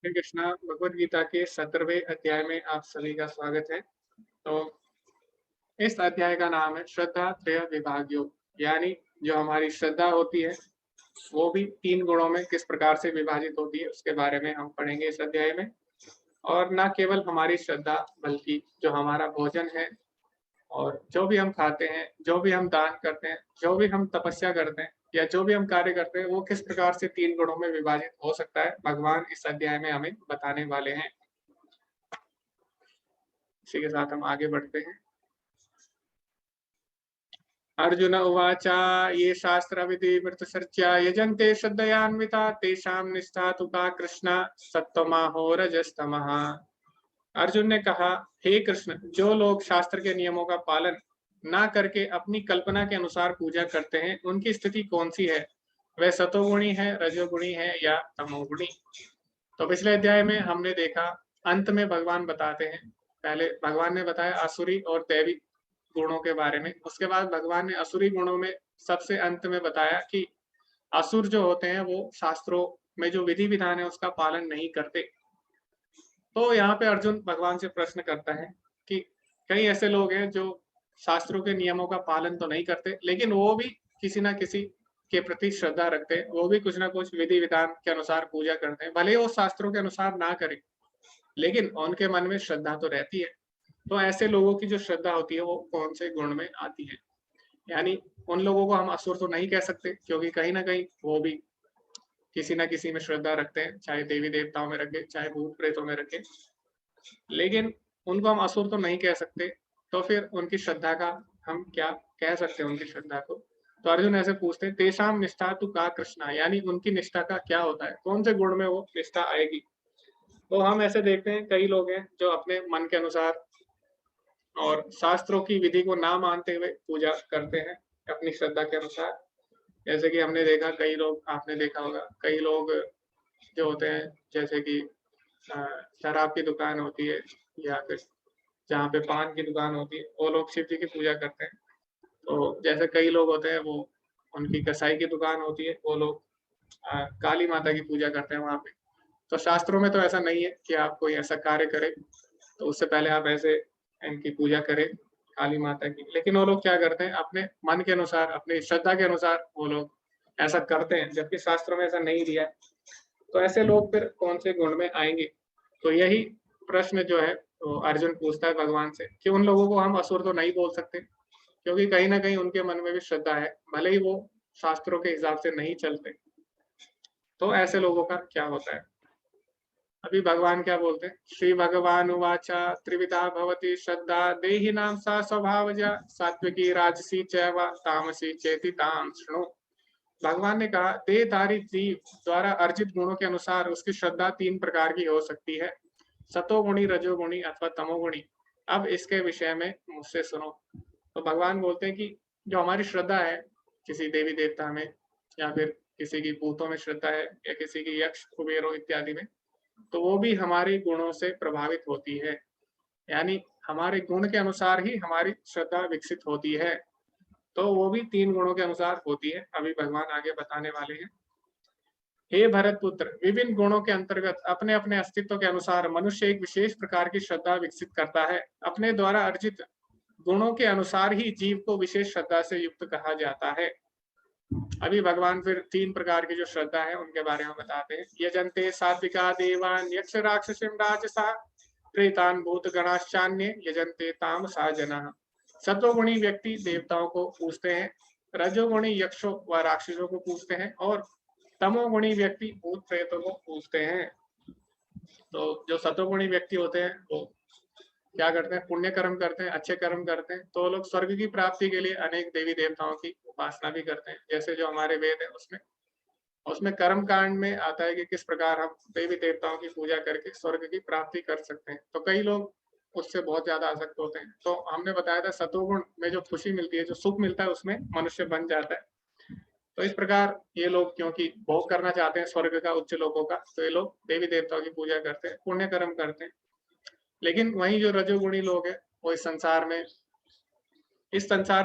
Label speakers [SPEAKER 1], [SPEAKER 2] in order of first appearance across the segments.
[SPEAKER 1] श्री कृष्णा भगवद गीता के 17वें अध्याय में आप सभी का स्वागत है। तो इस अध्याय का नाम है श्रद्धा त्रय विभाग योग, यानी जो हमारी श्रद्धा होती है वो भी 3 गुणों में किस प्रकार से विभाजित होती है उसके बारे में हम पढ़ेंगे इस अध्याय में। और ना केवल हमारी श्रद्धा बल्कि जो हमारा भोजन है और जो भी हम खाते हैं, जो भी हम दान करते हैं, जो भी हम तपस्या करते हैं या जो भी हम कार्य करते हैं वो किस प्रकार से 3 गुणों में विभाजित हो सकता है, भगवान इस अध्याय में हमें बताने वाले हैं। इसी के साथ हम आगे बढ़ते हैं। अर्जुन उवाच ये शास्त्रविधिवृतचर्चा यजन्ते श्रद्धयान्विता तेषां निष्ठा तु का कृष्ण सत्त्वमाहो रजस्तमः। अर्जुन ने कहा, हे कृष्ण, जो लोग शास्त्र के नियमों का पालन ना करके अपनी कल्पना के अनुसार पूजा करते हैं उनकी स्थिति कौन सी है? वह सतोगुणी है, रजोगुणी है या तमोगुणी? तो पिछले अध्याय में हमने देखा, अंत में भगवान बताते हैं। पहले भगवान ने बताया आसुरी और दैवी गुणों के बारे में, उसके बाद भगवान ने असुरी गुणों में सबसे अंत में बताया कि असुर जो होते हैं वो शास्त्रों में जो विधि विधान है उसका पालन नहीं करते। तो यहाँ पे अर्जुन भगवान से प्रश्न करता है कि कई ऐसे लोग हैं जो शास्त्रों के नियमों का पालन तो नहीं करते, लेकिन वो भी किसी ना किसी के प्रति श्रद्धा रखते हैं, वो भी कुछ ना कुछ विधि विधान के अनुसार पूजा करते हैं, भले ही वो शास्त्रों के अनुसार ना करें, लेकिन उनके मन में श्रद्धा तो रहती है। तो ऐसे लोगों की जो श्रद्धा होती है वो कौन से गुण में आती है? यानी उन लोगों को हम असुर तो नहीं कह सकते, क्योंकि कहीं ना कहीं वो भी किसी ना किसी में श्रद्धा रखते हैं, चाहे देवी देवताओं में रखे, चाहे भूत प्रेतों में रखे, लेकिन उनको हम असुर तो नहीं कह सकते। तो फिर उनकी श्रद्धा का हम क्या कह सकते हैं उनकी श्रद्धा को? तो अर्जुन ऐसे पूछते हैं, तेषाम निष्ठा तु का कृष्णा, यानी उनकी निष्ठा का क्या होता है, कौन से गुण में वो निष्ठा आएगी? तो हम ऐसे देखते हैं कई लोग हैं जो अपने मन के अनुसार और शास्त्रों की विधि को ना मानते हुए पूजा करते हैं अपनी श्रद्धा के अनुसार। जैसे कि हमने देखा कई लोग, आपने देखा होगा कई लोग जो होते हैं, जैसे कि शराब की दुकान होती है या फिर जहाँ पे पान की दुकान होती है, वो लोग शिव जी की पूजा करते हैं। तो जैसे कई लोग होते हैं वो, उनकी कसाई की दुकान होती है, वो लोग काली माता की पूजा करते हैं वहाँ पे। तो शास्त्रों में तो ऐसा नहीं है कि आप कोई ऐसा कार्य करें तो उससे पहले आप ऐसे इनकी पूजा करें काली माता की, लेकिन वो लोग क्या करते हैं अपने मन के अनुसार, अपनी श्रद्धा के अनुसार वो लोग ऐसा करते हैं, जबकि शास्त्रों में ऐसा नहीं दिया है। तो ऐसे लोग फिर कौन से गुण में आएंगे? तो यही प्रश्न जो है तो अर्जुन पूछता है भगवान से कि उन लोगों को हम असुर तो नहीं बोल सकते, क्योंकि कहीं ना कहीं उनके मन में भी श्रद्धा है, भले ही वो शास्त्रों के हिसाब से नहीं चलते। तो ऐसे लोगों का क्या होता है? अभी भगवान क्या बोलते हैं? श्री भगवान उवाच त्रिविधा भवति श्रद्धा देहिनां सा स्वभावजा सात्विकी राजसी चैव तामसी चेति तां शृणु। भगवान ने कहा, देहधारी जीव द्वारा अर्जित गुणों के अनुसार उसकी श्रद्धा 3 प्रकार की हो सकती है, सतोगुणी, रजोगुणी अथवा तमोगुणी। अब इसके विषय में मुझसे सुनो। तो भगवान बोलते हैं कि जो हमारी श्रद्धा है किसी देवी देवता में, या फिर किसी की भूतों में श्रद्धा है, या किसी की यक्ष कुबेरों इत्यादि में, तो वो भी हमारे गुणों से प्रभावित होती है। यानी हमारे गुण के अनुसार ही हमारी श्रद्धा विकसित होती है। तो वो भी 3 गुणों के अनुसार होती है, अभी भगवान आगे बताने वाले हैं। हे भरत पुत्र, विभिन्न गुणों के अंतर्गत अपने अपने अस्तित्व के अनुसार मनुष्य एक विशेष प्रकार की श्रद्धा विकसित करता है। अपने द्वारा अर्जित गुणों के अनुसार ही जीव को विशेष श्रद्धा से युक्त कहा जाता है। अभी भगवान फिर 3 प्रकार की जो श्रद्धा है उनके बारे में बताते हैं। यजन्ते सात्विका देवान यक्ष राक्षसीम राजसा प्रेतान भूत गणाश्चान्य यजन्ते तामसा जनाः। सत्वगुणी व्यक्ति देवताओं को पूजते हैं, रजोगुणी यक्षों व राक्षसों को पूजते हैं और तमोगुणी व्यक्ति भूत प्रेतों को पूजते हैं। तो जो सतोगुणी व्यक्ति होते हैं वो क्या करते हैं? पुण्य कर्म करते हैं, अच्छे कर्म करते हैं, तो लोग स्वर्ग की प्राप्ति के लिए अनेक देवी देवताओं की उपासना भी करते हैं। जैसे जो हमारे वेद है उसमें उसमें कर्म कांड में आता है कि किस प्रकार हम देवी देवताओं की पूजा करके स्वर्ग की प्राप्ति कर सकते हैं। तो कई लोग उससे बहुत ज्यादा आसक्त होते हैं। तो हमने बताया था सतोगुण में जो खुशी मिलती है, जो सुख मिलता है, उसमें मनुष्य बन जाता है। तो इस प्रकार ये लोग क्योंकि भोग करना चाहते हैं स्वर्ग का, उच्च लोगों का, तो ये लोग देवी देवताओं की पूजा करते हैं, पुण्य कर्म करते हैं। लेकिन वही जो रजोगुणी लोग हैं वो इस संसार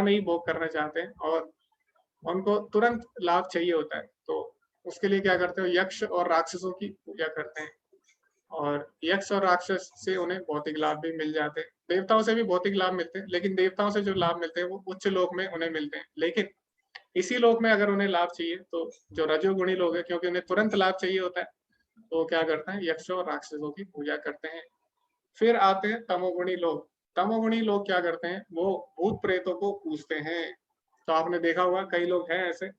[SPEAKER 1] में ही भोग करना चाहते हैं और उनको तुरंत लाभ चाहिए होता है। तो उसके लिए क्या करते हो? यक्ष और राक्षसों की पूजा करते हैं। और यक्ष और राक्षस से उन्हें भौतिक लाभ भी मिल जाते हैं। देवताओं से भी भौतिक लाभ मिलते हैं, लेकिन देवताओं से जो लाभ मिलते हैं वो उच्च लोक में उन्हें मिलते हैं। लेकिन इसी लोक में अगर उन्हें लाभ चाहिए तो जो रजोगुणी लोग हैं, क्योंकि उन्हें तुरंत लाभ चाहिए होता है, तो वो क्या करते हैं, यक्षों और राक्षसों की पूजा करते हैं। फिर आते हैं तमोगुणी लोग। तमोगुणी लोग क्या करते हैं, वो भूत प्रेतों को पूजते हैं। तो आपने देखा होगा कई लोग हैं ऐसे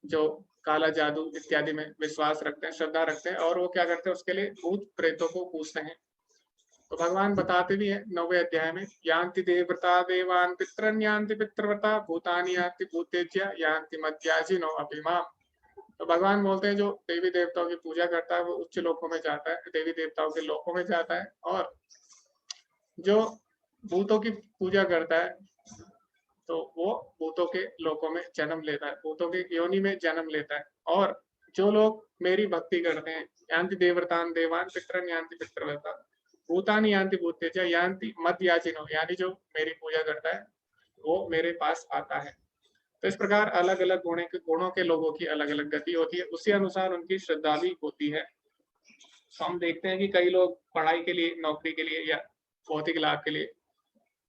[SPEAKER 1] जो काला जादू इत्यादि में विश्वास रखते हैं, श्रद्धा रखते हैं, और वो क्या करते हैं, उसके लिए भूत प्रेतों को पूजते हैं। तो भगवान बताते भी हैं 9वें अध्याय में, यान्ति देवता देवान पितरन यान्ति पितृव्रता भूतानि यान्ति भूतेज्य यान्ति मध्याजिनो अभिमाम। तो भगवान बोलते हैं जो देवी देवताओं की पूजा करता है वो उच्च लोकों में जाता है, देवी देवताओं के लोकों में जाता है, और जो भूतों की पूजा करता है तो वो भूतों के लोकों में जन्म लेता है, भूतों के योनि में जन्म लेता है। और जो लोग मेरी भक्ति करते हैं, यान्ति देवतान देवान पितरन यान्ति पितृव्रता भूतानि यान्ति भूतेज्य यान्ति मध्ययाजिनो, यानी जो मेरी पूजा करता है वो मेरे पास आता है। तो इस प्रकार अलग अलग गुणों के लोगों की अलग अलग गति होती है, उसी अनुसार उनकी श्रद्धा भी होती है। तो हम देखते हैं कि कई लोग पढ़ाई के लिए, नौकरी के लिए या भौतिक लाभ के लिए,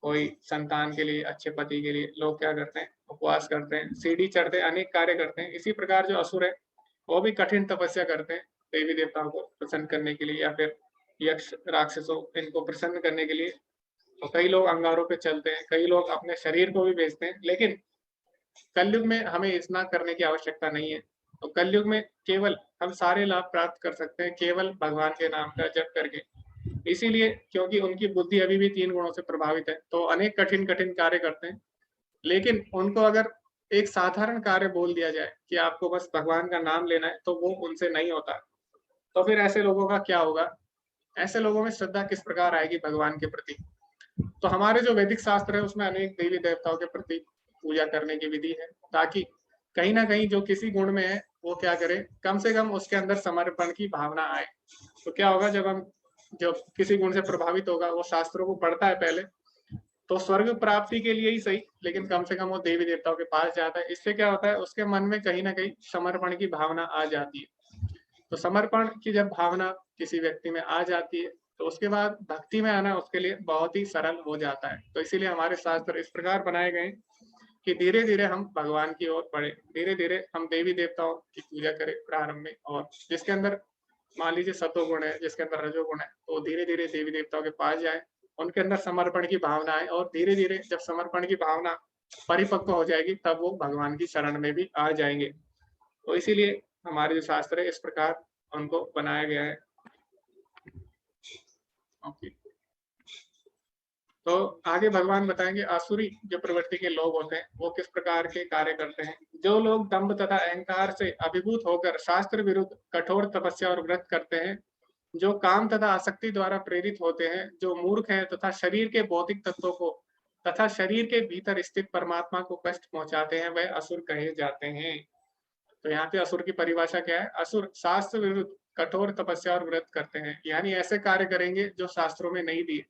[SPEAKER 1] कोई संतान के लिए, अच्छे पति के लिए लोग क्या करते हैं, उपवास करते हैं, सीढ़ी चढ़ते हैं, अनेक कार्य करते हैं। इसी प्रकार जो असुर है वो भी कठिन तपस्या करते हैं देवी देवताओं को प्रसन्न करने के लिए, या फिर यक्ष राक्षसों इनको प्रसन्न करने के लिए। तो कई लोग अंगारों पे चलते हैं, कई लोग अपने शरीर को भी बेचते हैं, लेकिन कलयुग में हमें इतना करने की आवश्यकता नहीं है। तो कलयुग में केवल हम सारे लाभ प्राप्त कर सकते हैं केवल भगवान के नाम का जप करके। इसीलिए क्योंकि उनकी बुद्धि अभी भी 3 गुणों से प्रभावित है, तो अनेक कठिन-कठिन कार्य करते हैं। लेकिन उनको अगर एक साधारण कार्य बोल दिया जाए कि आपको बस भगवान का नाम लेना है, तो वो उनसे नहीं होता। तो फिर ऐसे लोगों का क्या होगा? ऐसे लोगों में श्रद्धा किस प्रकार आएगी भगवान के प्रति? तो हमारे जो वैदिक शास्त्र है उसमें अनेक देवी देवताओं के प्रति पूजा करने की विधि है, ताकि कहीं ना कहीं जो किसी गुण में है वो क्या करे, कम से कम उसके अंदर समर्पण की भावना आए। तो क्या होगा, जब किसी गुण से प्रभावित होगा, वो शास्त्रों को पढ़ता है पहले, तो स्वर्ग प्राप्ति के लिए ही सही, लेकिन कम से कम वो देवी देवताओं के पास जाता है। इससे क्या होता है, उसके मन में कहीं ना कहीं समर्पण की भावना आ जाती है। तो समर्पण की जब भावना किसी व्यक्ति में आ जाती है, तो उसके बाद भक्ति में आना उसके लिए बहुत ही सरल हो जाता है। तो इसीलिए हमारे शास्त्र इस प्रकार बनाए गए कि धीरे-धीरे हम भगवान की ओर बढ़े, धीरे-धीरे हम देवी-देवताओं की पूजा करें प्रारंभ में, और जिसके अंदर मान लीजिए सतोगुण है, जिसके अंदर रजोगुण है, तो धीरे-धीरे देवी-देवताओं के पास जाएँ, उनके अंदर समर्पण की भावना आए, और धीरे-धीरे जब समर्पण की भावना परिपक्व हो जाएगी, तब वो भगवान की शरण में भी आ जाएँगे। तो इसीलिए हमारे जो शास्त्र है इस प्रकार उनको बनाया गया है। ओके। तो आगे भगवान बताएंगे आसुरी जो प्रवृत्ति के लोग होते हैं वो किस प्रकार के कार्य करते हैं। जो लोग दंभ तथा अहंकार से अभिभूत होकर शास्त्र विरुद्ध कठोर तपस्या और व्रत करते हैं, जो काम तथा आसक्ति द्वारा प्रेरित होते हैं, जो मूर्ख हैं तथा शरीर के भौतिक तत्वों को तथा शरीर के भीतर स्थित परमात्मा को कष्ट पहुंचाते हैं, वह असुर कहे जाते हैं। तो यहाँ पे असुर की परिभाषा क्या है, असुर शास्त्र विरुद्ध कठोर तपस्या और व्रत करते हैं, यानी ऐसे कार्य करेंगे जो शास्त्रों में नहीं दिए।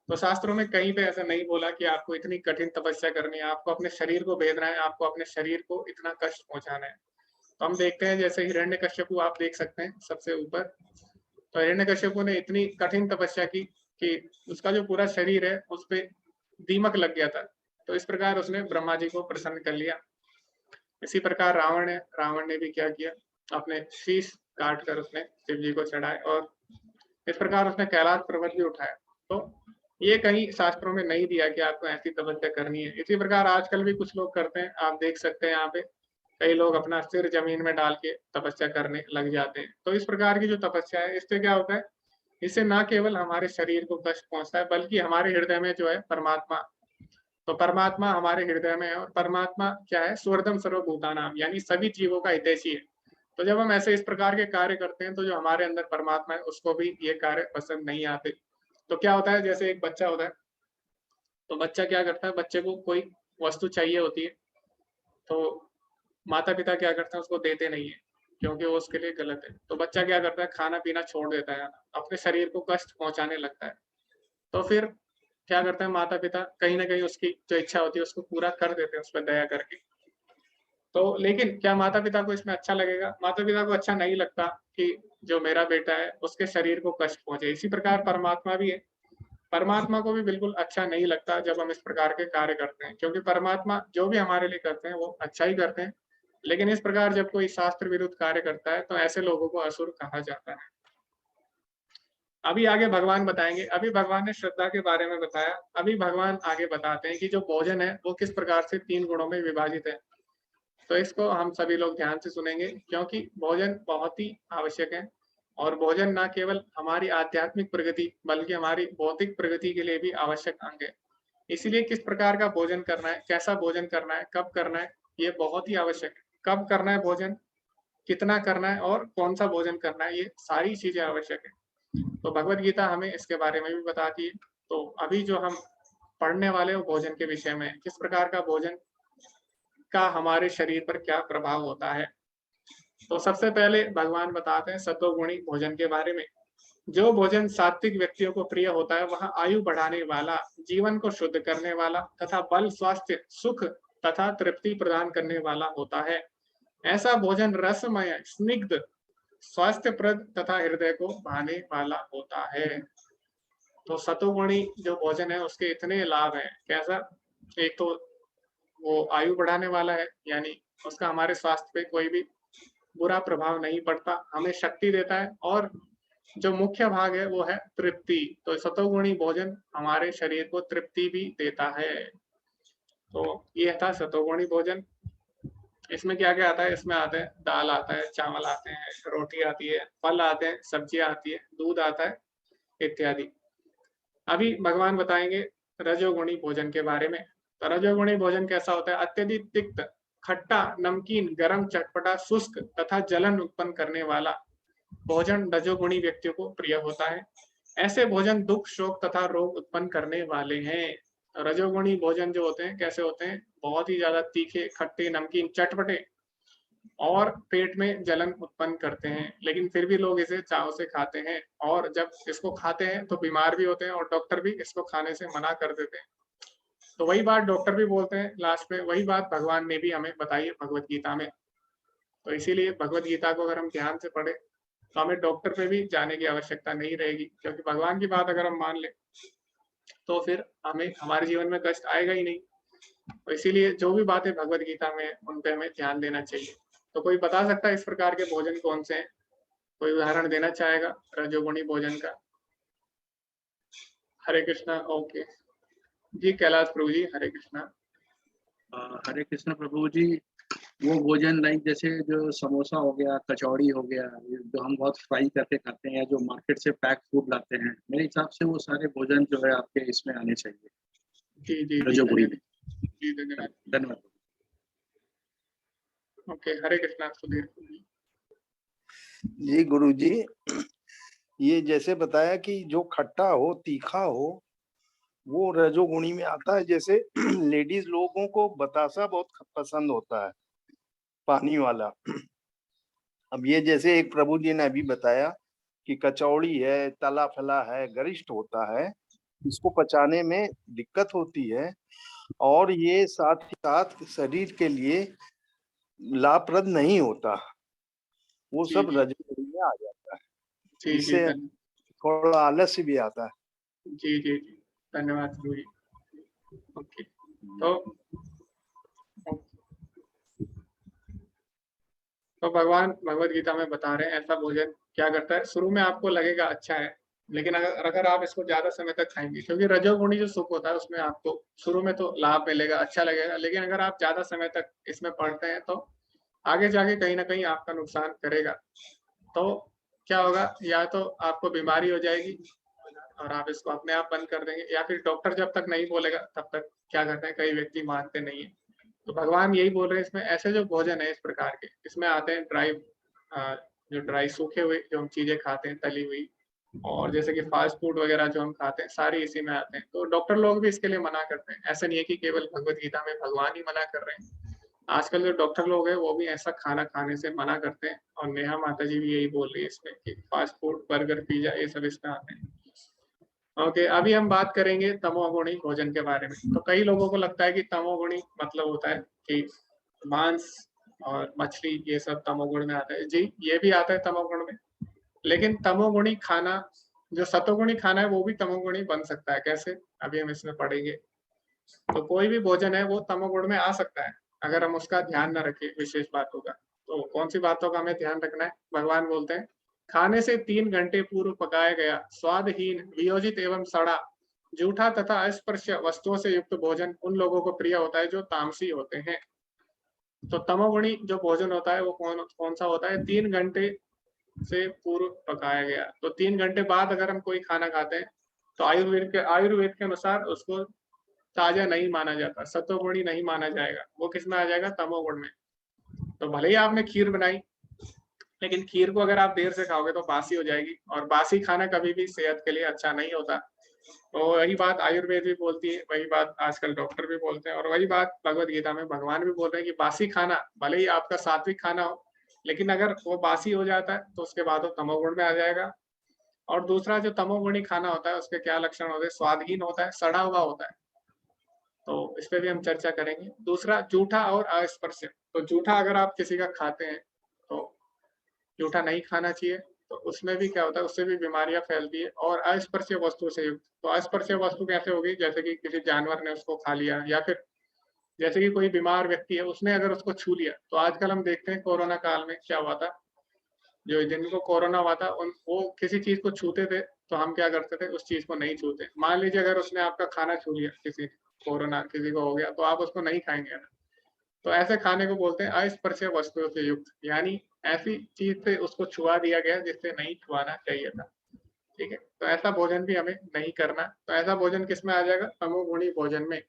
[SPEAKER 1] तो शास्त्रों में कहीं पे ऐसा नहीं बोला कि आपको इतनी कठिन तपस्या करनी है, आपको अपने शरीर को भेदना है, आपको अपने शरीर को इतना कष्ट पहुंचाना है। तो हम देखते हैं जैसे हिरण्यकश्यपु आप देख सकते हैं सबसे ऊपर। तो हिरण्यकश्यपु ने इतनी कठिन तपस्या की कि उसका जो पूरा शरीर है उस पे दीमक लग गया था। तो इस प्रकार उसने ब्रह्मा जी को प्रसन्न कर लिया। इसी प्रकार रावण है, रावण ने भी क्या किया, अपने शीश काट कर उसने शिव जी को चढ़ाए, और इस प्रकार उसने कैलाश पर्वत भी उठाया। तो ये कहीं शास्त्रों में नहीं दिया कि आपको ऐसी तपस्या करनी है। इसी प्रकार आजकल भी कुछ लोग करते हैं, आप देख सकते हैं यहाँ पे कई लोग अपना सिर जमीन में डाल के तपस्या करने लग जाते हैं। तो इस प्रकार की जो तपस्या है इससे क्या होता है, इससे ना केवल हमारे शरीर को कष्ट पहुंचता है बल्कि हमारे हृदय में जो है परमात्मा, तो परमात्मा हमारे हृदय में है, और परमात्मा क्या है, स्वर्दम सर्वभूतानाम, यानी सभी जीवों का हितैषी है। तो जब हम ऐसे इस प्रकार के कार्य करते हैं तो जो हमारे अंदर परमात्मा है उसको भी ये कार्य पसंद नहीं आते। तो क्या होता है, जैसे एक बच्चा होता है, तो बच्चा क्या करता है, बच्चे को कोई वस्तु चाहिए होती है, तो माता पिता क्या करते हैं, उसको देते नहीं है, क्योंकि वो उसके लिए गलत है। तो बच्चा क्या करता है, खाना पीना छोड़ देता है, अपने शरीर को कष्ट पहुंचाने लगता है। तो फिर क्या करते हैं माता पिता, कहीं ना कहीं उसकी जो इच्छा होती है उसको पूरा कर देते हैं, उस पर दया करके। तो लेकिन क्या माता-पिता को इसमें अच्छा लगेगा? माता-पिता को अच्छा नहीं लगता कि जो मेरा बेटा है उसके शरीर को कष्ट पहुँचे। इसी प्रकार परमात्मा भी है। परमात्मा को भी बिल्कुल अच्छा नहीं लगता जब हम इस प्रकार के कार्य करते हैं, क्योंकि परमात्मा जो भी हमारे लिए करते हैं वो अच्छा ही करते हैं। लेकिन इस प्रकार जब कोई शास्त्र विरुद्ध कार्य करता है तो ऐसे लोगों को असुर कहा जाता है। अभी आगे भगवान बताएँगे, अभी भगवान ने श्रद्धा के बारे में बताया, अभी भगवान आगे बताते हैं कि जो भोजन है वो किस प्रकार से 3 गुणों में विभाजित है। तो इसको हम सभी लोग ध्यान से सुनेंगे, क्योंकि भोजन बहुत ही आवश्यक है और भोजन ना केवल हमारी आध्यात्मिक प्रगति बल्कि हमारी भौतिक प्रगति के लिए भी आवश्यक अंग है। इसीलिए किस प्रकार का भोजन करना है, कैसा भोजन करना है, कब करना है, ये बहुत ही आवश्यक है। कब करना है भोजन, कितना करना है और कौन-सा भोजन करना है, ये सारी चीज़ें आवश्यक है। तो भगवत गीता हमें इसके बारे में भी बताती है। तो अभी जो हम पढ़ने वाले हैं वो भोजन के विषय में है, किस प्रकार का भोजन का हमारे शरीर पर क्या प्रभाव होता है। तो सबसे पहले भगवान बताते हैं सत्वगुणी भोजन के बारे में। जो भोजन सात्विक व्यक्तियों को प्रिय होता है वह आयु बढ़ाने वाला, जीवन को शुद्ध करने वाला तथा बल, स्वास्थ्य, सुख तथा तृप्ति प्रदान करने वाला होता है। ऐसा भोजन रसमय, स्निग्ध, स्वास्थ्यप्रद तथा हृदय को भाने वाला होता है। तो सतोगुणी जो भोजन है उसके इतने लाभ हैं। कैसा? एक तो वो आयु बढ़ाने वाला है, यानी उसका हमारे स्वास्थ्य पे कोई भी बुरा प्रभाव नहीं पड़ता, हमें शक्ति देता है और जो मुख्य भाग है वो है तृप्ति। तो सतोगुणी भोजन हमारे शरीर को तृप्ति भी देता है। तो ये था सतोगुणी भोजन। इसमें क्या-क्या आता है? इसमें आता है दाल आता है, चावल आते हैं, रोटी आती है, फल आते हैं, सब्जियाँ आती है, दूध आता है, इत्यादि। अभी भगवान बताएँगे रजोगुणी भोजन के बारे में। तो रजोगुणी भोजन कैसा होता है? अत्यधिक तिक्त, खट्टा, नमकीन, गरम, चटपटा, शुष्क तथा जलन उत्पन्न करने वाला भोजन रजोगुणी व्यक्तियों को प्रिय होता है। ऐसे भोजन दुःख, शोक तथा रोग उत्पन्न करने वाले हैं। रजोगुणी भोजन जो होते हैं, कैसे होते हैं? बहुत ही ज़्यादा तीखे, खट्टे, नमकीन, चटपटे और पेट में जलन उत्पन्न करते हैं, लेकिन फिर भी लोग इसे चाव से खाते हैं और जब इसको खाते हैं तो बीमार भी होते हैं और डॉक्टर भी इसको खाने से मना कर देते हैं। तो वही बात डॉक्टर भी बोलते हैं लास्ट में, वही बात भगवान ने भी हमें बताई है भगवत गीता में। तो इसीलिए भगवत गीता को अगर हम ध्यान से पढ़ें, तो हमें डॉक्टर पे भी जाने की आवश्यकता नहीं रहेगी, क्योंकि भगवान की बात अगर हम मान लें, तो फिर हमें हमारे जीवन में कष्ट आएगा ही नहीं। तो इसीलिए जो भी बातें भगवत गीता में हैं, उन पे हमें ध्यान देना चाहिए। तो कोई बता सकता है इस प्रकार के भोजन कौन से हैं? कोई उदाहरण देना चाहेगा रजोगुणी भोजन का? हरे कृष्णा, ओके। जी, कैलाश प्रभु जी, हरे कृष्णा।
[SPEAKER 2] हरे कृष्ण प्रभु जी। वो भोजन लाइक जैसे जो समोसा हो गया, कचौड़ी हो गया, ये जो हम बहुत फ्राई करके खाते हैं या जो मार्केट से पैक फूड लाते हैं, मेरे हिसाब से वो सारे भोजन जो है आपके इसमें आने चाहिए
[SPEAKER 1] जी, जी, जी,
[SPEAKER 2] रजोगुणी में।
[SPEAKER 1] धन्यवाद। जी, धन्यवाद।
[SPEAKER 2] धन्यवाद।
[SPEAKER 1] ओके, हरे कृष्णा सुधीर जी।
[SPEAKER 3] जी गुरु जी, ये जैसे बताया कि जो खट्टा हो, तीखा हो, वो रजोगुणी में आता है। जैसे लेडीज लोगों को बतासा बहुत पसंद होता है, पानी वाला। अब ये जैसे एक प्रभु जी ने अभी बताया कि कचौड़ी है, तला फला है, गरिष्ठ होता है, इसको पचाने में दिक्कत होती है और ये साथ ही साथ शरीर के लिए लाभप्रद नहीं होता। वो
[SPEAKER 1] जी,
[SPEAKER 3] सब
[SPEAKER 1] जी,
[SPEAKER 3] रजोगुणी में आ जाता है,
[SPEAKER 1] जी, जी,
[SPEAKER 3] जिससे थोड़ा आलस्य भी आता है।
[SPEAKER 1] जी, जी, जी, धन्यवाद प्रभु जी। ओके, तो तो भगवान भगवत गीता में बता रहे हैं ऐसा भोजन क्या करता है, शुरू में आपको लगेगा अच्छा है, लेकिन अगर अगर आप इसको ज़्यादा समय तक खाएँगे, क्योंकि रजोगुणी जो सुख होता है उसमें आपको शुरू में तो लाभ मिलेगा, अच्छा लगेगा, लेकिन अगर आप ज़्यादा समय तक इसमें पड़ते हैं तो आगे जाके कहीं न कहीं आपका नुकसान करेगा। तो क्या होगा, या तो आपको बीमारी हो जाएगी और आप इसको अपने आप बंद कर देंगे, या फिर डॉक्टर जब तक नहीं बोलेगा तब तक क्या करते हैं, कई व्यक्ति मानते नहीं हैं। तो भगवान यही बोल रहे हैं इसमें, ऐसे जो भोजन है इस प्रकार के, इसमें आते हैं ड्राई, जो ड्राई सूखे हुए जो हम चीज़ें खाते हैं तली हुई, और जैसे कि फास्ट फूड वगैरह जो हम खाते हैं सारे इसी में आते हैं। तो डॉक्टर लोग भी इसके लिए मना करते हैं। ऐसा नहीं है कि केवल भगवत गीता में भगवान ही मना कर रहे हैं। आजकल जो डॉक्टर लोग हैं वो भी ऐसा खाना खाने से मना करते हैं, और नेहा माता जी भी यही बोल रही है इसमें कि फास्ट फूड, बर्गर, पिज़्ज़ा ये सब इसमें आते हैं। ओके, अभी हम बात करेंगे तमोगुणी भोजन के बारे में। तो कई लोगों को लगता है कि तमोगुणी मतलब होता है कि मांस और मछली, ये सब तमोगुण में आता है। जी, ये भी आता है तमोगुण में, लेकिन तमोगुणी खाना, जो सतोगुणी खाना है वो भी तमोगुणी बन सकता है। कैसे? अभी हम इसमें पढ़ेंगे। तो कोई भी भोजन है वो तमोगुण में आ सकता है अगर हम उसका ध्यान न रखें विशेष बातों का। तो कौन सी बातों का हमें ध्यान रखना है? भगवान बोलते हैं, खाने से 3 घंटे पूर्व पकाया गया स्वादहीन, वियोजित एवं सड़ा, जूठा तथा अस्पर्श वस्तुओं से युक्त भोजन उन लोगों को प्रिय होता है जो तामसी होते हैं। तो तमोगुणी जो भोजन होता है वो कौन सा होता है? 3 घंटे से पूर्व पकाया गया। तो 3 घंटे बाद अगर हम कोई खाना खाते हैं तो आयुर्वेद के अनुसार उसको ताजा नहीं माना जाता, सत्वगुणी नहीं माना जाएगा, वो किस में आ जाएगा? तमोगुण में। तो भले ही आपने खीर बनाई, लेकिन खीर को अगर आप देर से खाओगे तो बासी हो जाएगी, और बासी खाना कभी भी सेहत के लिए अच्छा नहीं होता। तो वही बात आयुर्वेद भी बोलती है, वही बात आजकल डॉक्टर भी बोलते हैं, और वही बात भगवत गीता में भगवान भी बोल रहे हैं कि बासी खाना, भले ही आपका सात्विक खाना हो, लेकिन अगर वो बासी हो जाता है तो उसके बाद वो तमोगुण में आ जाएगा। और दूसरा जो तमोगुणी खाना होता है उसके क्या लक्षण होते हैं? स्वादहीन होता है, सड़ा हुआ होता है। तो इस पे भी हम चर्चा करेंगे। दूसरा, जूठा और अस्पर्श। तो जूठा अगर आप किसी का खाते हैं तो जूठा नहीं खाना चाहिए। तो उसमें भी क्या होता है? उससे भी बीमारियां फैलती है। और अस्पर्शीय वस्तु से युक्त, तो अस्पर्शीय वस्तु कैसे होगी? जैसे कि किसी जानवर ने उसको खा लिया, या फिर जैसे कि कोई बीमार व्यक्ति है उसने अगर उसको छू लिया। तो आजकल हम देखते हैं कोरोना काल में क्या हुआ था, जो जिनको कोरोना हुआ था उन वो किसी चीज को छूते थे, तो हम क्या करते थे? उस चीज को नहीं छूते। मान लीजिए अगर उसने आपका खाना छू लिया, किसी कोरोना किसी को हो गया, तो आप उसको नहीं खाएंगे ना। तो ऐसे खाने को बोलते हैं अस्पर्शीय वस्तुओं से युक्त, यानी ऐसी चीज से उसको छुआ दिया गया जिससे नहीं छुआना चाहिए था। ठीक है, तो ऐसा भोजन भी हमें नहीं करना। तो ऐसा भोजन किस में आ जाएगा? तमोगुणी भोजन में।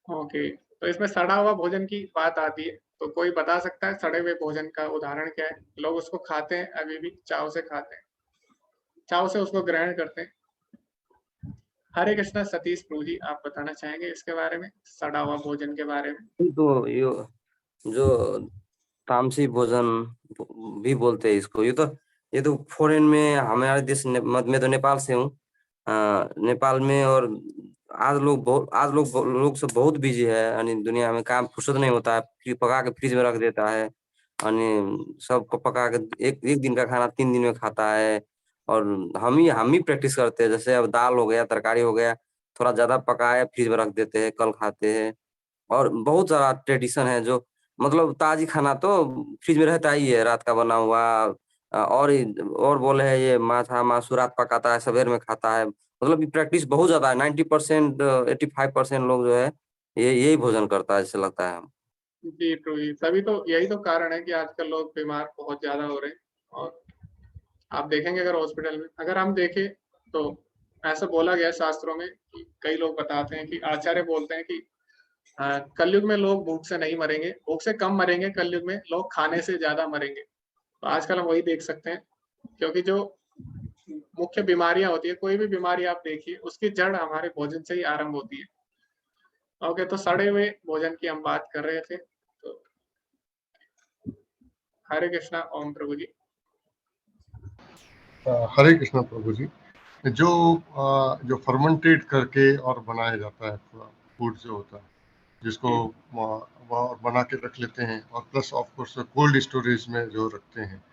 [SPEAKER 1] ओके, तो इसमें सड़ा हुआ भोजन की बात आती है। तो कोई बता सकता है सड़े हुए भोजन का उदाहरण क्या है? लोग उसको खाते हैं, अभी भी चाव से खाते हैं, चाव से उसको ग्रहण करते हैं। हरे कृष्णा सतीश प्रभु जी, आप बताना चाहेंगे इसके बारे में, सड़ा हुआ भोजन के बारे में?
[SPEAKER 4] तो यो जो तामसी भोजन भी बोलते हैं इसको, ये तो फॉरेन में, हमारे देश मैं तो नेपाल से हूँ। नेपाल में, और आज लोग सब बहुत बिजी है, यानी दुनिया में काम फुर्सत नहीं होता है, पका के फ्रिज में रख देता है, यानी सबको पका के एक दिन का खाना 3 दिन में खाता है। और हम ही प्रैक्टिस करते हैं, जैसे अब दाल हो गया, तरकारी हो गया, थोड़ा ज्यादा पकाए फ्रिज में रख देते हैं, कल खाते हैं। और बहुत सारा ट्रेडिशन है जो, मतलब ताजी खाना तो फ्रिज में रहता ही है, रात का बना हुआ। और बोले है ये मासू रात पकाता है, सवेर में खाता है। मतलब ये प्रैक्टिस बहुत ज्यादा है। 90% 85% लोग जो है ये यही भोजन करता है, ऐसे लगता है।
[SPEAKER 1] जी प्रभु जी, तभी तो यही तो कारण है कि आजकल लोग बीमार बहुत ज्यादा हो रहे हैं। और आप देखेंगे अगर हॉस्पिटल में अगर हम देखें तो ऐसा बोला गया है शास्त्रों में कि कई लोग बताते हैं कि आचार्य बोलते हैं कि कलयुग में लोग भूख से नहीं मरेंगे, भूख से कम मरेंगे, कलयुग में लोग खाने से ज्यादा मरेंगे। तो आजकल हम वही देख सकते हैं, क्योंकि जो मुख्य बीमारियां होती है, कोई भी बीमारी आप देखिए उसकी जड़ हमारे भोजन से ही आरंभ होती है। ओके, तो सड़े हुए भोजन की हम बात कर रहे थे। तो हरे कृष्णा, ओम प्रभु जी।
[SPEAKER 5] हरे कृष्णा प्रभु जी। जो फर्मेंटेड करके और बनाया जाता है फूड जो होता है, जिसको वह बना के रख लेते हैं, और plus of course cold storage में जो रखते हैं।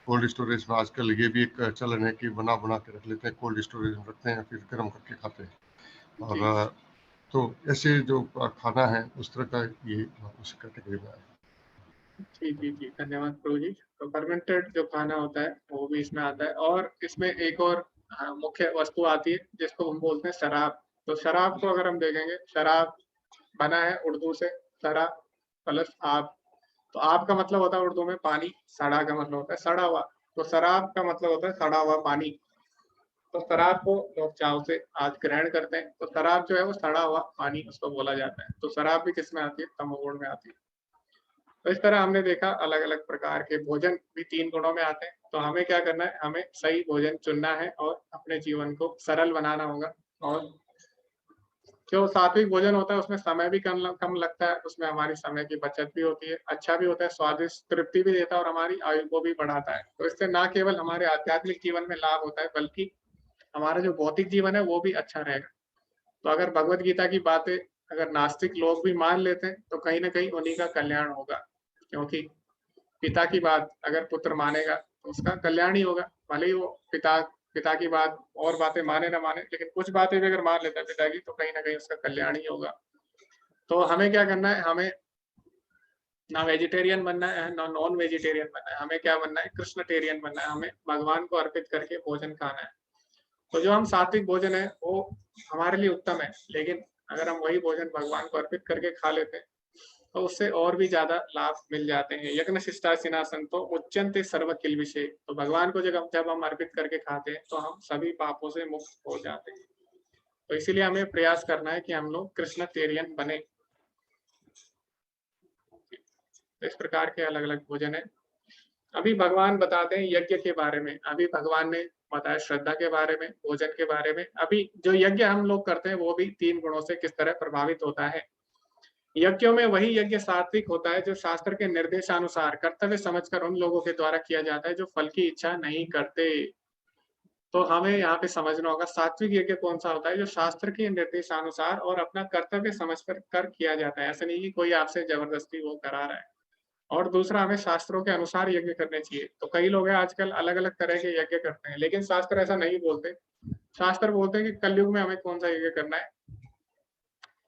[SPEAKER 5] कोल्ड स्टोरेज में आजकल ये भी एक चलन है कि बना के रख लेते हैं, कोल्ड स्टोरेज में रखते हैं, फिर गर्म करके खाते हैं। और तो ऐसे जो खाना है उस तरह का ये उस कैटेगरी में है।
[SPEAKER 1] जी जी जी, धन्यवाद प्रभु जी। तो फर्मेंटेड जो खाना होता है वो भी इसमें आता है। और इसमें एक और मुख्य वस्तु आती है जिसको हम बोलते हैं शराब। तो शराब को अगर हम देखेंगे, शराब बना है उर्दू से सरा प्लस आब। तो आब का मतलब होता है उर्दू में पानी, सड़ा का मतलब होता है सड़ा हुआ। तो शराब का मतलब होता है सड़ा हुआ पानी। तो शराब को लोग चाव से आज ग्रहण करते हैं। तो शराब जो है वो सड़ा हुआ पानी उसको बोला जाता है। तो शराब भी किस में आती है? तमोगुण में आती है। तो इस तरह हमने देखा अलग अलग प्रकार के भोजन भी 3 गुणों में आते हैं। तो हमें क्या करना है? हमें सही भोजन चुनना है और अपने जीवन को सरल बनाना होगा। और जो सात्विक भोजन होता है उसमें समय भी कम लगता है, उसमें हमारी समय की बचत भी होती है, अच्छा भी होता है, स्वादिष्ट तृप्ति भी देता है, और हमारी आयु को भी बढ़ाता है। तो इससे ना केवल हमारे आध्यात्मिक जीवन में लाभ होता है, बल्कि हमारा जो भौतिक जीवन है वो भी अच्छा रहेगा। तो अगर भगवत गीता की बातें अगर नास्तिक लोग भी मान लेते हैं तो कहीं ना कहीं उन्हीं का कल्याण होगा, क्योंकि पिता की बात अगर पुत्र मानेगा तो उसका कल्याण ही होगा। भले ही वो पिता की बात और बातें माने ना माने, लेकिन कुछ बातें भी अगर मान लेता है पिता की तो कहीं ना कहीं उसका कल्याण ही होगा। तो हमें क्या करना है, हमें ना वेजिटेरियन बनना है ना नॉन वेजिटेरियन बनना है, हमें क्या बनना है, कृष्णटेरियन बनना है। हमें भगवान को अर्पित करके भोजन खाना है। तो जो हम सात्विक भोजन है वो हमारे लिए उत्तम है, लेकिन अगर हम वही भोजन भगवान को अर्पित करके खा लेते हैं तो उससे और भी ज्यादा लाभ मिल जाते हैं। यज्ञ शिष्टासिनासन तो उच्चन्ते सर्व किल्बिषे, तो भगवान को जब हम अर्पित करके खाते हैं तो हम सभी पापों से मुक्त हो जाते हैं। तो इसीलिए हमें प्रयास करना है कि हम लोग कृष्णटेरियन बने। तो इस प्रकार के अलग अलग भोजन है। अभी भगवान बताते हैं यज्ञ के बारे में। अभी भगवान ने बताया श्रद्धा के बारे में, भोजन के बारे में। अभी जो यज्ञ हम लोग करते हैं वो भी 3 गुणों से किस तरह प्रभावित होता है। यज्ञों में वही यज्ञ सात्विक होता है जो शास्त्र के निर्देशानुसार कर्तव्य समझकर उन लोगों के द्वारा किया जाता है जो फल की इच्छा नहीं करते। तो हमें यहाँ पे समझना होगा सात्विक यज्ञ कौन सा होता है, जो शास्त्र के निर्देशानुसार और अपना कर्तव्य समझकर किया जाता है। ऐसा नहीं कि कोई आपसे जबरदस्ती वो करा रहा है। और दूसरा, हमें शास्त्रों के अनुसार यज्ञ करने चाहिए। तो कई लोग हैं आजकल अलग अलग तरह के यज्ञ करते हैं, लेकिन शास्त्र ऐसा नहीं बोलते। शास्त्र बोलते हैं कि कलयुग में हमें कौन सा यज्ञ करना है।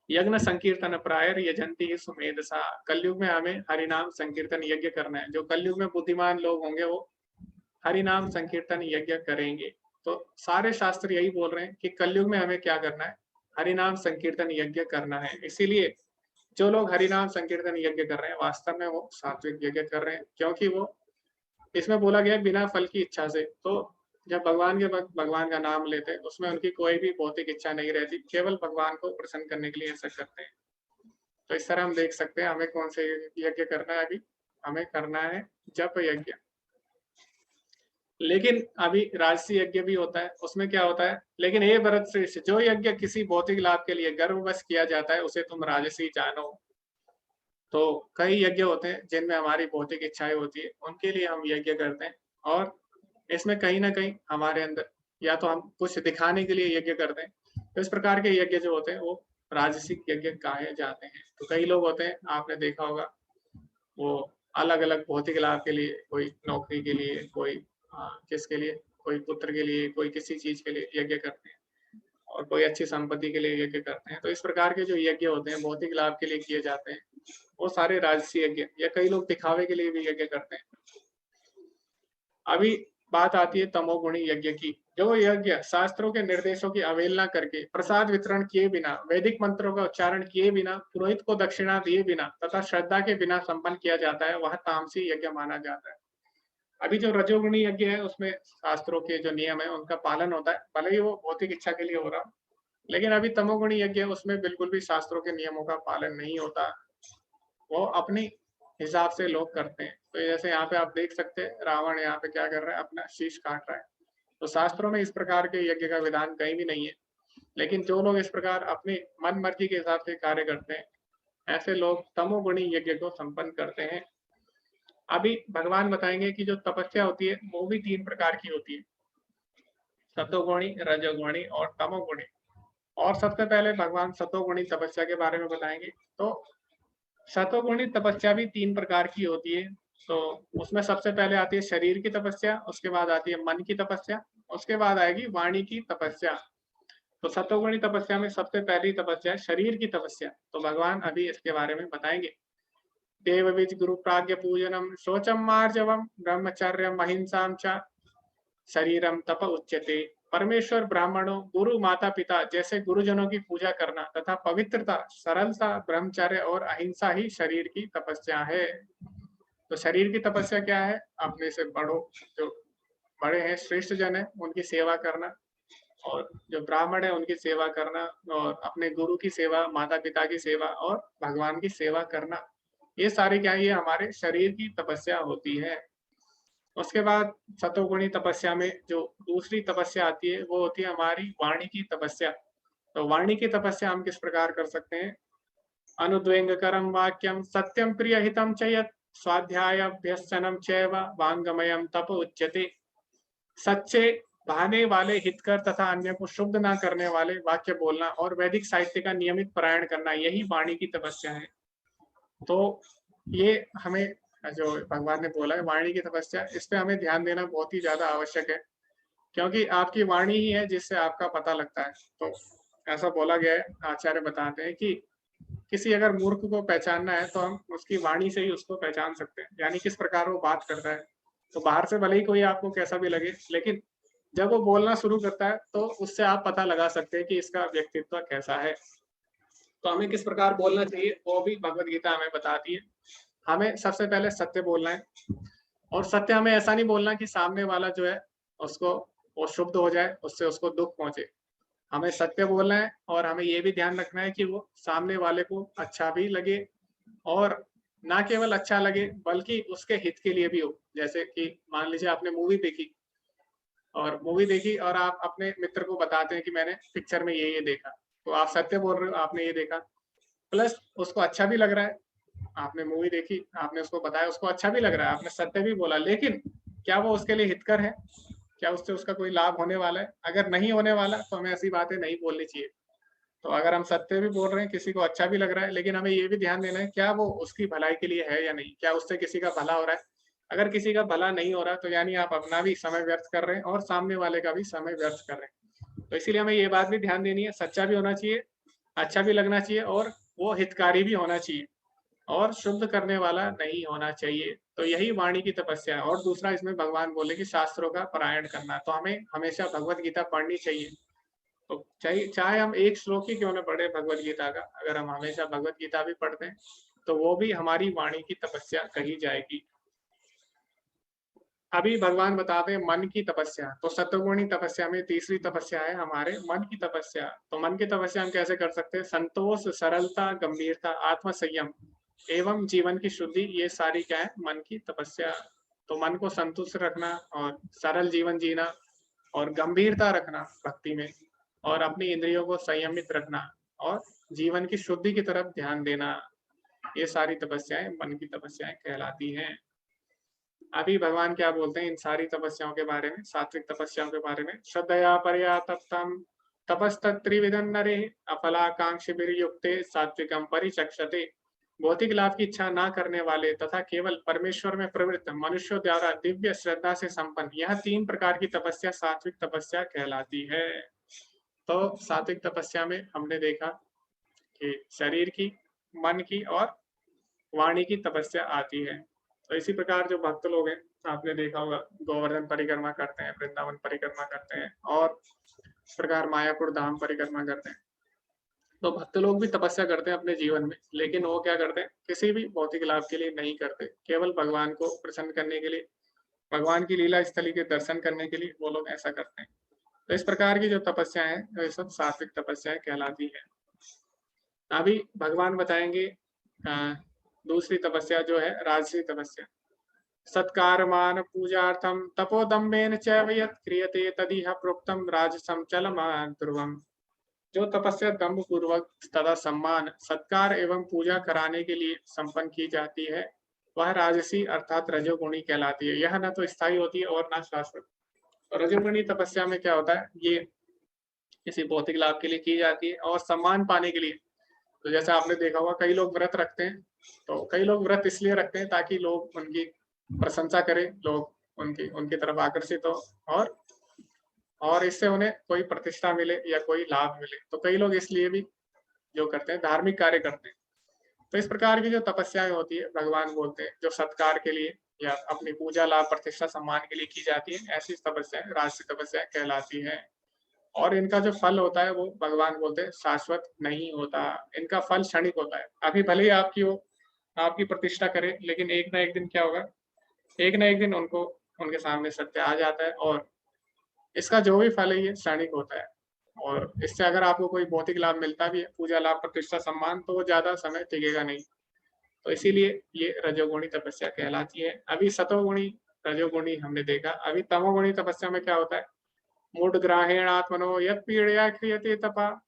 [SPEAKER 1] यज्ञ संकीर्तन प्रायर यजंती सुमेधसा, कलयुग में हमें हरिनाम संकीर्तन यज्ञ करना है। जो कलयुग में बुद्धिमान लोग होंगे वो हरिनाम संकीर्तन यज्ञ करेंगे। तो सारे शास्त्र यही बोल रहे हैं कि कलयुग में हमें क्या करना है, हरिनाम संकीर्तन यज्ञ करना है। इसीलिए जो लोग हरिनाम संकीर्तन यज्ञ कर रहे हैं वास्तव में वो सात्विक यज्ञ कर रहे हैं, क्योंकि वो इसमें बोला गया बिना फल की इच्छा से। तो जब भगवान के वक्त भगवान का नाम लेते हैं उसमें उनकी कोई भी भौतिक इच्छा नहीं रहती, केवल भगवान को प्रसन्न करने के लिए ऐसा करते हैं। तो इस तरह हम देख सकते हैं हमें कौन से यज्ञ करना है। अभी हमें करना है जप यज्ञ। लेकिन अभी राजसी यज्ञ भी होता है, उसमें क्या होता है, लेकिन हे भरत श्रेष्ठ, जो यज्ञ किसी भौतिक लाभ के लिए गर्ववश किया जाता है उसे तुम राजसी जानो। तो कई यज्ञ होते हैं जिनमें हमारी भौतिक इच्छाएं होती है, उनके लिए हम यज्ञ करते हैं। और इसमें कहीं ना कहीं हमारे अंदर या तो हम कुछ दिखाने के लिए यज्ञ करते हैं। तो इस प्रकार के यज्ञ जो होते हैं वो राजसिक यज्ञ कहे जाते हैं। तो कई लोग होते हैं, आपने देखा होगा, वो अलग अलग भौतिक लाभ के लिए, कोई नौकरी के लिए, कोई किसके लिए, कोई पुत्र के लिए, कोई किसी चीज के लिए यज्ञ करते हैं, और कोई अच्छी संपत्ति के लिए यज्ञ करते हैं। तो इस प्रकार के जो यज्ञ होते हैं भौतिक लाभ के लिए किए जाते हैं, वो सारे राजसी यज्ञ। या कई लोग दिखावे के लिए भी यज्ञ करते हैं। अभी बात आती है तमोगुणी यज्ञ की। जो यज्ञ शास्त्रों के निर्देशों की अवहेलना करके, प्रसाद वितरण किए बिना, वैदिक मंत्रों का उच्चारण किए बिना, पुरोहित को दक्षिणा दिए बिना तथा श्रद्धा के बिना संपन्न किया जाता है वह तामसी यज्ञ माना जाता है। अभी जो रजोगुणी यज्ञ है उसमें शास्त्रों के जो नियम है उनका पालन होता है, भले ही वो भौतिक इच्छा के लिए हो रहा। लेकिन अभी तमोगुणी यज्ञ है उसमें बिल्कुल भी शास्त्रों के नियमों का पालन नहीं होता, वो अपनी हिसाब से लोग करते हैं। तो जैसे यहाँ पे आप देख सकते हैं रावण यहाँ पे क्या कर रहा है, अपना शीश काट रहा है। तो शास्त्रों में इस प्रकार के यज्ञ का विधान कहीं भी नहीं है। लेकिन जो लोग इस प्रकार अपनी मन मर्जी के हिसाब से कार्य करते हैं, ऐसे लोग तमोगुणी यज्ञ को संपन्न करते हैं। अभी भगवान बताएंगे कि जो तपस्या होती है वो भी 3 प्रकार की होती है, सतोगुणी, रजोगुणी और तमोगुणी। और सबसे पहले भगवान सतोगुणी तपस्या के बारे में बताएंगे। तो सतोगुणी तपस्या भी 3 प्रकार की होती है। तो उसमें सबसे पहले आती है शरीर की तपस्या, उसके बाद आती है मन की तपस्या, उसके बाद आएगी वाणी की तपस्या। तो सतोगुणी तपस्या में सबसे पहली तपस्या है शरीर की तपस्या। तो भगवान अभी इसके बारे में बताएंगे। देवविज गुरु प्राज्ञ पूजनम शौचम मार्जवम ब्रह्मचर्यम अहिंसाम च शरीरम तप उच्यते। परमेश्वर, ब्राह्मणों, गुरु, माता पिता जैसे गुरुजनों की पूजा करना तथा पवित्रता, सरलता, ब्रह्मचर्य और अहिंसा ही शरीर की तपस्या है। तो शरीर की तपस्या क्या है, अपने से बड़ों, जो बड़े हैं, श्रेष्ठ जन है, उनकी सेवा करना, और जो ब्राह्मण है उनकी सेवा करना, और अपने गुरु की सेवा, माता पिता की सेवा और भगवान की सेवा करना। ये सारी क्या है, ये हमारे शरीर की तपस्या होती है। उसके बाद सतोगुणी तपस्या में जो दूसरी तपस्या आती है वो होती है हमारी वाणी की तपस्या। तो वाणी की तपस्या हम किस प्रकार कर सकते हैं, अनुद्वेंगकरम वाक्यम सत्यम प्रिय हितम च यत् स्वाध्यायाभ्यसनम चैव वांगमयम तप उच्यते। सच्चे भाने वाले, हितकर तथा अन्य को शुद्ध ना करने वाले वाक्य बोलना और वैदिक साहित्य का नियमित पारायण करना, यही वाणी की तपस्या है। तो ये हमें जो भगवान ने बोला है वाणी की तपस्या, इस पे हमें ध्यान देना बहुत ही ज्यादा आवश्यक है, क्योंकि आपकी वाणी ही है जिससे आपका पता लगता है। तो ऐसा बोला गया है, आचार्य बताते हैं कि किसी अगर मूर्ख को पहचानना है तो हम उसकी वाणी से ही उसको पहचान सकते हैं, यानी किस प्रकार वो बात करता है। तो बाहर से भले ही कोई आपको कैसा भी लगे, लेकिन जब वो बोलना शुरू करता है तो उससे आप पता लगा सकते हैं कि इसका व्यक्तित्व कैसा है। तो हमें किस प्रकार बोलना चाहिए वो भी भगवत गीता हमें बताती है। हमें सबसे पहले सत्य बोलना है, और सत्य हमें ऐसा नहीं बोलना कि सामने वाला जो है उसको वो शुद्ध हो जाए, उससे उसको दुख पहुंचे। हमें सत्य बोलना है और हमें ये भी ध्यान रखना है कि वो सामने वाले को अच्छा भी लगे, और ना केवल अच्छा लगे बल्कि उसके हित के लिए भी हो। जैसे कि मान लीजिए आपने मूवी देखी और आप अपने मित्र को बताते हैं कि मैंने पिक्चर में ये देखा, तो आप सत्य बोल रहे हो, आपने ये देखा, प्लस उसको अच्छा भी लग रहा है। आपने मूवी देखी, आपने उसको बताया, उसको अच्छा भी लग रहा है, आपने सत्य भी बोला, लेकिन क्या वो उसके लिए हितकर है? क्या उससे उसका कोई लाभ होने वाला है? अगर नहीं होने वाला तो हमें ऐसी बातें नहीं बोलनी चाहिए। तो अगर हम सत्य भी बोल रहे हैं, किसी को अच्छा भी लग रहा है, लेकिन हमें ये भी ध्यान देना है क्या वो उसकी भलाई के लिए है या नहीं, क्या उससे किसी का भला हो रहा है। अगर किसी का भला नहीं हो रहा तो यानी आप अपना भी समय व्यर्थ कर रहे हैं और सामने वाले का भी समय व्यर्थ कर रहे हैं। तो इसीलिए हमें ये बात भी ध्यान देनी है, सच्चा भी होना चाहिए, अच्छा भी लगना चाहिए, और वो हितकारी भी होना चाहिए, और शुद्ध करने वाला नहीं होना चाहिए। तो यही वाणी की तपस्या है। और दूसरा इसमें भगवान बोले कि शास्त्रों का पारायण करना, तो हमें हमेशा भगवत गीता पढ़नी चाहिए। तो चाहे हम एक श्लोक ही क्यों न पढ़े भगवत गीता का, अगर हम हमेशा भगवत गीता भी पढ़ते हैं तो वो भी हमारी वाणी की तपस्या कही जाएगी। अभी भगवान बताते हैं मन की तपस्या। तो सत्वगुणी तपस्या में तीसरी तपस्या है हमारे मन की तपस्या। तो मन की तपस्या हम कैसे कर सकते हैं? संतोष, सरलता, गंभीरता, आत्म संयम एवं जीवन की शुद्धि, ये सारी क्या है? मन की तपस्या। तो मन को संतुष्ट रखना और सरल जीवन जीना और गंभीरता रखना भक्ति में, और अपनी इंद्रियों को संयमित रखना और जीवन की शुद्धि की तरफ ध्यान देना, ये सारी तपस्याएं मन की तपस्याएं कहलाती हैं। अभी भगवान क्या बोलते हैं इन सारी तपस्याओं के बारे में, सात्विक तपस्याओं के बारे में? श्रद्धया परया तप्तम तपस्तत्रिविधं नरे अफलाकांक्षिभिर्युक्ते सात्विकं परिचक्षते। भौतिक लाभ की इच्छा ना करने वाले तथा केवल परमेश्वर में प्रवृत्त मनुष्यों द्वारा दिव्य श्रद्धा से संपन्न, यह 3 प्रकार की तपस्या सात्विक तपस्या कहलाती है। तो सात्विक तपस्या में हमने देखा कि शरीर की, मन की और वाणी की तपस्या आती है। तो इसी प्रकार जो भक्त लोग हैं, आपने देखा होगा गोवर्धन परिक्रमा करते हैं, वृंदावन परिक्रमा करते हैं, और इस प्रकार मायापुर धाम परिक्रमा करते हैं। तो भक्त लोग भी तपस्या करते हैं अपने जीवन में, लेकिन वो क्या करते हैं? किसी भी भौतिक लाभ के लिए नहीं करते, केवल भगवान को प्रसन्न करने के लिए, भगवान की लीला स्थली के दर्शन करने के लिए वो लोग ऐसा करते हैं। तो इस प्रकार की जो तपस्या है वे सब सात्विक तपस्याएं कहलाती है। अभी भगवान बताएंगे दूसरी तपस्या जो है राजसी तपस्या। सत्कारमान पूजार्थम तपोदम्बेन चैव यत् क्रियते तदिह प्रोक्तम राजसं चलमान ध्रुवम। जो तपस्या दम्भ पूर्वक तथा सम्मान, सत्कार एवं पूजा कराने के लिए संपन्न की जाती है, वह राजसी अर्थात रजोगुणी कहलाती है। यह न तो स्थायी होती है और न शाश्वत। रजोगुणी तपस्या में क्या होता है? ये किसी भौतिक लाभ के लिए की जाती है और सम्मान पाने के लिए। तो जैसा आपने देखा होगा कई लोग व्रत रखते हैं, तो कई लोग व्रत इसलिए रखते हैं ताकि लोग उनकी प्रशंसा करें, लोग उनकी उनकी तरफ आकर्षित हो, और इससे उन्हें कोई प्रतिष्ठा मिले या कोई लाभ मिले। तो कई लोग इसलिए भी जो करते हैं, धार्मिक कार्य करते हैं। तो इस प्रकार की जो तपस्याएं होती है, भगवान बोलते हैं जो सत्कार के लिए या अपनी पूजा, लाभ, प्रतिष्ठा, सम्मान के लिए की जाती है, ऐसी तपस्याएं राजसी तपस्याएं कहलाती है। और इनका जो फल होता है वो भगवान बोलते हैं शाश्वत नहीं होता, इनका फल क्षणिक होता है। अभी भले ही आपकी प्रतिष्ठा करे, लेकिन एक ना एक दिन क्या होगा? एक ना एक दिन उनको उनके सामने सत्य आ जाता है, और इसका जो भी फल है ये क्षणिक होता है। और इससे अगर आपको कोई भौतिक लाभ मिलता भी है, पूजा, लाभ, प्रतिष्ठा, सम्मान, तो वो ज्यादा समय टिकेगा नहीं। तो इसीलिए ये रजोगुणी तपस्या कहलाती है। अभी सतोगुणी, रजोगुणी हमने देखा। अभी तमोगुणी तपस्या में क्या होता है? मूढ़ग्राहेणात्मनो यत् पीडया क्रियते तपः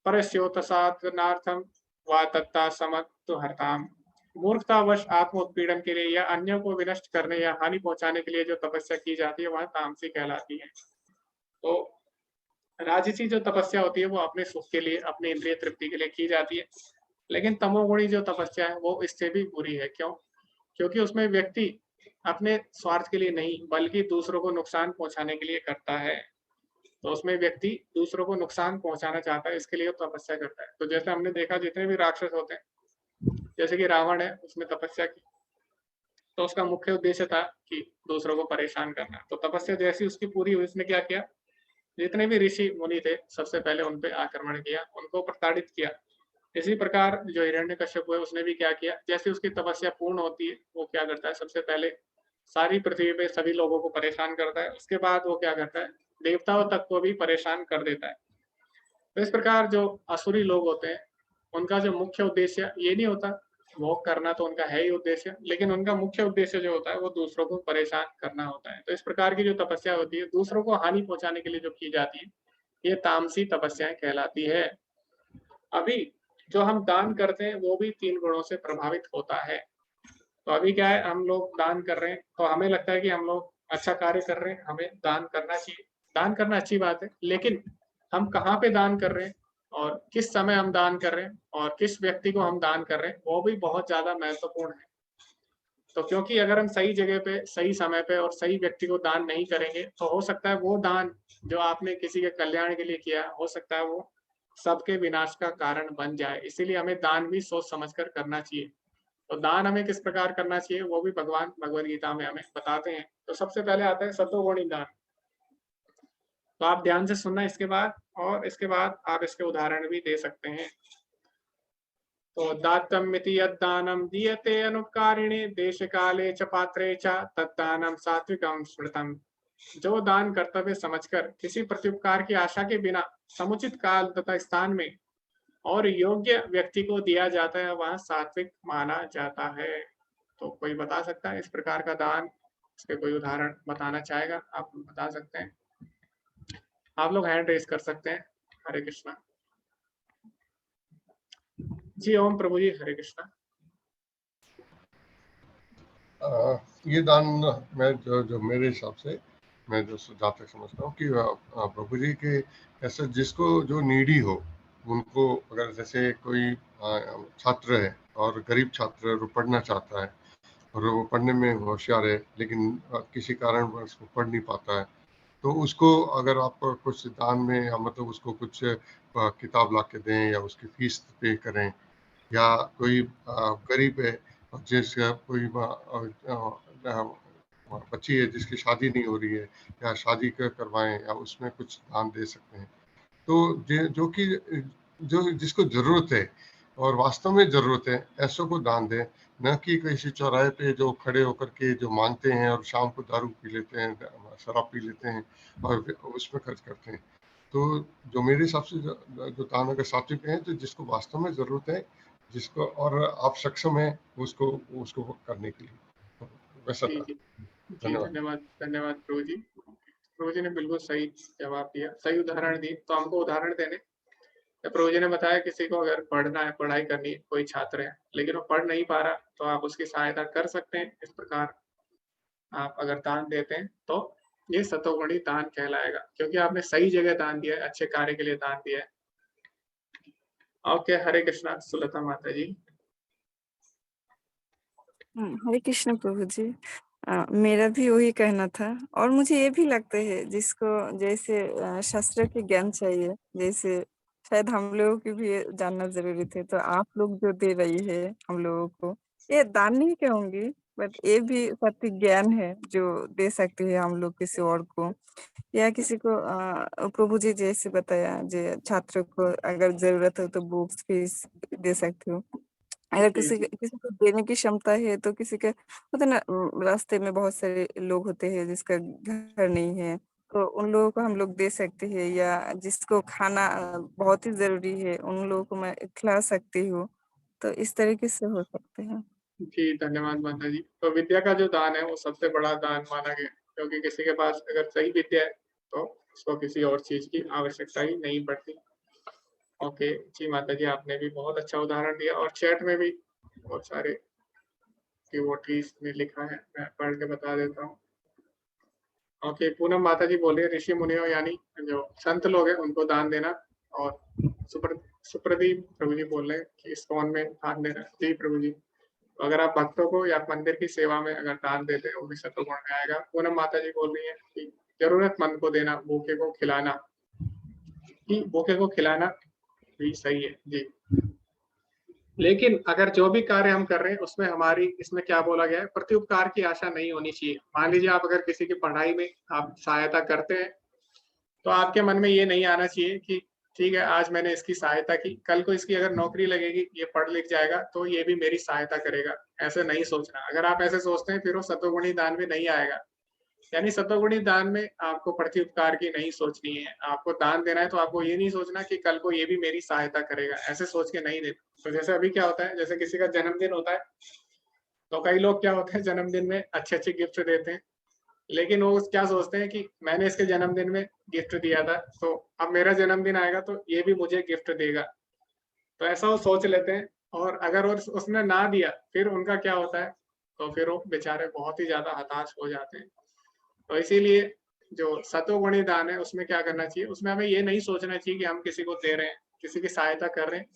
[SPEAKER 1] परस्योतसाधनार्थं वा तत्ता समत्तुहर्ताम्। मूर्खतावश आत्म उत्पीड़न के लिए या अन्यों को विनष्ट करने या हानि पहुंचाने के लिए जो तपस्या की जाती है वह तामसी कहलाती है। तो राजसी जो तपस्या होती है वो अपने सुख के लिए, अपनी इंद्रिय तृप्ति के लिए की जाती है। लेकिन तमोगुणी जो तपस्या है वो इससे भी बुरी है। क्यों? क्योंकि उसमें व्यक्ति अपने स्वार्थ के लिए नहीं बल्कि दूसरों को नुकसान पहुंचाने के लिए करता है। तो उसमें व्यक्ति दूसरों को नुकसान पहुंचाना चाहता है, इसके लिए वो तपस्या करता है। तो जैसे हमने देखा जितने भी राक्षस होते हैं, जैसे कि रावण है, उसने तपस्या की, तो उसका मुख्य उद्देश्य था कि दूसरों को परेशान करना। तो तपस्या जैसी उसकी पूरी हुई, उसने क्या किया, जितने भी ऋषि मुनि थे सबसे पहले उन पे आक्रमण किया, उनको प्रताड़ित किया। इसी प्रकार जो हिरण्यकश्यप है उसने भी क्या किया, जैसे उसकी तपस्या पूर्ण होती है वो क्या करता है, सबसे पहले सारी पृथ्वी पे सभी लोगों को परेशान करता है। उसके बाद वो क्या करता है, देवताओं तक को भी परेशान कर देता है। तो इस प्रकार जो असुरी लोग होते हैं उनका जो मुख्य उद्देश्य ये नहीं होता, भोग करना तो उनका है ही उद्देश्य, लेकिन उनका मुख्य उद्देश्य जो होता है वो दूसरों को परेशान करना होता है। तो इस प्रकार की जो तपस्या होती है दूसरों को हानि पहुंचाने के लिए जो की जाती है ये तामसी तपस्याएं कहलाती है। अभी जो हम दान करते हैं वो भी 3 गुणों से प्रभावित होता है। तो अभी क्या है, हम लोग दान कर रहे हैं तो हमें लगता है कि हम लोग अच्छा कार्य कर रहे हैं, हमें दान करना चाहिए। दान करना अच्छी बात है, लेकिन हम कहाँ पे दान कर रहे हैं और किस समय हम दान कर रहे हैं और किस व्यक्ति को हम दान कर रहे हैं वो भी बहुत ज़्यादा महत्वपूर्ण है। तो क्योंकि अगर हम सही जगह पे, सही समय पे और सही व्यक्ति को दान नहीं करेंगे तो हो सकता है वो दान जो आपने किसी के कल्याण के लिए किया, हो सकता है वो सबके विनाश का कारण बन जाए। इसीलिए हमें दान भी सोच समझ कर करना चाहिए। तो दान हमें किस प्रकार करना चाहिए वो भी भगवान भगवद गीता में हमें बताते हैं। तो सबसे पहले आता है सतोगुणी दान। तो आप ध्यान से सुनना इसके बाद, और इसके बाद आप इसके उदाहरण भी दे सकते हैं। तो दातम्मिति यद्दानं दीयते अनुपकारिणे देश काले च पात्रे च तद्दानं सात्विकं स्मृतम्। जो दान कर्तव्य समझकर किसी प्रत्युपकार की आशा के बिना समुचित काल तथा स्थान में और योग्य व्यक्ति को दिया जाता है वह सात्विक माना जाता है। तो कोई बता सकता है इस प्रकार का दान, इसके कोई उदाहरण बताना चाहेगा? आप बता सकते हैं, आप लोग हैंड रेज कर सकते हैं। हरे कृष्णा जी। ओम प्रभु जी, हरे कृष्णा।
[SPEAKER 5] ये दान मैं जो मेरे हिसाब से मैं जो जहाँ तक समझता हूँ कि प्रभु जी के ऐसे जिसको जो नीडी हो उनको, अगर जैसे कोई छात्र है और गरीब छात्र वो पढ़ना चाहता है और वो पढ़ने में होशियार है लेकिन किसी कारण उसको पढ़ नहीं पाता है, तो उसको अगर आप कुछ दान में या मतलब उसको कुछ किताब ला के दें या उसकी फीस पे करें, या कोई गरीब है जिसका कोई बच्ची है जिसकी शादी नहीं हो रही है या शादी करवाएं या उसमें कुछ दान दे सकते हैं। तो जो कि जो जिसको जरूरत है और वास्तव में जरूरत है ऐसों को दान दें, न कि किसी चौराहे पे जो खड़े होकर के जो मांगते हैं और शाम को दारू पी लेते हैं, शराब पी लेते हैं और उसमें खर्च करते हैं। तो जो मेरे हिसाब से जो दान अगर सात्विक है तो जिसको वास्तव में जरूरत है, जिसको और आप सक्षम है उसको उसको करने के लिए, तो वैसा
[SPEAKER 1] जी
[SPEAKER 5] था।
[SPEAKER 1] जी जी,
[SPEAKER 5] धन्यवाद।
[SPEAKER 1] धन्यवाद धन्यवाद प्रभु जी। प्रभु जी ने बिल्कुल सही जवाब दिया, सही उदाहरण दी। तो हमको उदाहरण देने, तो प्रभु जी ने बताया किसी को अगर पढ़ना है, पढ़ाई करनी है, कोई छात्र है लेकिन वो पढ़ नहीं पा रहा तो आप उसकी सहायता कर सकते हैं। इस प्रकार आप अगर दान देते हैं तो ये सतोगुणी दान कहलाएगा, क्योंकि आपने सही जगह दान दिया है, अच्छे कार्य के लिए दान दिया है। ओके, हरे कृष्णा सुलता माता जी।
[SPEAKER 6] हरे कृष्ण प्रभु जी। मेरा भी वही कहना था और मुझे ये भी लगता है जिसको जैसे शास्त्र के ज्ञान चाहिए, जैसे शायद हम लोगों की भी ये जानना जरूरी थे। तो आप लोग जो दे रही है हम लोगों को, ये दान नहीं कहूंगी बट ये भी सत्य ज्ञान है जो दे सकते हैं हम लोग किसी और को, या किसी को प्रभु जी जैसे बताया जो छात्रों को अगर जरूरत हो तो बुक्स फीस दे सकते हो। अगर
[SPEAKER 1] जी जी
[SPEAKER 6] किसी को देने की क्षमता है तो किसी के होता है ना, रास्ते में बहुत सारे लोग होते हैं जिसका घर नहीं है, तो उन लोगों को हम लोग दे सकते हैं, या जिसको खाना बहुत ही जरूरी है उन लोगों को मैं खिला सकती हूँ। तो इस तरीके से हो सकते हैं।
[SPEAKER 1] जी, धन्यवाद माता जी। तो विद्या का जो दान है वो सबसे बड़ा दान माना गया, क्योंकि किसी के पास अगर सही विद्या है तो उसको किसी और चीज की आवश्यकता ही नहीं पड़ती। ओके जी माता जी, आपने भी बहुत अच्छा उदाहरण दिया और चैट में भी बहुत सारे डिवोटीज ने लिखा है, मैं पढ़ के बता देता हूँ। ओके, पूनम माता जी बोल रही है ऋषि मुनियों यानी जो संत लोग हैं उनको दान देना। और सुप्रदीप प्रभु जी बोल रहे हैं कि इस्कॉन में दान देना। जी प्रभु जी, तो अगर आप भक्तों को या मंदिर की सेवा में अगर दान देते हैं वो भी सत्वगुण में आएगा। पूनम माता जी बोल रही है कि जरूरतमंद को देना, भूखे को खिलाना, कि भूखे को खिलाना भी सही है जी। लेकिन अगर जो भी कार्य हम कर रहे हैं उसमें हमारी, इसमें क्या बोला गया है, प्रत्युपकार की आशा नहीं होनी चाहिए। मान लीजिए आप अगर किसी की पढ़ाई में आप सहायता करते हैं तो आपके मन में ये नहीं आना चाहिए कि ठीक है आज मैंने इसकी सहायता की, कल को इसकी अगर नौकरी लगेगी, ये पढ़ लिख जाएगा तो ये भी मेरी सहायता करेगा, ऐसे नहीं सोचना। अगर आप ऐसे सोचते हैं फिर वो सत्वगुणी दान में नहीं आएगा। यानी सत्वगुणी दान में आपको प्रत्युपकार की नहीं सोचनी है। आपको दान देना है तो आपको ये नहीं सोचना कि कल को ये भी मेरी सहायता करेगा, ऐसे सोच के नहीं देना। तो जैसे अभी क्या होता है, जैसे किसी का जन्मदिन होता है तो कई लोग क्या होते हैं जन्मदिन में अच्छे अच्छे गिफ्ट देते हैं, लेकिन वो क्या सोचते हैं कि मैंने इसके जन्मदिन में गिफ्ट दिया था तो अब मेरा जन्मदिन आएगा तो ये भी मुझे गिफ्ट देगा, तो ऐसा वो सोच लेते हैं। और अगर उसने ना दिया फिर उनका क्या होता है, तो फिर वो बेचारे बहुत ही ज्यादा हताश हो जाते हैं। तो इसीलिए जो सत्वगुणी दान है उसमें क्या करना चाहिए, उसमें हमें ये नहीं सोचना चाहिए कि हम किसी को दे रहे हैं, किसी की सहायता कर रहे हैं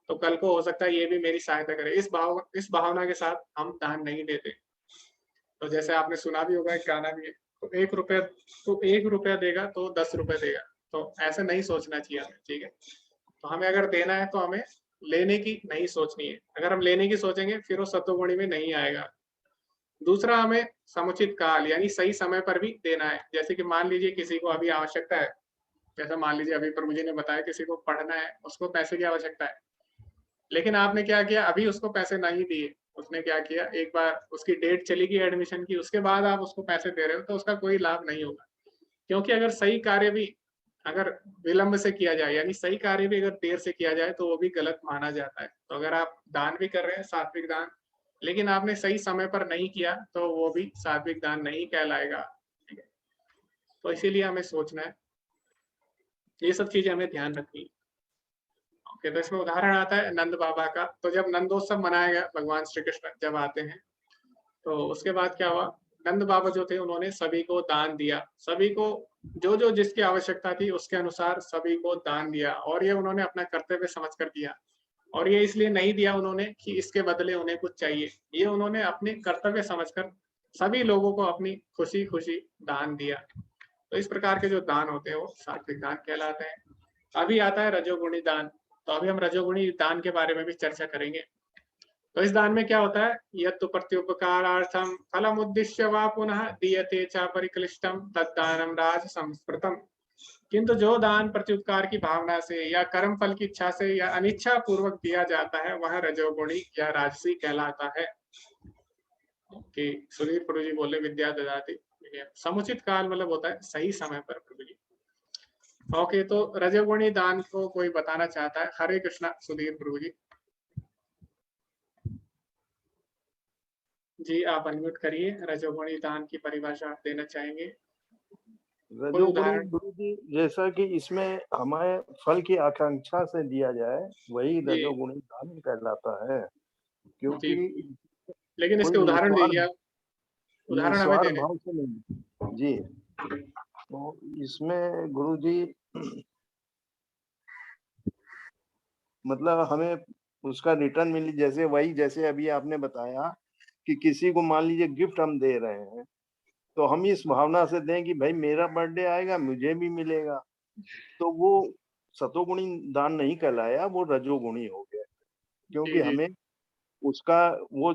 [SPEAKER 1] तो कल को हो सकता है ये भी मेरी सहायता करे, इस भावना के साथ हम दान नहीं देते। तो जैसे आपने सुना भी होगा, एक गाना भी है, तो 1 रुपया देगा तो 10 रुपए देगा, तो ऐसे नहीं सोचना चाहिए हमें, ठीक है। तो हमें अगर देना है तो हमें लेने की नहीं सोचनी है। अगर हम लेने की सोचेंगे फिर वो सत्वगुणी में नहीं आएगा। दूसरा, हमें समुचित काल यानी सही समय पर भी देना है। जैसे कि मान लीजिए किसी को अभी आवश्यकता है, जैसे मान लीजिए अभी प्रभु जी ने बताया किसी को पढ़ना है, उसको पैसे की आवश्यकता है, लेकिन आपने क्या किया, अभी उसको पैसे नहीं दिए। उसने क्या किया, एक बार उसकी डेट चली गई एडमिशन की, उसके बाद आप उसको पैसे दे रहे हो तो उसका कोई लाभ नहीं होगा। क्योंकि अगर सही कार्य भी अगर विलंब से किया जाए यानी सही कार्य भी अगर देर से किया जाए तो वो भी गलत माना जाता है। तो अगर आप दान भी कर रहे हैं सात्विक दान, लेकिन आपने सही समय पर नहीं किया तो वो भी सात्विक दान नहीं कहलाएगा, ठीक है। तो इसीलिए हमें सोचना है, ये सब चीजें हमें ध्यान रखनी है। ओके, तो इसमें उदाहरण आता है नंद बाबा का। तो जब नंदोत्सव मनाया गया, भगवान श्री कृष्ण जब आते हैं तो उसके बाद क्या हुआ, नंद बाबा जो थे उन्होंने सभी को दान दिया। सभी को जो जो जिसकी आवश्यकता थी उसके अनुसार सभी को दान दिया, और ये उन्होंने अपना कर्तव्य समझकर दिया। और ये इसलिए नहीं दिया उन्होंने कि इसके बदले उन्हें कुछ चाहिए, ये उन्होंने अपने कर्तव्य समझकर सभी लोगों को अपनी खुशी खुशी दान दिया। तो इस प्रकार के जो दान होते हैं वो सात्विक दान कहलाते हैं। अभी आता है रजोगुणी दान। तो अभी हम रजोगुणी दान के बारे में भी चर्चा करेंगे। तो इस दान में क्या होता है, यत्तु प्रत्युपकारार्थम फलम उद्दिश्य वा पुनः दीयते च परिक्लिष्टम तद्दानम राज संस्कृतम। किंतु जो दान प्रत्युपकार की भावना से या कर्म फल की इच्छा से या अनिच्छा पूर्वक दिया जाता है वह रजोगुणी या राजसी कहलाता है। कि सुधीर प्रभु जी बोले विद्या ददाति। समुचित काल मतलब होता है सही समय पर प्रभु जी। ओके, तो रजोगुणी दान को कोई बताना चाहता है? हरे कृष्णा सुधीर प्रभु जी। जी आप अनम्यूट करिए, रजोगुणी दान की परिभाषा आप देना चाहेंगे?
[SPEAKER 3] रजोगुणी
[SPEAKER 1] उदाहरण?
[SPEAKER 3] गुरु जी, जैसा कि इसमें हमें फल की आकांक्षा से दिया जाए वही
[SPEAKER 1] जी
[SPEAKER 3] रजोगुणी दान कहलाता है।
[SPEAKER 1] जी,
[SPEAKER 3] क्योंकि
[SPEAKER 1] लेकिन इसके
[SPEAKER 3] कोई
[SPEAKER 1] उदाहरण दीजिए आप, उदाहरण हमें
[SPEAKER 3] निस्वार्थ
[SPEAKER 1] देने।
[SPEAKER 3] भाव से नहीं जी। तो इसमें गुरु जी मतलब हमें उसका रिटर्न मिले, जैसे वही जैसे अभी आपने बताया कि किसी को मान लीजिए गिफ्ट हम दे रहे हैं तो हम इस भावना से दें कि भाई मेरा बर्थडे आएगा मुझे भी मिलेगा, तो वो सतोगुणी दान नहीं कहलाया, वो रजोगुणी हो गया। क्योंकि
[SPEAKER 1] जी जी
[SPEAKER 3] हमें उसका वो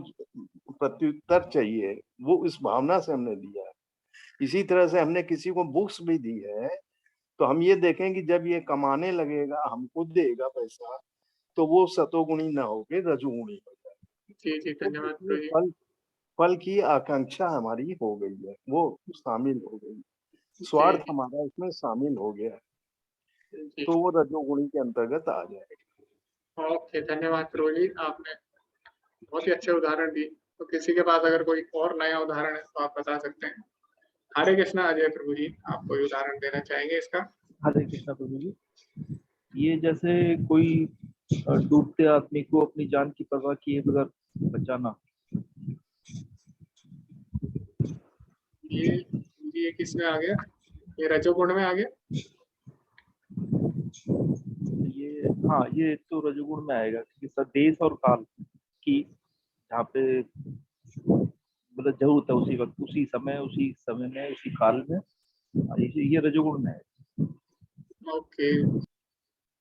[SPEAKER 3] प्रत्युत्तर चाहिए, वो इस भावना से हमने दिया है। इसी तरह से हमने किसी को बुक्स भी दी है तो हम ये देखें कि जब ये कमाने लगेगा हमको देगा पैसा, तो वो सतोगुणी ना होके रजोगुणी हो जाए।
[SPEAKER 1] जी जी,
[SPEAKER 3] तो
[SPEAKER 1] धन्यवाद
[SPEAKER 3] इसमें
[SPEAKER 1] प्रभु जी।
[SPEAKER 3] फल की आकांक्षा हमारी हो गई है, वो शामिल हो गई,
[SPEAKER 1] जी
[SPEAKER 3] स्वार्थ
[SPEAKER 1] जी
[SPEAKER 3] हमारा इसमें शामिल हो गया है,
[SPEAKER 1] जी।
[SPEAKER 3] तो वो रजोगुणी के अंतर्गत आ जाएगा।
[SPEAKER 1] ओके, धन्यवाद प्रभु जी, आपने बहुत ही अच्छे उदाहरण दिए। तो किसी के पास अगर कोई और नया उदाहरण है तो आप बता सकते हैं। हरे कृष्णा अजय प्रभु जी, आप कोई उदाहरण देना चाहेंगे इसका?
[SPEAKER 7] हरे कृष्णा प्रभु जी। ये जैसे कोई डूबते आदमी को अपनी जान की परवाह किए बगैर बचाना,
[SPEAKER 1] ये किस में आ गया? ये रजोगुण में आ गया।
[SPEAKER 7] ये हाँ, ये तो रजोगुण में आएगा क्योंकि देश और काल की जहाँ पे मतलब जरूरत है उसी वक्त, उसी समय में, उसी काल में, ये रजोगुण में है।
[SPEAKER 1] ओके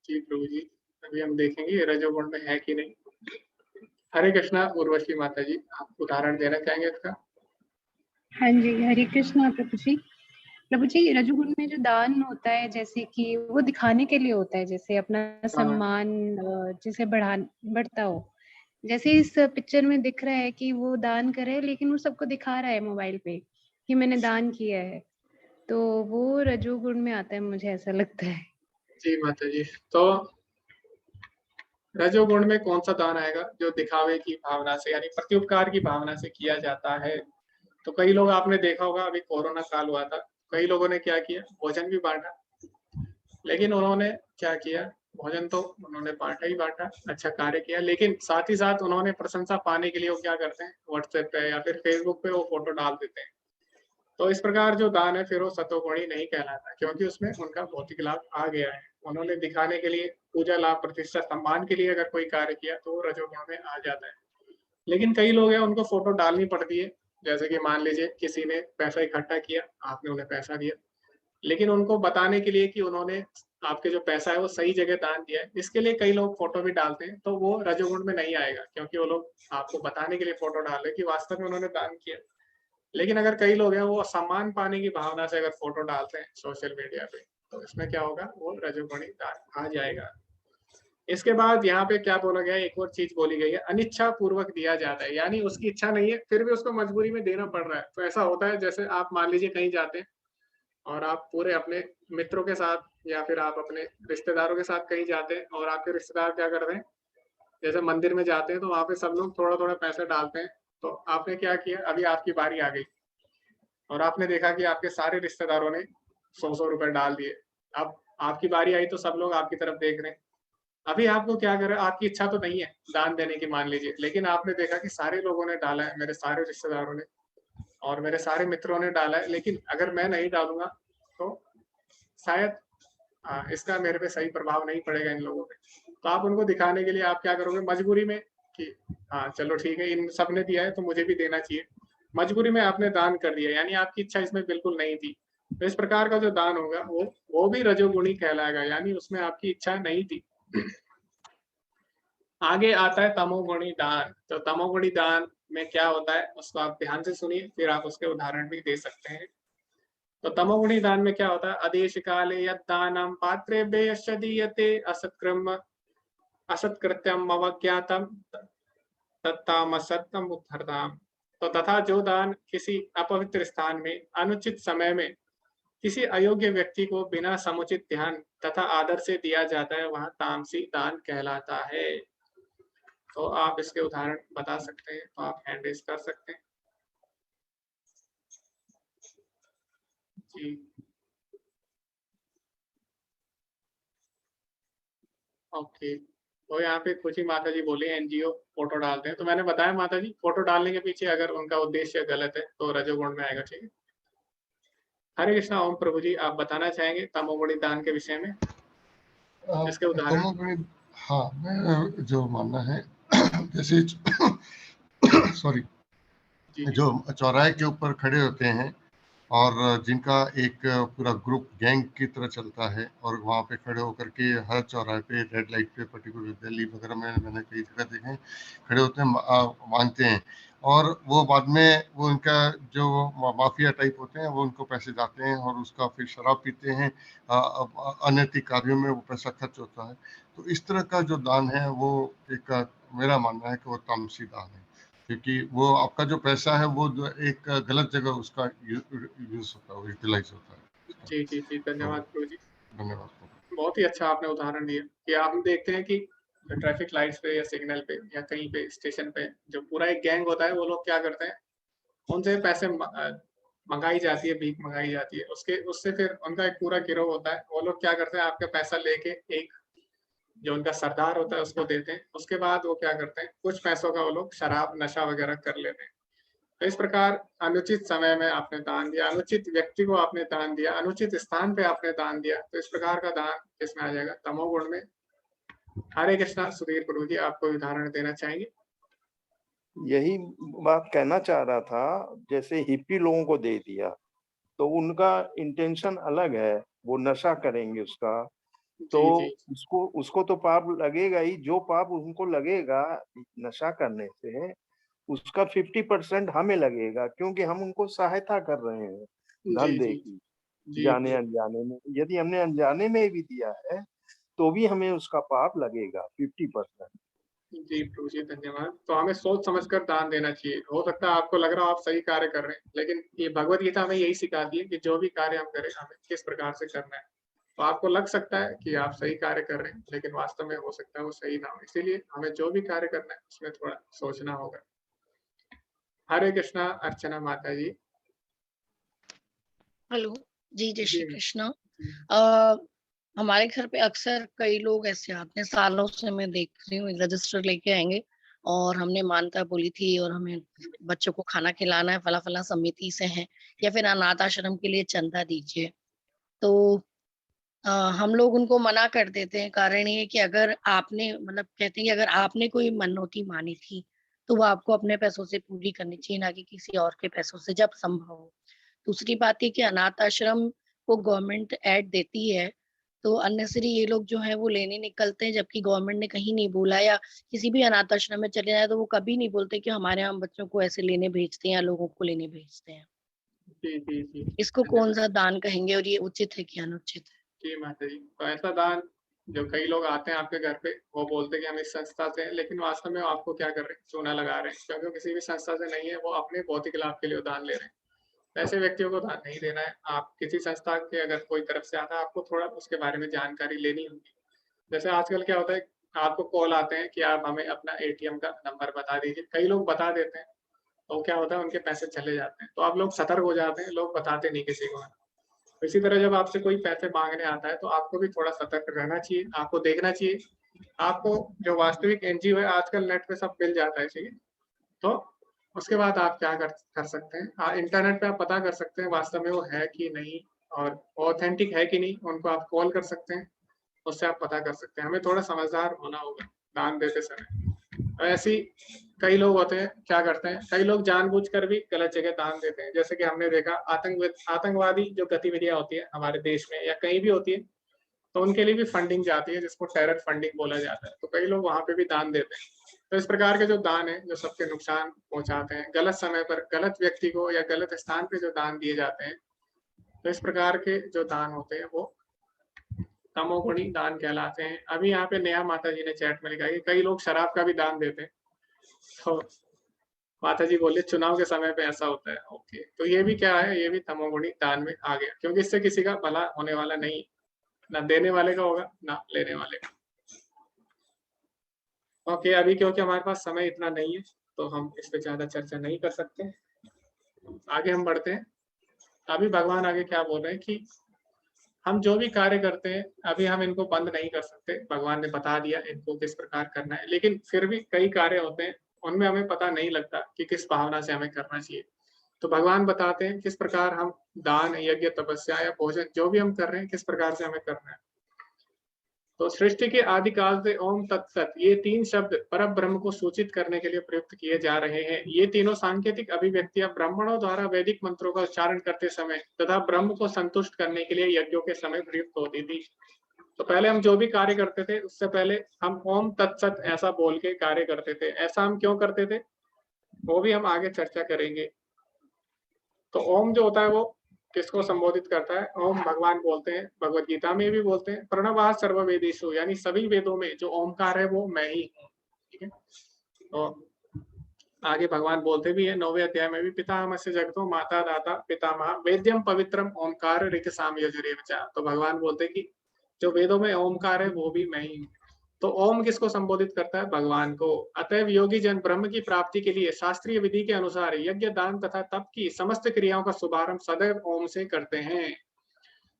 [SPEAKER 1] जी प्रभु जी, अभी हम देखेंगे ये रजोगुण में है कि नहीं। हरे कृष्णा उर्वशी माता जी, आप उदाहरण देना चाहेंगे इसका?
[SPEAKER 8] हाँ जी, हरे कृष्णा प्रभु जी। प्रभु जी, रजोगुण में जो दान होता है जैसे कि वो दिखाने के लिए होता है, जैसे अपना सम्मान जैसे बढ़ता हो। जैसे इस पिक्चर में दिख रहा है कि वो दान कर रहा है, लेकिन वो सबको दिखा रहा है मोबाइल पे कि मैंने दान किया है, तो वो रजोगुण में आता है, मुझे ऐसा लगता है।
[SPEAKER 1] जी माता जी, तो रजोगुण में कौन सा दान आएगा जो दिखावे की भावना से यानी प्रत्युपकार की भावना से किया जाता है? तो कई लोग आपने देखा होगा, अभी कोरोना काल हुआ था, कई लोगों ने क्या किया, भोजन भी बांटा, लेकिन उन्होंने क्या किया, भोजन तो उन्होंने बांटा ही बांटा, अच्छा कार्य किया, लेकिन साथ ही साथ उन्होंने प्रशंसा पाने के लिए वो क्या करते हैं, व्हाट्सएप पे या फिर फेसबुक पे वो फोटो डाल देते हैं। तो इस प्रकार जो दान है फिर वो सतोगुणी नहीं कहलाता, क्योंकि उसमें उनका भौतिक लाभ आ गया है। उन्होंने दिखाने के लिए, पूजा लाभ प्रतिष्ठा सम्मान के लिए अगर कोई कार्य किया तो वो रजोगुण में आ जाता है। लेकिन कई लोग हैं उनको फोटो डालनी पड़ती है, जैसे कि मान लीजिए किसी ने पैसा इकट्ठा किया, आपने उन्हें पैसा दिया, लेकिन उनको बताने के लिए कि उन्होंने आपके जो पैसा है वो सही जगह दान दिया है, इसके लिए कई लोग फोटो भी डालते हैं, तो वो रजोगुण में नहीं आएगा, क्योंकि वो लोग आपको बताने के लिए फोटो डाल रहे हैं कि वास्तव में उन्होंने दान किया। लेकिन अगर कई लोग हैं वो सम्मान पाने की भावना से अगर फोटो डालते हैं सोशल मीडिया पे, तो इसमें क्या होगा, वो रजोगुणी दान आ जाएगा। इसके बाद यहाँ पे क्या बोला गया है, एक और चीज बोली गई है, अनिच्छा पूर्वक दिया जाता है, यानी उसकी इच्छा नहीं है फिर भी उसको मजबूरी में देना पड़ रहा है। तो ऐसा होता है जैसे आप मान लीजिए कहीं जाते हैं और आप पूरे अपने मित्रों के साथ या फिर आप अपने रिश्तेदारों के साथ कहीं जाते हैं और आपके रिश्तेदार क्या कर रहे हैं, जैसे मंदिर में जाते हैं तो वहां पे सब लोग थोड़ा थोड़ा पैसे डालते हैं। तो आपने क्या किया, अभी आपकी बारी आ गई और आपने देखा कि आपके सारे रिश्तेदारों ने 100-100 रुपए डाल दिए। अब आपकी बारी आई तो सब लोग आपकी तरफ देख रहे हैं। अभी आपको क्या करें, आपकी इच्छा तो नहीं है दान देने की मान लीजिए, लेकिन आपने देखा कि सारे लोगों ने डाला है, मेरे सारे रिश्तेदारों ने और मेरे सारे मित्रों ने डाला है, लेकिन अगर मैं नहीं डालूंगा तो शायद इसका मेरे पे सही प्रभाव नहीं पड़ेगा इन लोगों पे। तो आप उनको दिखाने के लिए आप क्या करोगे, मजबूरी में कि हाँ चलो ठीक है, इन सब ने दिया है तो मुझे भी देना चाहिए, मजबूरी में आपने दान कर दिया, यानी आपकी इच्छा इसमें बिल्कुल नहीं थी। तो इस प्रकार का जो दान होगा वो भी रजोगुणी कहलाएगा, यानी उसमें आपकी इच्छा नहीं थी। आगे आता है तमोगुणी दान। तो तमोगुणी दान में क्या होता है उसको आप ध्यान से सुनिए, फिर आप उसके उदाहरण भी दे सकते हैं। तो तमोगुणी दान में क्या होता है, आदेश काले यदानम पात्रे बेयश्च दीयते असत्कृत्यम अवज्ञातम तत्तामसत्तम उत्थर्ताम। तो तथा जो दान किसी अपवित्र स्थान में अनुचित समय में किसी अयोग्य व्यक्ति को बिना समुचित ध्यान तथा आदर से दिया जाता है वह तामसी दान कहलाता है। तो आप इसके उदाहरण बता सकते हैं, तो आप हैंड रेज कर सकते हैं जी। ओके, तो यहाँ पे कुछ ही माता जी बोले एनजीओ फोटो डालते हैं, तो मैंने बताया माता जी फोटो डालने के पीछे अगर उनका उद्देश्य गलत है तो रजोगुण में आएगा, ठीक है। हरे कृष्णा। ओम प्रभु जी, आप बताना चाहेंगे तमोगुणी दान के विषय में, इसके उदाहरण?
[SPEAKER 5] तमोगुणी, हाँ, मैं जो मानना है जैसे सॉरी, जो चौराहे के ऊपर खड़े होते हैं और जिनका एक पूरा ग्रुप गैंग की तरह चलता है और वहाँ पे खड़े होकर के हर चौराहे पे रेड लाइट पे, पर्टिकुलर दिल्ली वगैरह में मैंने कई जगह देखे हैं, खड़े होते हैं, मांगते हैं और वो बाद में वो इनका जो माफिया टाइप होते हैं वो उनको पैसे जाते हैं और उसका फिर शराब पीते हैं, अनैतिक कार्यों में वो पैसा खर्च होता है। तो इस तरह का जो दान है वो एक, मेरा मानना है कि वो तामसी दान है, क्योंकि वो आपका जो पैसा है वो एक गलत जगह उसका यूज होता है, यूटिलाइज होता है।
[SPEAKER 1] जी जी जी, धन्यवाद प्रभु जी।
[SPEAKER 5] धन्यवाद।
[SPEAKER 1] बहुत ही अच्छा आपने उदाहरण दिया कि आप देखते हैं कि ट्रैफिक लाइट्स पे या सिग्नल पे या कहीं पे स्टेशन पे जो पूरा एक गैंग होता है, वो लोग क्या करते हैं, उनसे पैसे मंगाई जाती है, भीख मंगाई जाती है, उसके उससे फिर उनका एक पूरा गिरोह होता है, वो लोग क्या करते हैं, आपका पैसा लेके एक जो उनका सरदार होता है उसको देते हैं, उसके बाद वो क्या करते हैं, कुछ पैसों का वो लोग शराब नशा वगैरह कर लेते हैं। तो इस प्रकार अनुचित समय में आपने दान दिया, अनुचित व्यक्ति को आपने दान दिया, अनुचित स्थान पे आपने दान दिया, तो इस प्रकार का दान किसमें आ जाएगा? तमोगुण में। हरे कृष्णा। सुधीर प्रभु जी आपको उदाहरण देना चाहेंगे?
[SPEAKER 3] यही बात कहना चाह रहा था, जैसे हिप्पी लोगों को दे दिया तो उनका इंटेंशन अलग है, वो नशा करेंगे उसका, तो
[SPEAKER 1] जी जी
[SPEAKER 3] उसको तो पाप लगेगा ही। जो पाप उनको लगेगा नशा करने से, उसका 50% हमें लगेगा, क्योंकि हम उनको सहायता कर रहे हैं
[SPEAKER 1] जी
[SPEAKER 3] धन दे
[SPEAKER 1] जी
[SPEAKER 3] की,
[SPEAKER 1] जी
[SPEAKER 3] जाने अनजाने में। यदि हमने अनजाने में भी दिया है तो भी हमें उसका पाप लगेगा 50%।
[SPEAKER 1] जी प्रभु जी धन्यवाद। तो हमें सोच समझकर दान देना चाहिए। हो सकता है आपको लग रहा हो आप सही कार्य कर रहे हैं, लेकिन ये भगवत गीता हमें यही सिखाती है कि जो भी कार्य हम करें हमें किस प्रकार से करना है। तो आपको लग सकता है कि आप सही कार्य कर रहे हैं, लेकिन वास्तव में हो सकता है वो सही ना हो। इसीलिए हमें जो भी कार्य करना है उसमें थोड़ा सोचना होगा। हरे कृष्णा। अर्चना माता जी।
[SPEAKER 9] हेलो जी, जय श्री
[SPEAKER 1] जी
[SPEAKER 9] कृष्ण।
[SPEAKER 1] जी
[SPEAKER 9] हमारे घर पे अक्सर कई लोग ऐसे आते हैं, सालों से मैं देख रही हूँ, एक रजिस्टर लेके आएंगे और हमने मानता बोली थी और हमें बच्चों को खाना खिलाना है, फला फला समिति से है या फिर अनाथ आश्रम के लिए चंदा दीजिए। तो हम लोग उनको मना कर देते हैं। कारण ये है कि अगर आपने मतलब कहते हैं कि अगर आपने कोई मनौती मानी थी तो वो आपको अपने पैसों से पूरी करनी चाहिए, ना कि किसी और के पैसों से, जब संभव हो। दूसरी बात ये कि अनाथ आश्रम को गवर्नमेंट ऐड देती है, तो अननेसेसरी ये लोग जो है वो लेने निकलते हैं, जबकि गवर्नमेंट ने कहीं नहीं बोला। या किसी भी अनाथ आश्रम में चले जाए तो वो कभी नहीं बोलते कि हमारे यहाँ बच्चों को ऐसे लेने भेजते हैं या लोगों को लेने भेजते हैं।
[SPEAKER 1] जी जी जी
[SPEAKER 9] इसको
[SPEAKER 1] धन्यवाद।
[SPEAKER 9] कौन सा दान कहेंगे और ये उचित है कि अनुचित है?
[SPEAKER 1] जी माता जी। तो ऐसा दान जो कई लोग आते हैं आपके घर पे, वो बोलते हैं कि हम इस संस्था से हैं, लेकिन वास्तव में वो आपको क्या कर रहे हैं? चूना लगा रहे हैं, क्योंकि वो किसी भी संस्था से नहीं है, वो अपने भौतिक लाभ के लिए दान ले रहे हैं। तो ऐसे व्यक्तियों को दान नहीं देना है। आप किसी संस्था के अगर कोई तरफ से आता है, आपको थोड़ा उसके बारे में जानकारी लेनी होगी। जैसे आजकल क्या होता है, आपको कॉल आते हैं कि आप हमें अपना एटीएम का नंबर बता दीजिए। कई लोग बता देते हैं, तो क्या होता है उनके पैसे चले जाते हैं। तो आप लोग सतर्क हो जाते हैं, लोग बताते नहीं किसी को। तो इसी तरह जब आपसे कोई पैसे माँगने आता है, तो आपको भी थोड़ा सतर्क रहना चाहिए, आपको देखना चाहिए। आपको जो वास्तविक एनजीओ है, आजकल नेट पे सब मिल जाता है, ठीक है? तो उसके बाद आप क्या कर सकते हैं, इंटरनेट पे आप पता कर सकते हैं वास्तव में वो है कि नहीं, और ऑथेंटिक है कि नहीं, उनको आप कॉल कर सकते हैं, उससे आप पता कर सकते हैं। हमें थोड़ा समझदार होना होगा दान देते समय। ऐसे ही कई लोग होते हैं, क्या करते हैं, कई लोग जानबूझकर भी गलत जगह दान देते हैं। जैसे कि हमने देखा आतंकवादी जो गतिविधियां होती है हमारे देश में या कहीं भी होती है, तो उनके लिए भी फंडिंग जाती है, जिसको टेरर फंडिंग बोला जाता है। तो कई लोग वहां पे भी दान देते हैं। तो इस प्रकार के जो दान है, जो सबके नुकसान पहुंचाते हैं, गलत समय पर गलत व्यक्ति को या गलत स्थान पे जो दान दिए जाते हैं, तो इस प्रकार के जो दान होते हैं वो तमोगुणी दान कहलाते हैं। अभी यहाँ पे नया माता जी ने चैट में लिखा है कि कई लोग शराब का भी दान देते हैं। तो माता जी बोले चुनाव के समय पे ऐसा होता है। ओके, तो ये भी क्या है, ये भी तमोगुणी दान में आ गया, क्योंकि इससे किसी का भला होने वाला नहीं, ना देने वाले का होगा ना लेने वाले का। ओके, अभी क्योंकि हमारे पास समय इतना नहीं है, तो हम इस पे ज्यादा चर्चा नहीं कर सकते। आगे हम बढ़ते हैं। अभी भगवान आगे क्या बोल रहे हैं कि हम जो भी कार्य करते हैं, अभी हम इनको बंद नहीं कर सकते। भगवान ने बता दिया इनको किस प्रकार करना है, लेकिन फिर भी कई कार्य होते हैं, उनमें हमें पता नहीं लगता कि किस भावना से हमें करना चाहिए। तो भगवान बताते हैं किस प्रकार हम दान, यज्ञ, तपस्या या भोजन जो भी हम कर रहे हैं, किस प्रकार से हमें करना है। तो सृष्टि के आदि काल से ओम तत्सत ये तीन शब्द परम ब्रह्म को सूचित करने के लिए प्रयुक्त किए जा रहे हैं। ये तीनों सांकेतिक अभिव्यक्तियां ब्राह्मणों द्वारा वैदिक मंत्रों का उच्चारण करते समय तथा ब्रह्म को संतुष्ट करने के लिए यज्ञों के समय प्रयुक्त होती थी। तो पहले हम जो भी कार्य करते थे, उससे पहले हम ओम तत्सत ऐसा बोल के कार्य करते थे। ऐसा हम क्यों करते थे, वो भी हम आगे चर्चा करेंगे। तो ओम जो होता है वो किसको संबोधित करता है? ओम भगवान बोलते हैं, भगवत गीता में भी बोलते हैं, प्रणवः सर्ववेदेषु, यानी सभी वेदों में जो ओमकार है वो मैं ही हूँ। ठीक है, तो आगे भगवान बोलते भी है 9वें अध्याय में भी, पितामहस्य जगतो माता दाता पितामह वेद्यम पवित्रम ओमकार ऋक साम यजुरेव च। तो भगवान बोलते हैं कि जो वेदों में ओमकार है वो भी मैं ही हूँ। तो ओम किसको संबोधित करता है? भगवान को। अतएव योगी जन ब्रह्म की प्राप्ति के लिए शास्त्रीय विधि के अनुसार यज्ञ, दान तथा तप की समस्त क्रियाओं का शुभारंभ सदैव ओम से करते हैं।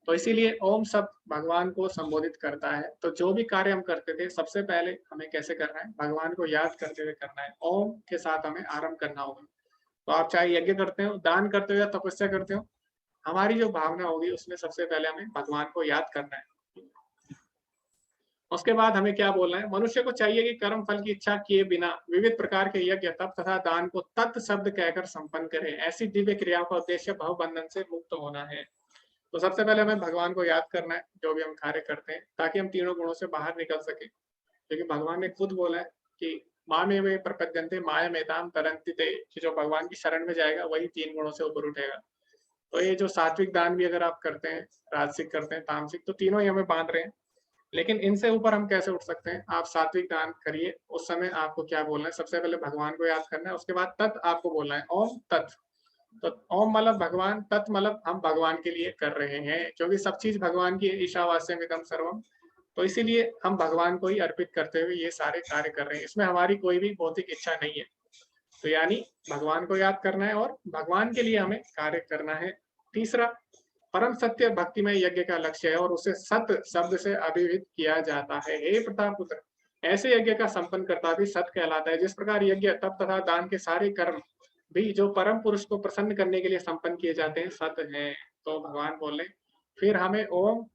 [SPEAKER 1] तो इसीलिए ओम शब्द भगवान को संबोधित करता है। तो जो भी कार्य हम करते थे, सबसे पहले हमें कैसे करना है? भगवान को याद करते हुए करना है। ओम के साथ हमें आरंभ करना होगा। तो आप चाहे यज्ञ करते हो, दान करते हो या तपस्या करते हो, हमारी जो भावना होगी उसमें सबसे पहले हमें भगवान को याद करना है। उसके बाद हमें क्या बोलना है, मनुष्य को चाहिए कि कर्म फल की इच्छा किए बिना विविध प्रकार के यज्ञ तप तथा दान को तत् शब्द कहकर संपन्न करें। ऐसी दिव्य क्रियाओं का उद्देश्य भव बंधन से मुक्त होना है। तो सबसे पहले हमें भगवान को याद करना है जो भी हम कार्य करते हैं, ताकि हम तीनों गुणों से बाहर निकल सके। क्योंकि भगवान ने खुद बोला है कि मामे वे प्रपद्यन्ते माया मेताम तरन्ति ते, कि जो भगवान की शरण में जाएगा वही तीन गुणों से ऊपर उठेगा। तो ये जो सात्विक दान भी अगर आप करते हैं, राजसिक करते हैं, तामसिक, तो तीनों ही हमें बांध रहे हैं। लेकिन इनसे ऊपर हम कैसे उठ सकते हैं? आप सात्विक दान करिए, उस समय आपको क्या बोलना है, सबसे पहले भगवान को याद करना है, उसके बाद तत् आपको बोलना है, ओम तत्। तो ओम मतलब भगवान, तत् मतलब हम भगवान के लिए कर रहे हैं, क्योंकि सब चीज भगवान की है, ईशावास्यम इदं सर्वम। तो इसीलिए हम भगवान को ही अर्पित करते हुए ये सारे कार्य कर रहे हैं, इसमें हमारी कोई भी भौतिक इच्छा नहीं है। तो यानी भगवान को याद करना है और भगवान के लिए हमें कार्य करना है। तीसरा, परम सत्य भक्तिमय यज्ञ का लक्ष्य है और उसे सत शब्द से अभिहित किया जाता है। हे प्रतापुत्र, ऐसे यज्ञ का संपन्न करता भी सत कहलाता है। जिस प्रकार यज्ञ तप तथा दान के सारे कर्म भी जो परम पुरुष को प्रसन्न करने के लिए संपन्न किए जाते हैं, सत है। तो भगवान बोले, फिर हमें ओम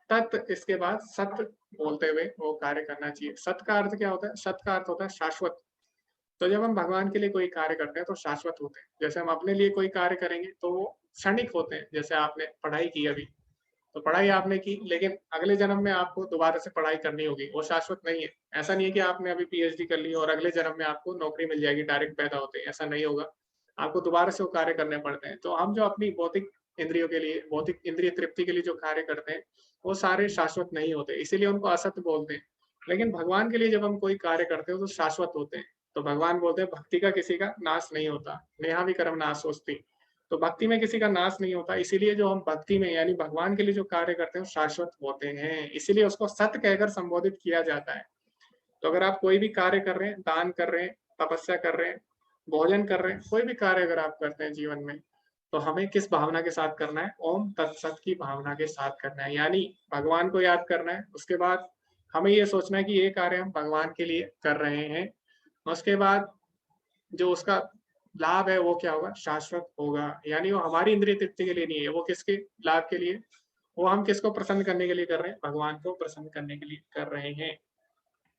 [SPEAKER 1] तत् इसके बाद सत बोलते हुए वो कार्य करना चाहिए। सत का अर्थ क्या होता है? सत का अर्थ होता है शाश्वत। तो जब हम भगवान के लिए कोई कार्य करते हैं तो शाश्वत होते हैं। जैसे हम अपने लिए कोई कार्य करेंगे तो वो क्षणिक होते हैं। जैसे आपने पढ़ाई की अभी, तो पढ़ाई आपने की, लेकिन अगले जन्म में आपको दोबारा से पढ़ाई करनी होगी, वो शाश्वत नहीं है। ऐसा नहीं है कि आपने अभी पीएचडी कर ली और अगले जन्म में आपको नौकरी मिल जाएगी डायरेक्ट पैदा होते, ऐसा नहीं होगा। आपको दोबारा से वो कार्य करने पड़ते हैं। तो हम जो अपनी भौतिक इंद्रियों के लिए, भौतिक इंद्रिय तृप्ति के लिए जो कार्य करते हैं, वो सारे शाश्वत नहीं होते, इसीलिए उनको असत बोलते हैं। लेकिन भगवान के लिए जब हम कोई कार्य करते हो तो शाश्वत होते हैं। तो भगवान बोलते हैं, भक्ति का किसी का नाश नहीं होता, नेहा भी कर्म नाश होस्ति। तो भक्ति में किसी का नाश नहीं होता, इसीलिए जो हम भक्ति में यानी भगवान के लिए जो कार्य करते हैं वो शाश्वत होते हैं, इसीलिए उसको सत्य कहकर संबोधित किया जाता है। तो अगर आप कोई भी कार्य कर रहे हैं, दान कर रहे हैं, तपस्या कर रहे हैं, भोजन कर रहे हैं, कोई भी कार्य अगर आप करते हैं जीवन में, तो हमें किस भावना के साथ करना है? ओम तत्सत की भावना के साथ करना है, यानी भगवान को याद करना है। उसके बाद हमें ये सोचना है कि ये कार्य हम भगवान के लिए कर रहे हैं। उसके बाद जो उसका लाभ है वो क्या होगा? शाश्वत होगा। यानी वो हमारी इंद्रिय तृप्ति के लिए नहीं है, वो किसके लाभ के लिए? वो हम किसको प्रसन्न करने के लिए कर रहे हैं? भगवान को प्रसन्न करने के लिए कर रहे हैं।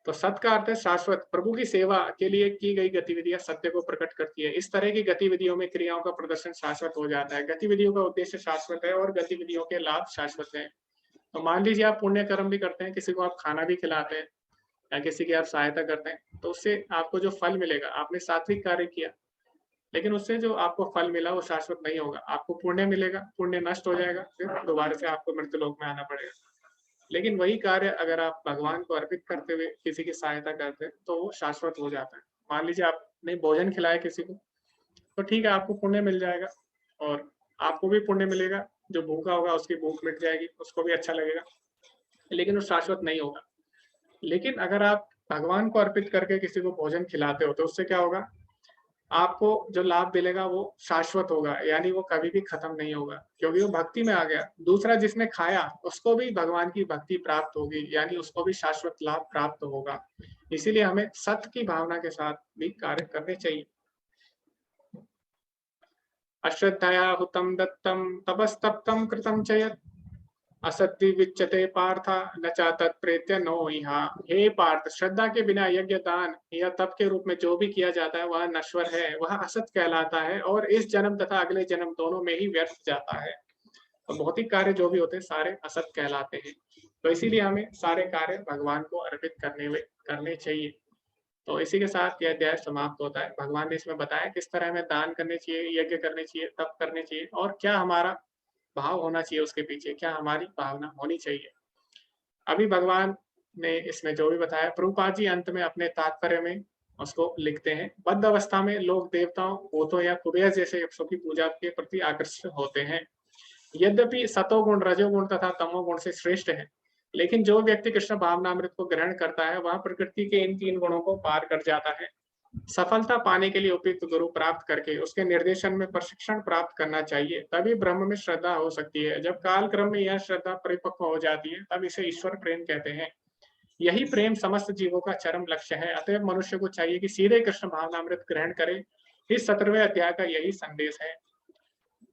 [SPEAKER 1] तो सत का अर्थ है शाश्वत। प्रभु की सेवा के लिए की गई गतिविधियां सत्य को प्रकट करती है। इस तरह की गतिविधियों में क्रियाओं का प्रदर्शन शाश्वत हो जाता है। गतिविधियों का उद्देश्य शाश्वत है और गतिविधियों के लाभ शाश्वत है। तो मान लीजिए आप पुण्य कर्म भी करते हैं, किसी को आप खाना भी खिलाते हैं या किसी की आप सहायता करते हैं, तो उससे आपको जो फल मिलेगा, आपने सात्विक कार्य किया, लेकिन उससे जो आपको फल मिला वो शाश्वत नहीं होगा। आपको पुण्य मिलेगा, पुण्य नष्ट हो जाएगा, फिर दोबारा से आपको मृत्युलोक में आना पड़ेगा। लेकिन वही कार्य अगर आप भगवान को अर्पित करते हुए किसी की सहायता करते हैं तो वो शाश्वत हो जाता है। मान लीजिए आपने भोजन खिलाया किसी को, तो ठीक है, आपको पुण्य मिल जाएगा और आपको भी पुण्य मिलेगा। जो भूखा होगा उसकी भूख मिट जाएगी, उसको भी अच्छा लगेगा, लेकिन वो शाश्वत नहीं होगा। लेकिन अगर आप भगवान को अर्पित करके किसी को भोजन खिलाते हो तो उससे क्या होगा? आपको जो लाभ मिलेगा वो शाश्वत होगा, यानी वो कभी भी खत्म नहीं होगा, क्योंकि वो भक्ति में आ गया। दूसरा जिसने खाया उसको भी भगवान की भक्ति प्राप्त होगी, यानी उसको भी शाश्वत लाभ प्राप्त होगा। इसीलिए हमें सत्य की भावना के साथ भी कार्य करने चाहिए। अश्रद्धया हुतम दत्तम तपस्तप्तम कृतम च यत् असत्य विच्यते पार्थ न चा तत्प्रेत्य नो इहा। हे पार्थ, श्रद्धा के बिना यज्ञ दान या तप के रूप में जो भी किया जाता है वह नश्वर है, वह असत कहलाता है और इस जन्म तथा अगले जन्म दोनों में ही व्यर्थ जाता है। तो भौतिक कार्य जो भी होते हैं सारे असत कहलाते हैं। तो इसीलिए हमें सारे कार्य भगवान को अर्पित करने चाहिए। तो इसी के साथ यह अध्याय समाप्त होता है। भगवान ने इसमें बताया किस तरह हमें दान करने चाहिए, यज्ञ करने चाहिए, तप करने चाहिए और क्या हमारा भाव होना चाहिए उसके पीछे, क्या हमारी भावना होनी चाहिए। अभी भगवान ने इसमें जो भी बताया, प्रभुपाद जी अंत में अपने तात्पर्य में उसको लिखते हैं। बद्ध अवस्था में लोग देवताओं, भूतों या कुबेर जैसे यक्षों की पूजा के प्रति आकर्षित होते हैं। यद्यपि सतोगुण, रजोगुण तथा तमोगुण से श्रेष्ठ है, लेकिन जो व्यक्ति कृष्ण भावनामृत को ग्रहण करता है वह प्रकृति के इन तीन गुणों को पार कर जाता है। सफलता पाने के लिए उपयुक्त गुरु प्राप्त करके उसके निर्देशन में प्रशिक्षण प्राप्त करना चाहिए, तभी ब्रह्म में श्रद्धा हो सकती है। जब काल क्रम में यह श्रद्धा परिपक्व हो जाती है तब इसे ईश्वर प्रेम कहते हैं। यही प्रेम समस्त जीवों का चरम लक्ष्य है। अतएव मनुष्य को चाहिए कि सीधे कृष्ण भावनामृत ग्रहण करे इस 17वें अध्याय का यही संदेश है।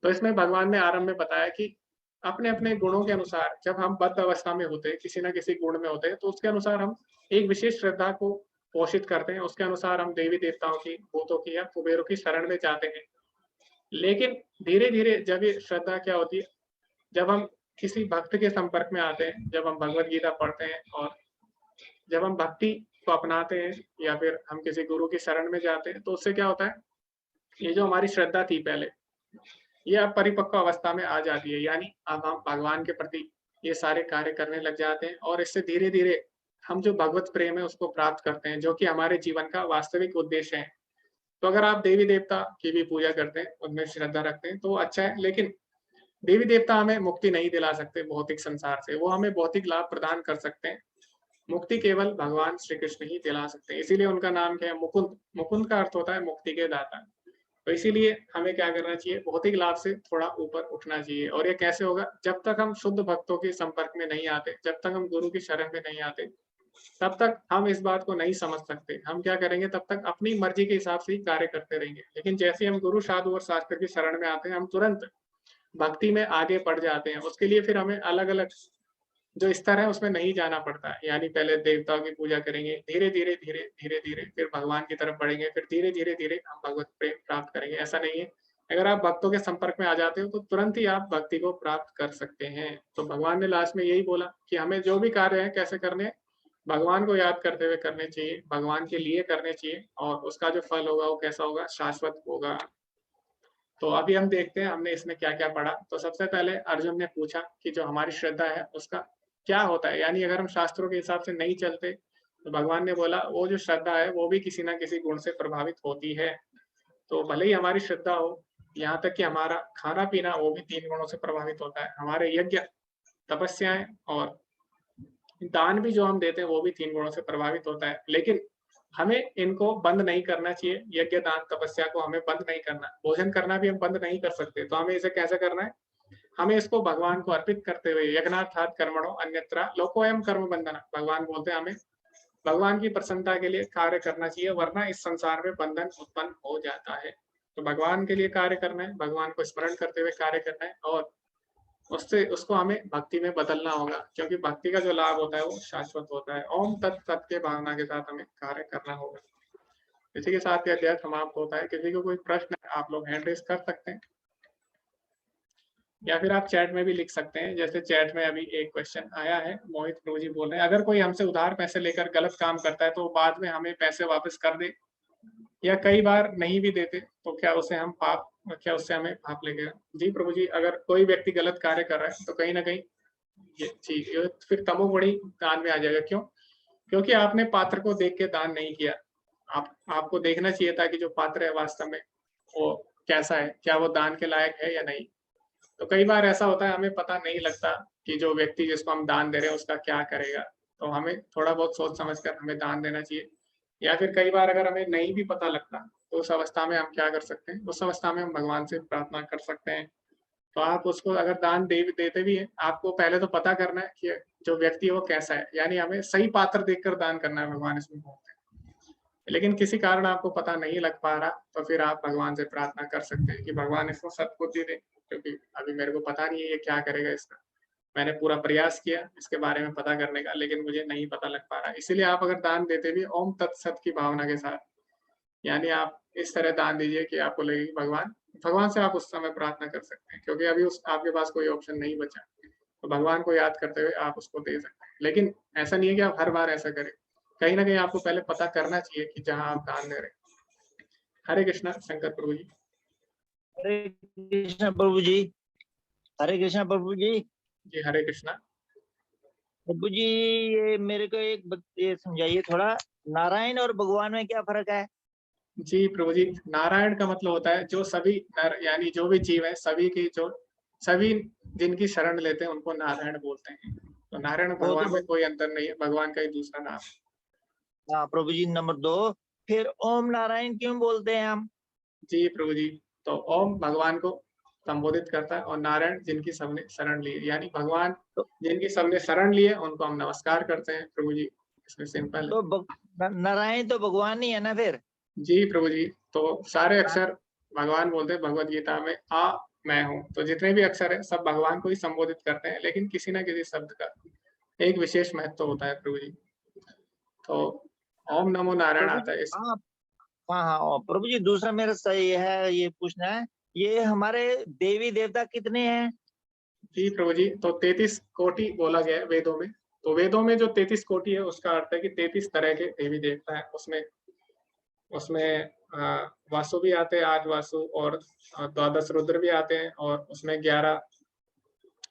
[SPEAKER 1] तो इसमें भगवान ने आरंभ में बताया कि अपने अपने गुणों के अनुसार जब हम बद्ध अवस्था में होते हैं, किसी न किसी गुण में होते हैं, तो उसके अनुसार हम एक विशेष श्रद्धा को पोषित करते हैं। उसके अनुसार हम देवी देवताओं की, भूतों की या कुबेरों की शरण में जाते हैं। लेकिन धीरे धीरे जब ये श्रद्धा क्या होती है, जब हम किसी भक्त के संपर्क में आते हैं, जब हम भगवत गीता पढ़ते हैं और जब हम भक्ति को अपनाते हैं या फिर हम किसी गुरु की शरण में जाते हैं, तो उससे क्या होता है, ये जो हमारी श्रद्धा थी पहले, ये अब परिपक्व अवस्था में आ जाती है। यानी अब हम भगवान के प्रति ये सारे कार्य करने लग जाते हैं और इससे धीरे धीरे हम जो भगवत प्रेम है उसको प्राप्त करते हैं, जो कि हमारे जीवन का वास्तविक उद्देश्य है। तो अगर आप देवी देवता की भी पूजा करते हैं, उनमें श्रद्धा रखते हैं, तो अच्छा है। लेकिन देवी देवता हमें मुक्ति नहीं दिला सकते भौतिक संसार से, वो हमें भौतिक लाभ प्रदान कर सकते हैं। मुक्ति केवल भगवान श्री कृष्ण ही दिला सकते हैं, इसीलिए उनका नाम क्या है, मुकुंद। मुकुंद का अर्थ होता है मुक्ति के दाता। तो इसीलिए हमें क्या करना चाहिए, भौतिक लाभ से थोड़ा ऊपर उठना चाहिए। और ये कैसे होगा, जब तक हम शुद्ध भक्तों के संपर्क में नहीं आते, जब तक हम गुरु की शरण में नहीं आते, तब तक हम इस बात को नहीं समझ सकते। हम क्या करेंगे, तब तक अपनी मर्जी के हिसाब से ही कार्य करते रहेंगे। लेकिन जैसे हम गुरु, साधु और शास्त्र की शरण में आते हैं, हम तुरंत भक्ति में आगे बढ़ जाते हैं। उसके लिए फिर हमें अलग अलग जो स्तर है उसमें नहीं जाना पड़ता है। यानी पहले देवताओं की पूजा करेंगे, धीरे धीरे धीरे धीरे धीरे फिर भगवान की तरफ बढ़ेंगे, फिर धीरे धीरे धीरे हम भगवत प्रेम प्राप्त करेंगे। ऐसा नहीं है, अगर आप भक्तों के संपर्क में आ जाते हो तो तुरंत ही आप भक्ति को प्राप्त कर सकते हैं। तो भगवान ने लास्ट में यही बोला कि हमें जो भी कार्य है कैसे करने हैं, भगवान को याद करते हुए करने चाहिए, भगवान के लिए करने चाहिए, और उसका जो फल होगा वो कैसा होगा, शाश्वत होगा। तो अभी हम देखते हैं हमने इसमें क्या-क्या पढ़ा। तो सबसे पहले अर्जुन ने पूछा कि जो हमारी श्रद्धा है उसका क्या होता है, यानी अगर हम शास्त्रों के हिसाब से नहीं चलते, तो भगवान ने बोला वो जो श्रद्धा है वो भी किसी न किसी गुण से प्रभावित होती है। तो भले ही हमारी श्रद्धा हो, यहाँ तक कि हमारा खाना-पीना वो भी 3 गुणों से प्रभावित होता है। हमारे यज्ञ, तपस्याएँ और दान भी जो हम देते हैं वो भी 3 गुणों से प्रभावित होता है। लेकिन हमें इनको बंद नहीं करना चाहिए, यज्ञ, दान, तपस्या को हमें बंद नहीं करना। भोजन करना भी हम बंद नहीं कर सकते, तो हमें इसे कैसे करना है, हमें इसको भगवान को अर्पित करते हुए, यज्ञनार्थात् कर्मणो अन्यत्र लोकोऽयं कर्म बंधनः। भगवान बोलते हैं हमें भगवान की प्रसन्नता के लिए कार्य करना चाहिए, वरना इस संसार में बंधन उत्पन्न हो जाता है। तो भगवान के लिए कार्य करना है, भगवान को स्मरण करते हुए कार्य करना है, और उससे उसको हमें भक्ति में बदलना होगा, क्योंकि भक्ति का जो लाभ होता है वो शाश्वत होता है। ओम तत्सत के भावना के साथ हमें कार्य करना होगा। इसी के साथ ये अध्याय समाप्त होता है। किसी को कोई प्रश्न है, आप लोग हैंड रेज कर सकते हैं, या फिर आप चैट में भी लिख सकते हैं। जैसे चैट में अभी एक क्वेश्चन आया है, मोहित प्रभु जी बोल रहे हैं, अगर कोई हमसे उधार पैसे लेकर गलत काम करता है तो बाद में हमें पैसे वापस कर दे, या कई बार नहीं भी देते, तो क्या उससे हमें पाप लगेगा? जी प्रभु जी, अगर कोई व्यक्ति गलत कार्य कर रहा है तो कहीं ना कहीं ये फिर तमोगुणी दान में आ जाएगा। क्यों? क्योंकि आपने पात्र को देख के दान नहीं किया। आपको देखना चाहिए था कि जो पात्र है वास्तव में वो कैसा है, क्या वो दान के लायक है या नहीं। तो कई बार ऐसा होता है, हमें पता नहीं लगता कि जो व्यक्ति जिसको हम दान दे रहे हैं उसका क्या करेगा। तो हमें थोड़ा बहुत सोच समझ कर हमें दान देना चाहिए। या फिर कई बार अगर हमें नहीं भी पता लगता, तो उस अवस्था में हम क्या कर सकते हैं, उस अवस्था में हम भगवान से प्रार्थना कर सकते हैं। तो आप उसको अगर दान देते भी हैं, आपको पहले तो पता करना है कि जो व्यक्ति है वो कैसा है, यानी हमें सही पात्र देखकर दान करना है, भगवान इसमें बोलते हैं। लेकिन किसी कारण आपको पता नहीं लग पा रहा, तो फिर आप भगवान से प्रार्थना कर सकते हैं कि भगवान इसको सद्बुद्धि दे, क्योंकि अभी मेरे को पता नहीं है ये क्या करेगा इसका। मैंने पूरा प्रयास किया इसके बारे में पता करने का, लेकिन मुझे नहीं पता लग पा रहा। इसीलिए आप अगर दान देते भी ओम तत्सत की भावना के साथ, यानी आप इस तरह दान दीजिए कि आपको लगे कि भगवान से आप उस समय प्रार्थना कर सकते हैं, क्योंकि अभी आपके पास कोई ऑप्शन नहीं बचा। तो भगवान को याद करते हुए आप उसको दे सकते हैं। लेकिन ऐसा नहीं है कि आप हर बार ऐसा करें, कहीं ना कहीं आपको पहले पता करना चाहिए कि जहाँ आप दान दे रहे हैं। हरे कृष्णा शंकर प्रभु जी।
[SPEAKER 10] हरे कृष्णा प्रभु जी। हरे कृष्णा प्रभु जी।
[SPEAKER 1] जी हरे कृष्णा
[SPEAKER 10] प्रभु जी, ये मेरे को ये समझाइए थोड़ा, नारायण और भगवान में क्या फर्क है?
[SPEAKER 1] जी प्रभु जी, नारायण का मतलब होता है जो सभी नर, यानी जो भी जीव है, सभी जिनकी शरण लेते हैं उनको नारायण बोलते हैं। तो नारायण भगवान में कोई अंतर नहीं है, भगवान का ही दूसरा नाम है।
[SPEAKER 10] हाँ प्रभु जी। नंबर 2, फिर ओम नारायण क्यों बोलते हैं हम?
[SPEAKER 1] जी प्रभु जी, तो ओम भगवान को संबोधित करता है, और नारायण जिनकी सबने शरण ली, यानी भगवान जिनकी सबने शरण ली है उनको हम नमस्कार करते हैं प्रभु जी। इसमें सिंपल है।
[SPEAKER 10] तो नारायण तो भगवान ही है ना फिर?
[SPEAKER 1] जी प्रभु जी, तो सारे अक्षर भगवान बोलते हैं भगवत गीता में आ मैं हूँ, तो जितने भी अक्षर है सब भगवान को ही संबोधित करते हैं, लेकिन किसी ना किसी शब्द का एक विशेष महत्व होता है प्रभु जी। तो ओम नमो नारायण
[SPEAKER 10] प्रभु
[SPEAKER 1] आता है
[SPEAKER 10] जी
[SPEAKER 1] इस
[SPEAKER 10] हाँ हाँ प्रभु जी, दूसरा मेरा सही है ये पूछना है, ये हमारे देवी देवता कितने हैं?
[SPEAKER 1] जी प्रभु जी, तो 33 कोटि बोला गया है वेदों में। तो वेदों में जो 33 कोटि है उसका अर्थ है कि 33 तरह के देवी देवता है। उसमें वासु भी आते हैं, 8 वासु, और 12 रुद्र भी आते हैं, और उसमें 11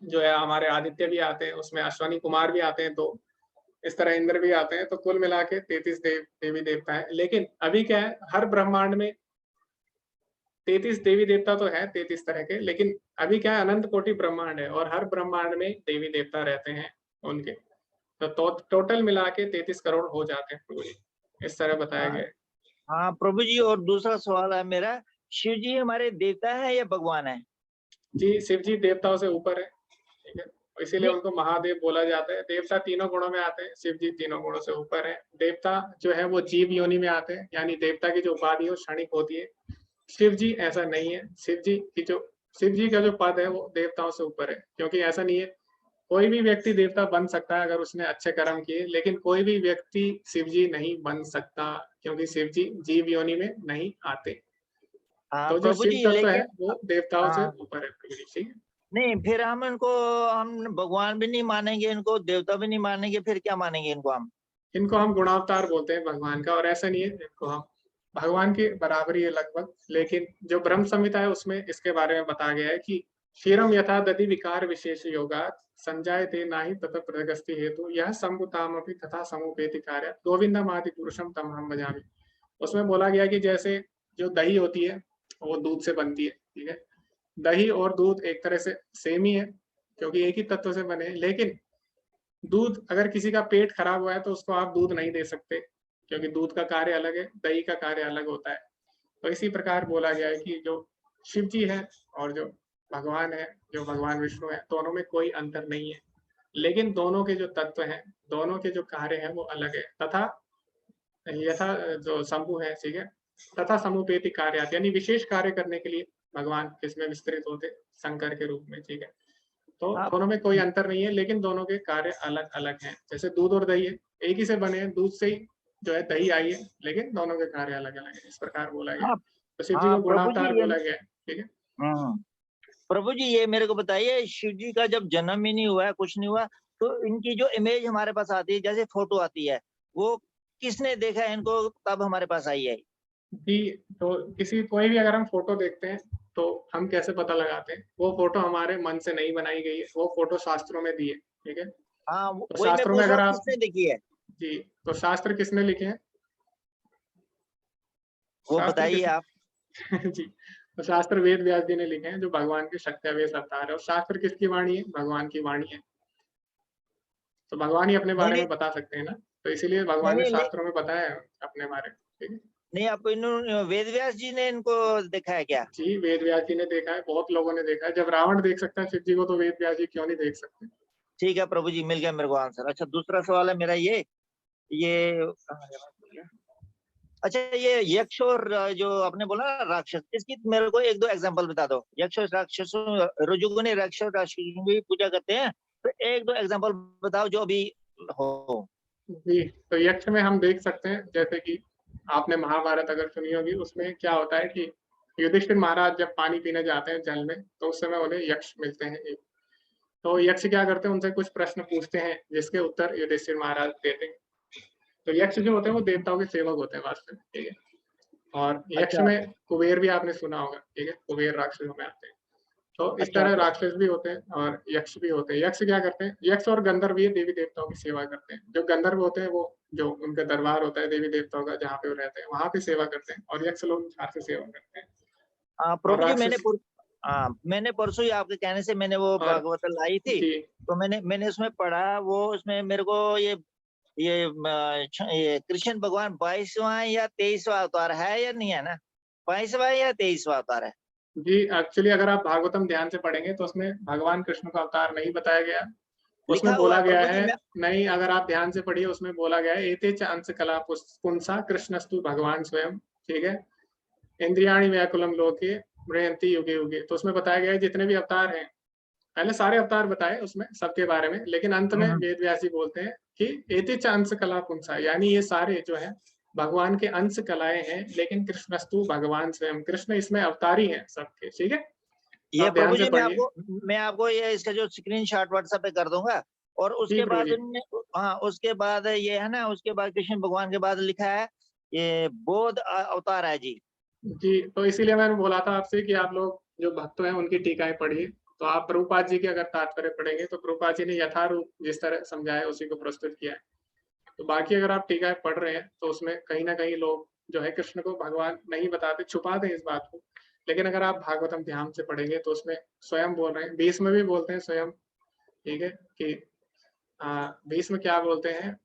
[SPEAKER 1] जो है हमारे आदित्य भी आते हैं, उसमें अश्वनी कुमार भी आते हैं, तो इस तरह इंद्र भी आते हैं। तो कुल मिला के 33 देवी देवता है। लेकिन अभी क्या है, हर ब्रह्मांड में 33 देवी देवता तो है 33 तरह के, लेकिन अभी क्या है, अनंत कोटि ब्रह्मांड है और हर ब्रह्मांड में देवी देवता रहते हैं उनके। तो टोटल मिला के 33 करोड़ हो जाते हैं प्रभु जी, इस तरह बताया गया है।
[SPEAKER 10] हाँ प्रभु जी, और दूसरा सवाल है मेरा, शिव जी हमारे देवता है या भगवान है?
[SPEAKER 1] जी शिव जी देवताओं से ऊपर है, ठीक है, इसीलिए
[SPEAKER 10] नहीं।
[SPEAKER 1] उनको महादेव बोला जाता है। देवता तीनों गुणों में आते हैं, शिव जी तीनों गुणों से ऊपर है। देवता जो है वो जीव योनि में आते हैं, यानी देवता की जो उपाधि है क्षणिक होती है। शिव जी ऐसा नहीं है, शिव जी का जो पद है वो देवताओं से ऊपर है, क्योंकि ऐसा नहीं है, कोई भी व्यक्ति देवता बन सकता है अगर उसने अच्छे कर्म किए, लेकिन कोई भी व्यक्ति शिव जी नहीं बन सकता, क्योंकि शिव जी जीव योनि में नहीं आते।
[SPEAKER 10] हाँ
[SPEAKER 1] तो जो
[SPEAKER 10] प्रभु
[SPEAKER 1] शिव
[SPEAKER 10] जी,
[SPEAKER 1] तत्व है
[SPEAKER 10] लेकिन
[SPEAKER 1] वो देवताओं से
[SPEAKER 10] हाँ
[SPEAKER 1] ऊपर है प्रभु जी, ठीक है।
[SPEAKER 10] नहीं, फिर हम भगवान भी नहीं मानेंगे, इनको देवता भी नहीं मानेंगे, फिर क्या मानेंगे इनको हम?
[SPEAKER 1] इनको हम गुणावतार बोलते हैं भगवान का, और ऐसा नहीं है, इनको हम भगवान के बराबर ही है लगभग। लेकिन जो ब्रह्म संहिता है उसमें इसके बारे में बताया गया है कि क्षीरम यथा दधि विकार विशेष योगात् संजायते नाहि ततः प्रगस्ति हेतु यह संभुतामपि तथा समुपेति कार्य गोविंदम आदि पुरुषम तमहम भजामि। उसमें बोला गया कि जैसे जो दही होती है वो दूध से बनती है, ठीक है, दही और दूध एक तरह से सेम ही है क्योंकि एक ही तत्व से बने, लेकिन दूध अगर किसी का पेट खराब हुआ है तो उसको आप दूध नहीं दे सकते, क्योंकि दूध का कार्य अलग है, दही का कार्य अलग होता है। तो इसी प्रकार बोला गया है कि जो शिव जी है और जो भगवान है, जो भगवान विष्णु है, दोनों में कोई अंतर नहीं है, लेकिन दोनों के जो तत्व हैं, दोनों के जो कार्य हैं वो अलग है। तथा यथा जो शंभु है, ठीक है, तथा समुपेति कार्य, यानी विशेष कार्य करने के लिए भगवान किसमें विस्तृत होते, शंकर के रूप में, ठीक है। तो
[SPEAKER 10] आप
[SPEAKER 1] दोनों में कोई अंतर नहीं है, लेकिन दोनों के कार्य अलग अलग हैं। जैसे दूध और दही है, एक ही से बने हैं, दूध से ही जो है दही आई है, लेकिन दोनों के कार्य अलग अलग है, इस प्रकार बोला गया।
[SPEAKER 10] हाँ
[SPEAKER 1] तो शिव जी
[SPEAKER 10] हाँ
[SPEAKER 1] को
[SPEAKER 10] प्रभु जी
[SPEAKER 1] गुणावतार
[SPEAKER 10] ये
[SPEAKER 1] बोला गया है, ठीक है।
[SPEAKER 10] हम्म, प्रभु जी ये मेरे को बताइए, शिव जी का जब जन्म ही नहीं हुआ है, कुछ नहीं हुआ, तो इनकी जो इमेज हमारे पास आती है, जैसे फोटो आती है, वो किसने देखा है इनको तब हमारे पास आई है?
[SPEAKER 1] जी, तो कोई भी अगर हम फोटो देखते हैं तो हम कैसे पता लगाते हैं, वो फोटो हमारे मन से नहीं बनाई गई है, वो फोटो शास्त्रों में दी है, ठीक है।
[SPEAKER 10] हाँ
[SPEAKER 1] तो
[SPEAKER 10] वही मैं
[SPEAKER 1] शास्त्रों में
[SPEAKER 10] पूछ रहा
[SPEAKER 1] अगर
[SPEAKER 10] हूँ,
[SPEAKER 1] आप
[SPEAKER 10] किसने देखी है?
[SPEAKER 1] जी, तो शास्त्र किसने लिखे हैं,
[SPEAKER 10] वो
[SPEAKER 1] शास्त्र
[SPEAKER 10] बताइए
[SPEAKER 1] किस
[SPEAKER 10] आप।
[SPEAKER 1] जी, तो शास्त्र वेद व्यास जी ने लिखे हैं, जो भगवान के शक्त्यावेश अवतार है। और शास्त्र किसकी वाणी है, भगवान की वाणी है, तो भगवान ही अपने
[SPEAKER 10] नहीं
[SPEAKER 1] बारे
[SPEAKER 10] नहीं
[SPEAKER 1] में बता सकते हैं ना, तो इसीलिए
[SPEAKER 10] नहीं
[SPEAKER 1] भगवान ने
[SPEAKER 10] नहीं नहीं,
[SPEAKER 1] शास्त्रों में बताया है अपने बारे में, ठीक है।
[SPEAKER 10] नहीं आप वेद व्यास जी ने इनको देखा है क्या?
[SPEAKER 1] जी, वेद व्यास जी ने देखा है, बहुत लोगों ने देखा है। जब रावण देख सकता है शिव जी को, तो वेद व्यास जी क्यों नहीं देख सकते।
[SPEAKER 10] ठीक है प्रभु जी, मिल गया मेरे को आंसर। अच्छा दूसरा सवाल है मेरा ये कहाँ गया बात भूल गया। अच्छा ये यक्ष और जो आपने बोला ना राक्षस, इसकी मेरे को एक दो एग्जांपल बता दो। यक्ष और राक्षसों, रजोगुणी यक्ष और राक्षसों की पूजा करते हैं, तो एक दो एग्जांपल बताओ जो अभी हो।
[SPEAKER 1] जी, तो यक्ष में हम देख सकते हैं, जैसे कि आपने महाभारत अगर सुनी होगी, उसमें क्या होता है कि युधिष्ठिर महाराज जब पानी पीने जाते हैं जल में, तो उस समय उन्हें यक्ष मिलते हैं एक। तो यक्ष क्या करते हैं, उनसे कुछ प्रश्न पूछते हैं जिसके उत्तर युधिष्ठिर महाराज देते हैं। तो यक्ष जो होते हैं वो देवताओं के सेवक होते हैं वास्तव में, ठीक है। और यक्ष
[SPEAKER 10] अच्छा
[SPEAKER 1] में कुबेर भी आपने सुना होगा, ठीक है, कुबेर राक्षसों में आते हैं। तो इस
[SPEAKER 10] अच्छा
[SPEAKER 1] तरह
[SPEAKER 10] अच्छा
[SPEAKER 1] राक्षस भी होते हैं और यक्ष भी होते हैं। यक्ष क्या करते हैं, यक्ष और गंधर्व ये देवी देवताओं की सेवा करते हैं। जो गंधर्व होते हैं वो जो उनका दरबार होता है देवी देवताओं का, जहाँ पे वो रहते हैं, वहां पे सेवा करते हैं, और यक्ष लोग यहाँ से सेवा करते हैं। और
[SPEAKER 10] प्रभु जी
[SPEAKER 1] राक्षस
[SPEAKER 10] मैंने परसों ही आपके कहने से मैंने वो
[SPEAKER 1] और
[SPEAKER 10] भागवत लाई थी,
[SPEAKER 1] जी
[SPEAKER 10] तो मैंने उसमें पढ़ा, वो उसमें मेरे को ये कृष्ण भगवान 22वां या 23वां अवतार है या नहीं है ना? 22वां या 23वां अवतार है?
[SPEAKER 1] जी, एक्चुअली अगर आप भागवतम ध्यान से पढ़ेंगे तो उसमें भगवान कृष्ण का अवतार नहीं बताया गया, उसमें
[SPEAKER 10] लिखा हुआ
[SPEAKER 1] बोला
[SPEAKER 10] है
[SPEAKER 1] गया
[SPEAKER 10] प्रभु जी।
[SPEAKER 1] है,
[SPEAKER 10] मैं
[SPEAKER 1] नहीं, अगर आप ध्यान से पढ़िए उसमें बोला गया है एते च अंश कला पुंसा कृष्णस्तु भगवान स्वयं, ठीक है। इंद्रियाणि व्याकुलम लोके म्रियन्ति युगे युगे। तो उसमें बताया गया है जितने भी अवतार हैं, पहले सारे अवतार बताए उसमें सबके बारे में, लेकिन अंत में वेद व्यास जी बोलते हैं कि एते च अंश कला पुंसा, यानी ये सारे जो है भगवान के अंश कलाएं हैं, लेकिन कृष्णस्तु भगवान स्वयं, कृष्ण इसमें अवतारी हैं सबके। ठीक है,
[SPEAKER 10] ये
[SPEAKER 1] आप ध्यान
[SPEAKER 10] प्रभु
[SPEAKER 1] से
[SPEAKER 10] जी
[SPEAKER 1] पढ़िए।
[SPEAKER 10] मैं आपको ये इसका जो स्क्रीनशॉट व्हाट्सएप पे कर दूंगा, और
[SPEAKER 1] जी
[SPEAKER 10] उसके
[SPEAKER 1] प्रभु
[SPEAKER 10] बाद
[SPEAKER 1] जी।
[SPEAKER 10] हाँ उसके बाद ये है ना, उसके बाद कृष्ण भगवान के बाद लिखा है ये बोध अवतार है जी।
[SPEAKER 1] जी, तो इसीलिए मैंने बोला था आपसे कि आप लोग जो भक्त हैं उनकी टीकाएं पढ़िए। तो आप प्रभुपाद जी के अगर तात्पर्य पढ़ेंगे तो प्रभुपाद जी ने यथारूप जिस तरह समझाया उसी को प्रस्तुत किया है। तो बाकी अगर आप टीकाएं पढ़ रहे हैं तो उसमें कहीं ना कहीं लोग जो है कृष्ण को भगवान नहीं बताते, छुपाते हैं इस बात को। लेकिन अगर आप भागवतम ध्यान से पढ़ेंगे तो उसमें स्वयं बोल रहे हैं, 20 में भी बोलते हैं स्वयं। ठीक है, कि 20 में क्या बोलते हैं,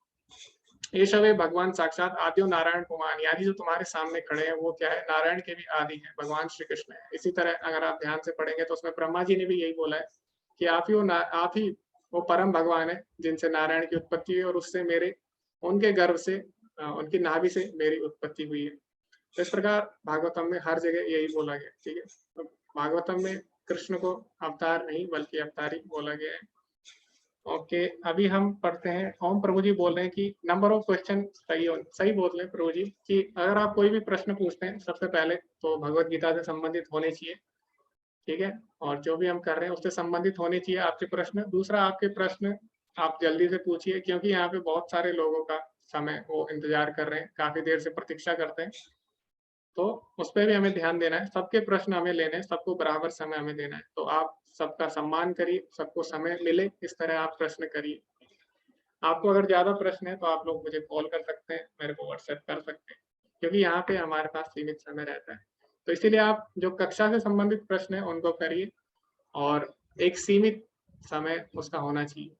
[SPEAKER 1] ये शवे भगवान साक्षात आद्यो नारायण पुमान, यानी जो तुम्हारे सामने खड़े हैं वो क्या है, नारायण के भी आदि है, भगवान श्री कृष्ण है। इसी तरह अगर आप ध्यान से पढ़ेंगे तो उसमें ब्रह्मा जी ने भी यही बोला है कि आप ही वो परम भगवान है जिनसे नारायण की उत्पत्ति हुई और उससे मेरे उनके गर्भ से उनकी नाभि से मेरी उत्पत्ति हुई है। तो इस प्रकार भागवतम में हर जगह यही बोला गया। ठीक है, तो भागवतम में कृष्ण को अवतार नहीं बल्कि अवतारी बोला गया है। ओके, अभी हम पढ़ते हैं। ओम प्रभु जी बोल रहे हैं कि नंबर ऑफ क्वेश्चन सही बोल रहे हैं प्रभु जी कि अगर आप कोई भी प्रश्न पूछते हैं सबसे पहले तो भगवत गीता से संबंधित होने चाहिए। ठीक है, और जो भी हम कर रहे हैं उससे संबंधित होने चाहिए आपके प्रश्न। दूसरा, आपके प्रश्न आप जल्दी से पूछिए, क्योंकि यहाँ पे बहुत सारे लोगों का समय वो इंतजार कर रहे हैं, काफी देर से प्रतीक्षा करते हैं, तो उस पर भी हमें ध्यान देना है। सबके प्रश्न हमें लेने हैं, सबको बराबर समय हमें देना है। तो आप सबका सम्मान करिए, सबको समय मिले इस तरह आप प्रश्न करिए। आपको अगर ज्यादा प्रश्न है तो आप लोग मुझे कॉल कर सकते हैं, मेरे को व्हाट्सएप कर सकते हैं, क्योंकि यहाँ पे हमारे पास सीमित समय रहता है। तो इसीलिए आप जो कक्षा से संबंधित प्रश्न है उनको करिए और एक सीमित समय उसका होना चाहिए।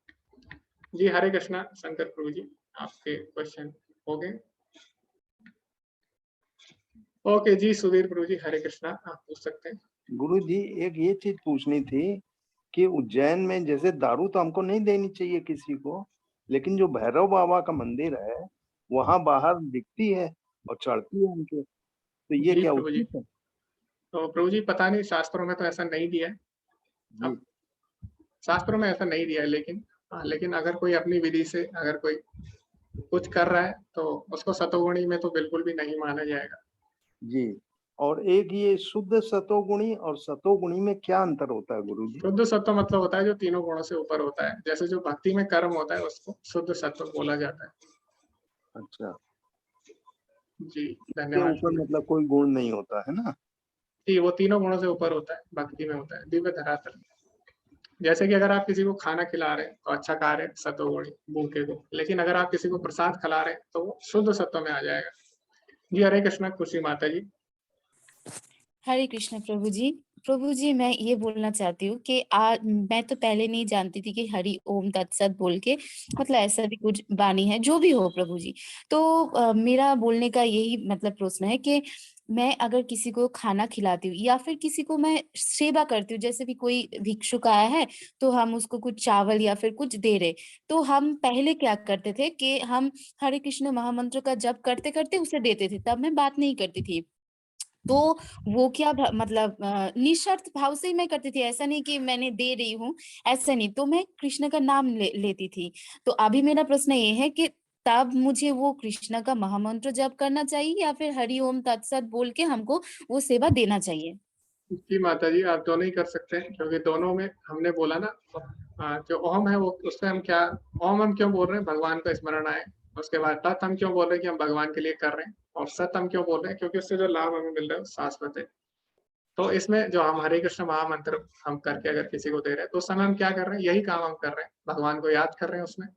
[SPEAKER 1] जी हरे कृष्णा शंकर प्रभु जी, आपके क्वेश्चन हो गए। ओके जी, सुधीर प्रभु जी हरे कृष्णा, आप पूछ सकते हैं।
[SPEAKER 3] गुरु जी एक ये चीज पूछनी थी कि उज्जैन में जैसे दारू तो हमको नहीं देनी चाहिए किसी को, लेकिन जो भैरव बाबा का मंदिर है वहां बाहर बिकती है और चढ़ती है उनके, तो ये
[SPEAKER 1] जी
[SPEAKER 3] क्या
[SPEAKER 1] प्रभु जी,
[SPEAKER 3] उचित है?
[SPEAKER 1] तो प्रभु जी पता नहीं, शास्त्रों में तो ऐसा नहीं दिया है।
[SPEAKER 3] जी
[SPEAKER 1] अब शास्त्रों में ऐसा नहीं दिया है, लेकिन अगर कोई अपनी विधि से अगर कोई कुछ कर रहा है तो उसको सतोगुणी में तो बिल्कुल भी नहीं माना जाएगा।
[SPEAKER 3] जी, और एक ये शुद्ध सतोगुणी और सतोगुणी में क्या अंतर होता है गुरु जी?
[SPEAKER 1] शुद्ध सत्व मतलब होता है जो तीनों गुणों से ऊपर होता है, जैसे जो भक्ति में कर्म होता है उसको शुद्ध सत्व बोला जाता है।
[SPEAKER 3] अच्छा,
[SPEAKER 1] जी
[SPEAKER 3] इसके
[SPEAKER 1] धन्यवाद
[SPEAKER 3] ऊपर
[SPEAKER 1] प्रभु जी।
[SPEAKER 3] मतलब कोई गुण नहीं होता है ना?
[SPEAKER 1] जी, वो तीनों गुणों से ऊपर होता है, भक्ति में होता है दिव्य धरातल। जैसे कि अगर आप किसी को खाना खिला रहे हैं तो अच्छा कार्य सतोगुणी भूखे को, लेकिन अगर आप किसी को प्रसाद खिला रहे हैं तो वो शुद्ध सत्व में आ जाएगा। जी हरे कृष्णा खुशी माता जी।
[SPEAKER 11] हरे कृष्ण प्रभु जी मैं ये बोलना चाहती हूँ कि मैं तो पहले नहीं जानती थी कि हरि ओम तत्सत बोल के मतलब ऐसा भी कुछ वाणी है, जो भी हो प्रभु जी। तो मेरा बोलने का यही मतलब प्रश्न है कि मैं अगर किसी को खाना खिलाती हूँ या फिर किसी को मैं सेवा करती हूँ, जैसे भी कोई भिक्षुक आया है तो हम उसको कुछ चावल या फिर कुछ दे रहे, तो हम पहले क्या करते थे कि हम हरे कृष्ण महामंत्र का जप करते करते उसे देते थे, तब मैं बात नहीं करती थी। तो वो क्या मतलब निस्वार्थ भाव से ही मैं करती थी, ऐसा नहीं कि मैंने दे रही हूँ, ऐसा नहीं, तो मैं कृष्ण का नाम लेती थी। तो अभी मेरा प्रश्न ये है कि तब मुझे वो कृष्ण का महामंत्र जप करना चाहिए या फिर हरि ओम तत्सत बोल के हमको वो सेवा देना चाहिए?
[SPEAKER 1] जी माता जी, आप दोनों ही कर सकते हैं, क्योंकि दोनों में हमने बोला ना, जो ओम है वो उससे हम क्या, ओम हम क्यों बोल रहे हैं, भगवान का स्मरण आए। उसके बाद तत् हम क्यों बोल रहे हैं कि हम भगवान के लिए कर रहे हैं, और सत हम क्यों बोल रहे हैं क्योंकि उससे जो लाभ हमें मिल रहा है वो शाश्वत है। तो इसमें जो हम हरे कृष्ण महामंत्र हम करके अगर किसी को दे रहे हैं तो उस समय हम क्या कर रहे हैं, यही काम हम कर रहे हैं, भगवान को याद कर रहे हैं उसमें।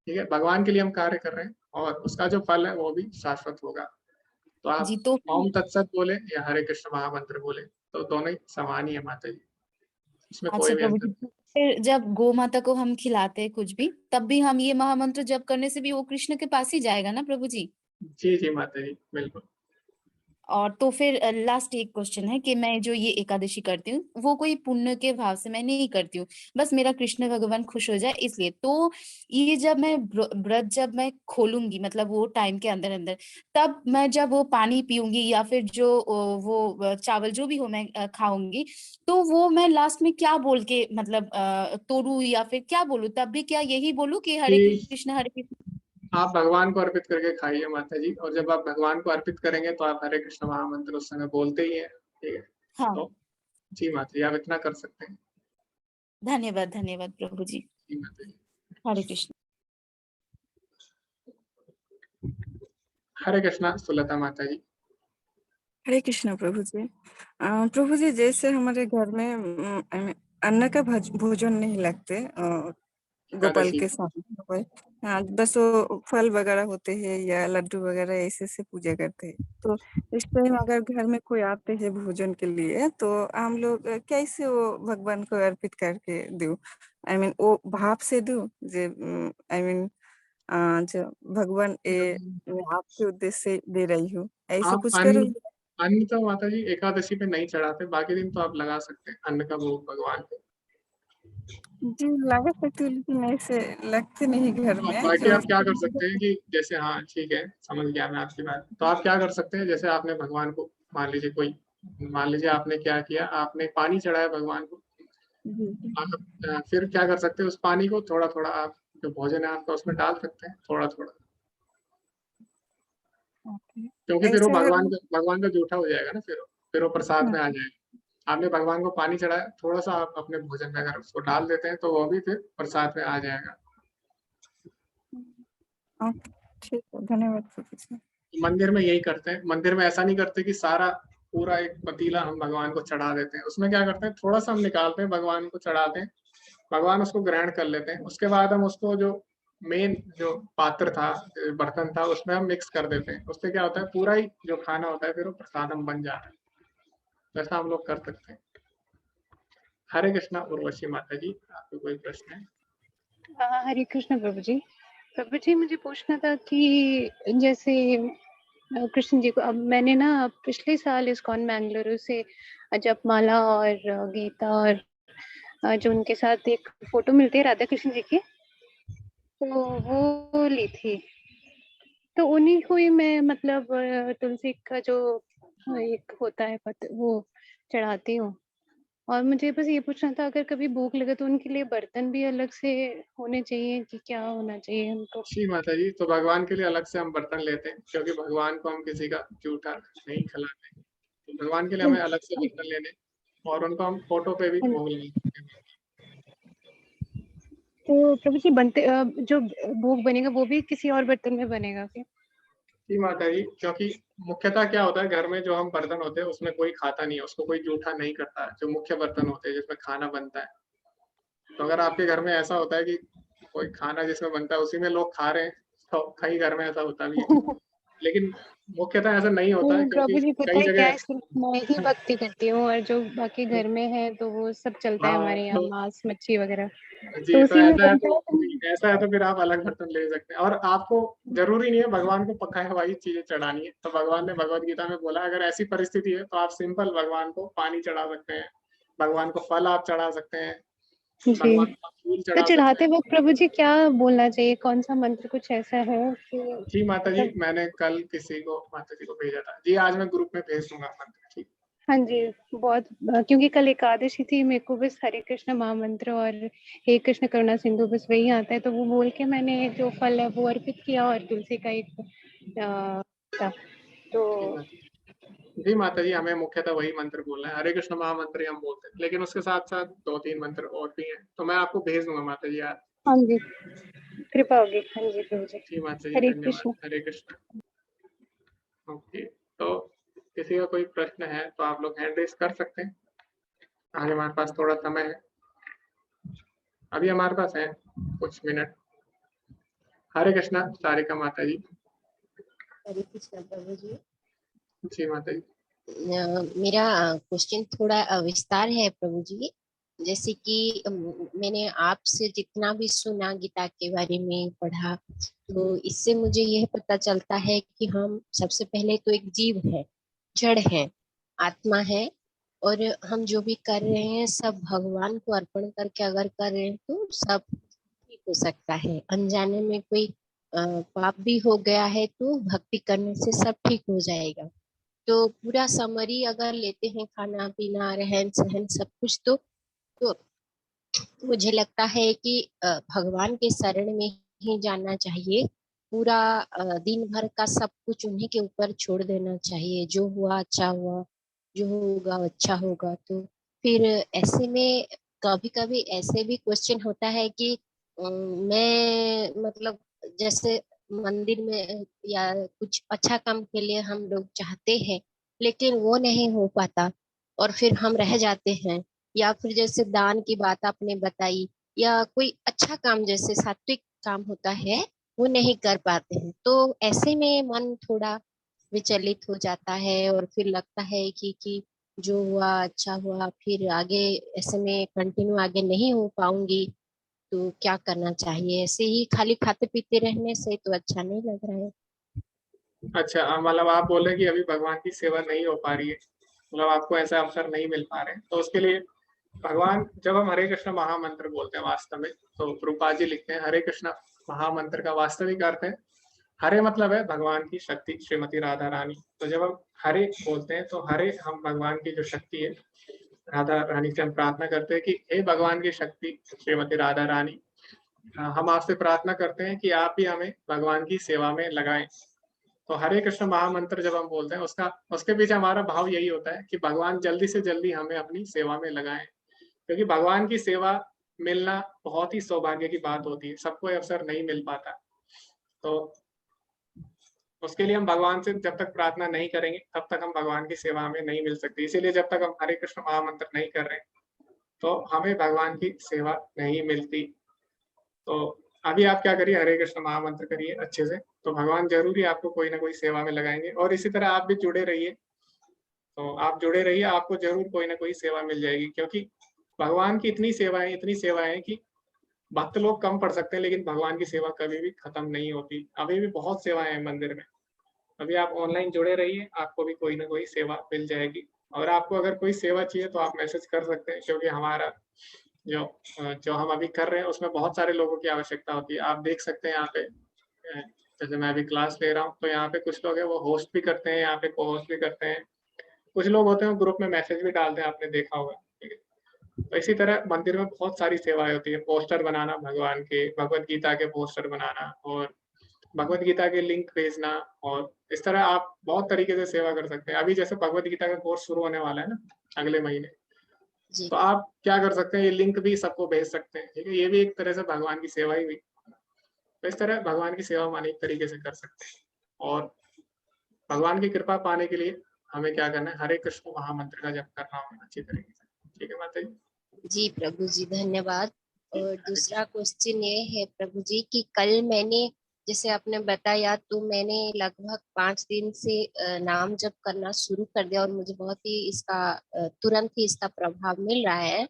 [SPEAKER 1] ठीक है, भगवान के लिए हम कार्य कर रहे हैं और उसका जो फल है वो भी शाश्वत होगा। तो आप
[SPEAKER 11] जी तो
[SPEAKER 1] ओम तत्सत बोले या हरे कृष्ण महामंत्र बोले तो दोनों ही समान ही है माता जी, इसमें कोई
[SPEAKER 11] अच्छा
[SPEAKER 1] भी
[SPEAKER 11] प्रभु
[SPEAKER 1] अंतर
[SPEAKER 11] जी,
[SPEAKER 1] नहीं।
[SPEAKER 11] फिर जब गौ माता को हम खिलाते हैं कुछ भी, तब भी हम ये महामंत्र जप करने से भी वो कृष्ण के पास ही जाएगा ना प्रभु जी?
[SPEAKER 1] जी जी माता जी बिल्कुल।
[SPEAKER 11] और तो फिर लास्ट एक क्वेश्चन है कि मैं जो ये एकादशी करती हूँ वो कोई पुण्य के भाव से मैं नहीं करती हूँ, बस मेरा कृष्ण भगवान खुश हो जाए इसलिए। तो ये जब मैं व्रत जब मैं खोलूंगी मतलब वो टाइम के अंदर अंदर, तब मैं जब वो पानी पीऊंगी या फिर जो वो चावल जो भी हो मैं खाऊंगी, तो वो मैं लास्ट में क्या बोल के मतलब तोड़ू या फिर क्या बोलूं, तब भी क्या यही बोलूं कि हरे
[SPEAKER 1] कि
[SPEAKER 11] कृष्ण हरे कृष्ण?
[SPEAKER 1] आप भगवान को अर्पित करके खाइए माता जी, और जब आप भगवान को अर्पित करेंगे तो आप हरे कृष्ण महामंत्र उस समय बोलते ही हैं। ठीक है,
[SPEAKER 11] हाँ,
[SPEAKER 1] तो जी माता जी, आप इतना कर सकते हैं।
[SPEAKER 11] धन्यवाद धन्यवाद प्रभु जी।
[SPEAKER 1] जी माता जी।
[SPEAKER 11] हरे कृष्ण।
[SPEAKER 1] हरे कृष्णा सुलता माता जी।
[SPEAKER 6] हरे कृष्णा प्रभु जी। प्रभु जी, जैसे हमारे घर में अन्न का भोजन नहीं लगते गोपाल
[SPEAKER 1] एकादशी
[SPEAKER 6] के सामने कोई। हाँ, बस वो फल वगैरह होते हैं या लड्डू वगैरह ऐसे से पूजा करते हैं। तो इस टाइम अगर घर में कोई आते हैं भोजन के लिए, तो हम लोग कैसे वो भगवान को अर्पित करके दूं? आई मीन वो भाव से दूं, जे आई मीन जो भगवान ये मैं आपके उद्देश्य से दे रही हूँ, ऐसा
[SPEAKER 1] आप
[SPEAKER 6] कुछ
[SPEAKER 1] अन्न
[SPEAKER 6] करूँ?
[SPEAKER 1] अन्न तो माता जी एकादशी पे नहीं चढ़ाते, बाकी दिन तो आप लगा सकते हैं अन्न का भोग भगवान को।
[SPEAKER 6] जी, लगा सकती हूँ, लेकिन ऐसे लगते नहीं घर
[SPEAKER 1] और
[SPEAKER 6] में
[SPEAKER 1] बाकी
[SPEAKER 6] जो।
[SPEAKER 1] आप क्या कर सकते हैं कि जैसे, हाँ ठीक है, समझ गया मैं आपकी बात। तो आप क्या कर सकते हैं, जैसे आपने भगवान को मान लीजिए आपने क्या किया, आपने पानी चढ़ाया भगवान को।
[SPEAKER 6] जी, जी।
[SPEAKER 1] आप फिर क्या कर सकते हैं, उस पानी को थोड़ा थोड़ा आप जो भोजन है आपका उसमें डाल सकते हैं, थोड़ा थोड़ा,
[SPEAKER 6] ओके।
[SPEAKER 1] क्योंकि फिर वो
[SPEAKER 6] ऐसे अगर
[SPEAKER 1] भगवान का जूठा हो जाएगा ना, फिर वो प्रसाद
[SPEAKER 6] हाँ,
[SPEAKER 1] में आ जाएगा। आपने भगवान को पानी चढ़ाया, थोड़ा सा आप अपने भोजन में अगर उसको डाल देते हैं तो वो भी फिर प्रसाद में आ जाएगा।
[SPEAKER 6] ओके, ठीक है, धन्यवाद प्रभु जी।
[SPEAKER 1] मंदिर में यही करते हैं, मंदिर में ऐसा नहीं करते कि सारा पूरा एक पतीला हम भगवान को चढ़ा देते हैं। उसमें क्या करते हैं, थोड़ा सा हम निकालते हैं, भगवान को चढ़ाते हैं, भगवान उसको ग्रहण कर लेते हैं। उसके बाद हम उसको जो मेन जो पात्र था, बर्तन था, उसमें हम मिक्स कर देते हैं। उससे क्या होता है, पूरा ही जो खाना होता है फिर वो प्रसादम बन जाता है। वैसा हम लोग कर सकते हैं। हरे कृष्णा उर्वशी माता जी, आपको कोई प्रश्न है?
[SPEAKER 8] हरे कृष्ण प्रभु जी। प्रभु जी, मुझे पूछना था कि जैसे कृष्ण जी को अब मैंने ना पिछले साल इस्कॉन बेंगलुरु से जपमाला और गीता और जो उनके साथ एक फोटो मिलती है राधा कृष्ण जी की, तो वो ली थी। तो उन्हीं को ही मैं मतलब तुलसी का जो एक होता है वो चढ़ाती हूँ। और मुझे बस ये पूछना था, अगर कभी भूख लगे तो उनके लिए बर्तन भी अलग से होने चाहिए कि क्या होना चाहिए उनको?
[SPEAKER 1] जी माता जी, तो भगवान के लिए अलग से हम बर्तन लेते हैं, क्योंकि भगवान को हम किसी का जूठा नहीं खिलाते। तो भगवान के लिए हमें अलग से बर्तन लेने, और उनको हम फोटो पे भी भोग लगाते हैं।
[SPEAKER 8] तो प्रभु जी बनते जो भोग बनेगा वो भी किसी और बर्तन में बनेगा क्या?
[SPEAKER 1] जी माता जी, क्योंकि मुख्यतः क्या होता है, घर में जो हम बर्तन होते हैं उसमें कोई खाता नहीं है, उसको कोई जूठा नहीं करता है। जो मुख्य बर्तन होते हैं जिसमें खाना बनता है, तो अगर आपके घर में ऐसा होता है कि कोई खाना जिसमें बनता है उसी में लोग खा रहे हैं, तो कई घर में ऐसा होता भी है। लेकिन मुख्यतः ऐसा नहीं होता है, क्योंकि
[SPEAKER 8] प्रभु जी, पता
[SPEAKER 1] कई
[SPEAKER 8] है क्या
[SPEAKER 1] जगह
[SPEAKER 8] है, सिर्फ मैं ही भक्ति करती हूँ और जो बाकी घर में है तो वो सब चलता है
[SPEAKER 1] हाँ
[SPEAKER 8] हमारे यहाँ,
[SPEAKER 1] तो
[SPEAKER 8] मांस मच्छी वगैरह
[SPEAKER 1] जी,
[SPEAKER 8] तो
[SPEAKER 1] तो
[SPEAKER 8] उसी में
[SPEAKER 1] ऐसा है
[SPEAKER 8] बनता
[SPEAKER 1] तो
[SPEAKER 8] है तो
[SPEAKER 1] ऐसा है तो फिर आप अलग बर्तन ले सकते हैं। और आपको जरूरी नहीं है भगवान को पकाए हुई चीजें चढ़ानी है। तो भगवान ने भगवत गीता में बोला, अगर ऐसी परिस्थिति है तो आप सिंपल भगवान को पानी चढ़ा सकते हैं, भगवान को फल आप चढ़ा सकते हैं,
[SPEAKER 8] जी।
[SPEAKER 1] भगवान को आप फूल
[SPEAKER 8] तो
[SPEAKER 1] चढ़ा सकते
[SPEAKER 8] चढ़ाते
[SPEAKER 1] हैं।
[SPEAKER 8] वक्त प्रभु जी क्या बोलना चाहिए, कौन सा मंत्र कुछ ऐसा है कि
[SPEAKER 1] जी माता जी,
[SPEAKER 8] मतलब?
[SPEAKER 1] मैंने कल किसी को माता जी को भेजा था जी, आज मैं ग्रुप में भेज दूंगा मंत्र। ठीक।
[SPEAKER 8] हाँ जी, बहुत क्योंकि कल एकादशी थी, मेरे को बस हरे कृष्ण महामंत्र और हे कृष्ण करुणा सिंधु बस वही आता है, तो वो बोल के मैंने जो फल है वो अर्पित किया और तुलसी का एक था तो।
[SPEAKER 1] जी माता जी, हमें मुख्यतः वही मंत्र बोलना है, हरे कृष्ण महामंत्र ही हम बोलते हैं, लेकिन उसके साथ साथ 2-3 मंत्र और भी हैं, तो मैं आपको भेज दूंगा माता जी यार।
[SPEAKER 8] हाँ जी, कृपा होगी। हाँ जी प्रभु जी।
[SPEAKER 1] जी माता जी,
[SPEAKER 8] हरे
[SPEAKER 1] धन्यवाद।
[SPEAKER 8] कृष्ण।
[SPEAKER 1] हरे कृष्ण। ओके, तो किसी का कोई प्रश्न है तो आप लोग हैंड रेस कर सकते हैं। आज हमारे पास थोड़ा समय है, अभी हमारे पास है कुछ मिनट। हरे कृष्णा सारिका माता जी।
[SPEAKER 12] हरे कृष्ण प्रभु जी।
[SPEAKER 1] जी माता जी।
[SPEAKER 12] मेरा क्वेश्चन थोड़ा विस्तार है प्रभु जी। जैसे कि मैंने आपसे जितना भी सुना गीता के बारे में पढ़ा, तो इससे मुझे यह पता चलता है कि हम सबसे पहले तो एक जीव है जड़ है, आत्मा है, और हम जो भी कर रहे हैं सब भगवान को अर्पण करके अगर कर रहे हैं तो सब ठीक हो सकता है। अनजाने में कोई पाप भी हो गया है तो भक्ति करने से सब ठीक हो जाएगा। तो पूरा समरी अगर लेते हैं, खाना पीना रहन सहन सब कुछ, तो मुझे लगता है कि भगवान के शरण में ही जाना चाहिए। पूरा दिन भर का सब कुछ उन्हीं के ऊपर छोड़ देना चाहिए। जो हुआ अच्छा हुआ, जो होगा अच्छा होगा। तो फिर ऐसे में कभी कभी ऐसे भी क्वेश्चन होता है कि मैं मतलब जैसे मंदिर में या कुछ अच्छा काम के लिए हम लोग चाहते हैं लेकिन वो नहीं हो पाता और फिर हम रह जाते हैं। या फिर जैसे दान की बात आपने बताई, या कोई अच्छा काम जैसे सात्विक काम होता है वो नहीं कर पाते हैं, तो ऐसे में मन थोड़ा विचलित हो जाता है और फिर लगता है कि जो हुआ अच्छा हुआ, फिर आगे ऐसे में कंटिन्यू आगे नहीं हो पाऊंगी, तो क्या करना चाहिए? ऐसे ही खाली खाते पीते रहने से तो अच्छा नहीं लग रहा है।
[SPEAKER 1] अच्छा, मतलब आप बोल रहे हैं कि अभी भगवान की सेवा नहीं हो पा रही है, मतलब आपको ऐसा अवसर नहीं मिल पा रहे हैं, तो उसके लिए भगवान, जब हम हरे कृष्ण महामंत्र बोलते हैं वास्तव में, तो प्रभुपाद जी लिखते हैं हरे कृष्ण महामंत्र का वास्तविक अर्थ है, हरे मतलब है भगवान की शक्ति श्रीमती राधा रानी। तो जब हम हरे बोलते हैं तो हरे हम भगवान की जो शक्ति है राधा रानी से हम प्रार्थना करते हैं कि हे भगवान की शक्ति श्रीमती राधा रानी, हम आपसे प्रार्थना करते हैं कि आप भी हमें भगवान की सेवा में लगाएं। तो हरे कृष्ण महामंत्र जब हम बोलते हैं उसके पीछे हमारा भाव यही होता है कि भगवान जल्दी से जल्दी हमें अपनी सेवा में लगाएं, क्योंकि भगवान की सेवा मिलना बहुत ही सौभाग्य की बात होती है, सबको ये अवसर नहीं मिल पाता। तो उसके लिए हम भगवान से जब तक प्रार्थना नहीं करेंगे तब तक हम भगवान की सेवा हमें नहीं मिल सकती। इसीलिए जब तक हम हरे कृष्ण महामंत्र नहीं कर रहे तो हमें भगवान की सेवा नहीं मिलती। तो अभी आप क्या करिए, हरे कृष्ण महामंत्र करिए अच्छे से, तो भगवान जरूरी आपको कोई ना कोई सेवा में लगाएंगे। और इसी तरह आप भी जुड़े रहिए, तो आप जुड़े रहिए, आपको जरूर कोई ना कोई सेवा मिल जाएगी, क्योंकि भगवान की इतनी सेवाएं कि भक्त लोग कम पढ़ सकते हैं लेकिन भगवान की सेवा कभी भी खत्म नहीं होती। अभी भी बहुत सेवाएं हैं मंदिर में। अभी आप ऑनलाइन जुड़े रहिए, आपको भी कोई ना कोई सेवा मिल जाएगी। और आपको अगर कोई सेवा चाहिए तो आप मैसेज कर सकते हैं, क्योंकि हमारा जो हम अभी कर रहे हैं उसमें बहुत सारे लोगों की आवश्यकता होती है। आप देख सकते हैं यहाँ पे, जैसे मैं अभी क्लास ले रहा हूँ तो यहाँ पे कुछ लोग हैं वो होस्ट भी करते हैं, यहाँ पे को होस्ट भी करते हैं, कुछ लोग होते हैं ग्रुप में मैसेज भी डालते हैं, आपने देखा होगा। ठीक है, तो इसी तरह मंदिर में बहुत सारी सेवाएं होती है, पोस्टर बनाना भगवान के, भगवत गीता के पोस्टर बनाना, और भगवत गीता के लिंक भेजना, और इस तरह आप बहुत तरीके से सेवा कर सकते हैं। अभी जैसे भगवत गीता का कोर्स शुरू होने वाला है ना अगले महीने,
[SPEAKER 12] जी
[SPEAKER 1] तो आप क्या कर सकते हैं, ये लिंक भी सबको भेज सकते हैं। ठीक है, ये भी एक तरह से भगवान की सेवा ही हुई। तो इस तरह भगवान की सेवा हम अनेक तरीके से कर सकते हैं। और भगवान की कृपा पाने के लिए हमें क्या करना है, हरे कृष्ण महामंत्र का जप करना होगा अच्छी तरीके से। ठीक है माता जी।
[SPEAKER 12] जी प्रभु जी, धन्यवाद। और दूसरा क्वेश्चन ये है प्रभु जी कि कल मैंने, जैसे आपने बताया, तो मैंने लगभग 5 दिन से नाम जप करना शुरू कर दिया और मुझे बहुत ही इसका तुरंत ही इसका प्रभाव मिल रहा है।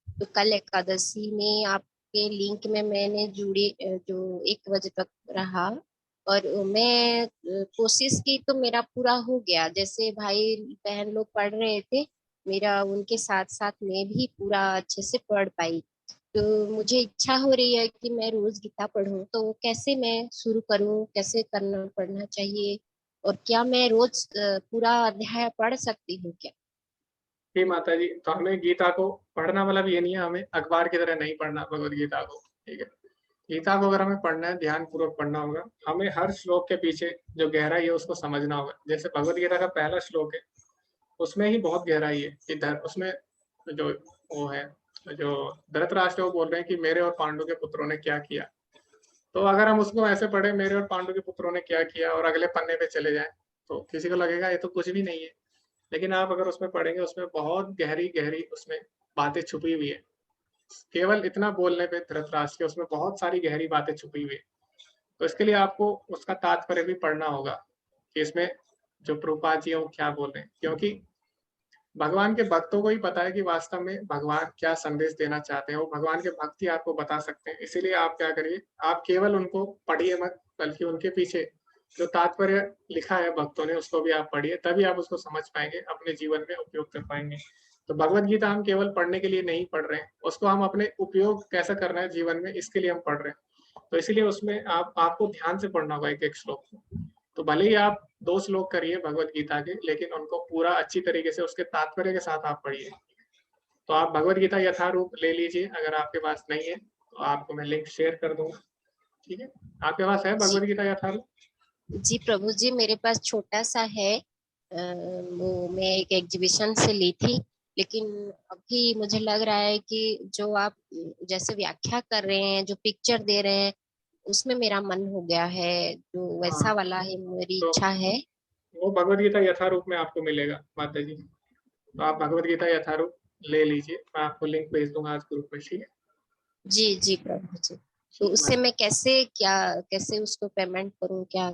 [SPEAKER 12] तो कल एकादशी में आपके लिंक में मैंने जुड़ी, जो 1 बजे तक रहा, और मैं कोशिश की तो मेरा पूरा हो गया। जैसे भाई बहन लोग पढ़ रहे थे, मेरा उनके साथ साथ मैं भी पूरा अच्छे से पढ़ पाई। तो मुझे इच्छा हो रही है कि मैं रोज गीता पढूं, तो कैसे मैं शुरू करूं, कैसे करना पढ़ना चाहिए, और क्या मैं रोज पूरा अध्याय पढ़ सकती हूँ क्या?
[SPEAKER 1] जी माता जी, तो हमें गीता को पढ़ना मतलब ये नहीं है हमें अखबार की तरह नहीं पढ़ना भगवत गीता को। ठीक है, गीता को अगर हमें पढ़ना है ध्यान पूर्वक पढ़ना होगा, हमें हर श्लोक के पीछे जो गहराई है उसको समझना होगा। जैसे भगवत गीता का पहला श्लोक है, उसमें ही बहुत गहराई है कि उसमें जो वो है, जो धृतराष्ट्र वो बोल रहे हैं कि मेरे और पांडु के पुत्रों ने क्या किया। तो अगर हम उसको ऐसे पढ़े, मेरे और पांडु के पुत्रों ने क्या किया, और अगले पन्ने पे चले जाएं, तो किसी को लगेगा ये तो कुछ भी नहीं है। लेकिन आप अगर उसमें पढ़ेंगे, उसमें बहुत गहरी गहरी उसमें बातें छुपी हुई है। केवल इतना बोलने पे धृतराष्ट्र के उसमें बहुत सारी गहरी बातें छुपी हुई है। तो इसके लिए आपको उसका तात्पर्य भी पढ़ना होगा कि इसमें जो प्रभुपाद जी हैं वो क्या बोल रहे हैं, क्योंकि भगवान के भक्तों को ही पता है कि वास्तव में भगवान क्या संदेश देना चाहते हैं। वो भगवान के भक्त ही आपको बता सकते हैं। इसीलिए आप क्या करिए, आप केवल उनको पढ़िए मत, बल्कि उनके पीछे जो तात्पर्य लिखा है भक्तों ने उसको भी आप पढ़िए, तभी आप उसको समझ पाएंगे, अपने जीवन में उपयोग कर पाएंगे। तो भगवत गीता हम केवल पढ़ने के लिए नहीं पढ़ रहे हैं, उसको हम अपने उपयोग कैसा करना है जीवन में, इसके लिए हम पढ़ रहे हैं। तो इसीलिए उसमें आपको ध्यान से पढ़ना होगा एक एक श्लोक को। तो भले ही आप 2 श्लोक करिए भगवत गीता के, लेकिन उनको पूरा अच्छी तरीके से उसके तात्पर्य के साथ आप पढ़िए। तो आप भगवत गीता यथारूप ले लीजिए, अगर आपके पास नहीं है तो आपको मैं लिंक शेयर कर दूंगा, ठीक है। आपके पास है भगवत गीता यथारूप?
[SPEAKER 12] जी प्रभु जी, मेरे पास छोटा सा है, वो मैं एक एग्जीबिशन से ली थी, लेकिन अभी मुझे लग रहा है कि जो आप जैसे व्याख्या कर रहे हैं, जो पिक्चर दे रहे हैं, उसमें मेरा मन हो गया है, जो वैसा
[SPEAKER 1] हाँ,
[SPEAKER 12] वाला है मेरी
[SPEAKER 1] तो
[SPEAKER 12] इच्छा है।
[SPEAKER 1] वो भगवत गीता यथारूप में आपको मिलेगा माता जी। तो आप भगवत गीता यथारूप ले लीजिए, मैं आपको लिंक भेज दूंगा आज ग्रुप में, ठीक है।
[SPEAKER 12] जी जी प्रभु जी। तो उससे मैं कैसे उसको पेमेंट करूं, क्या?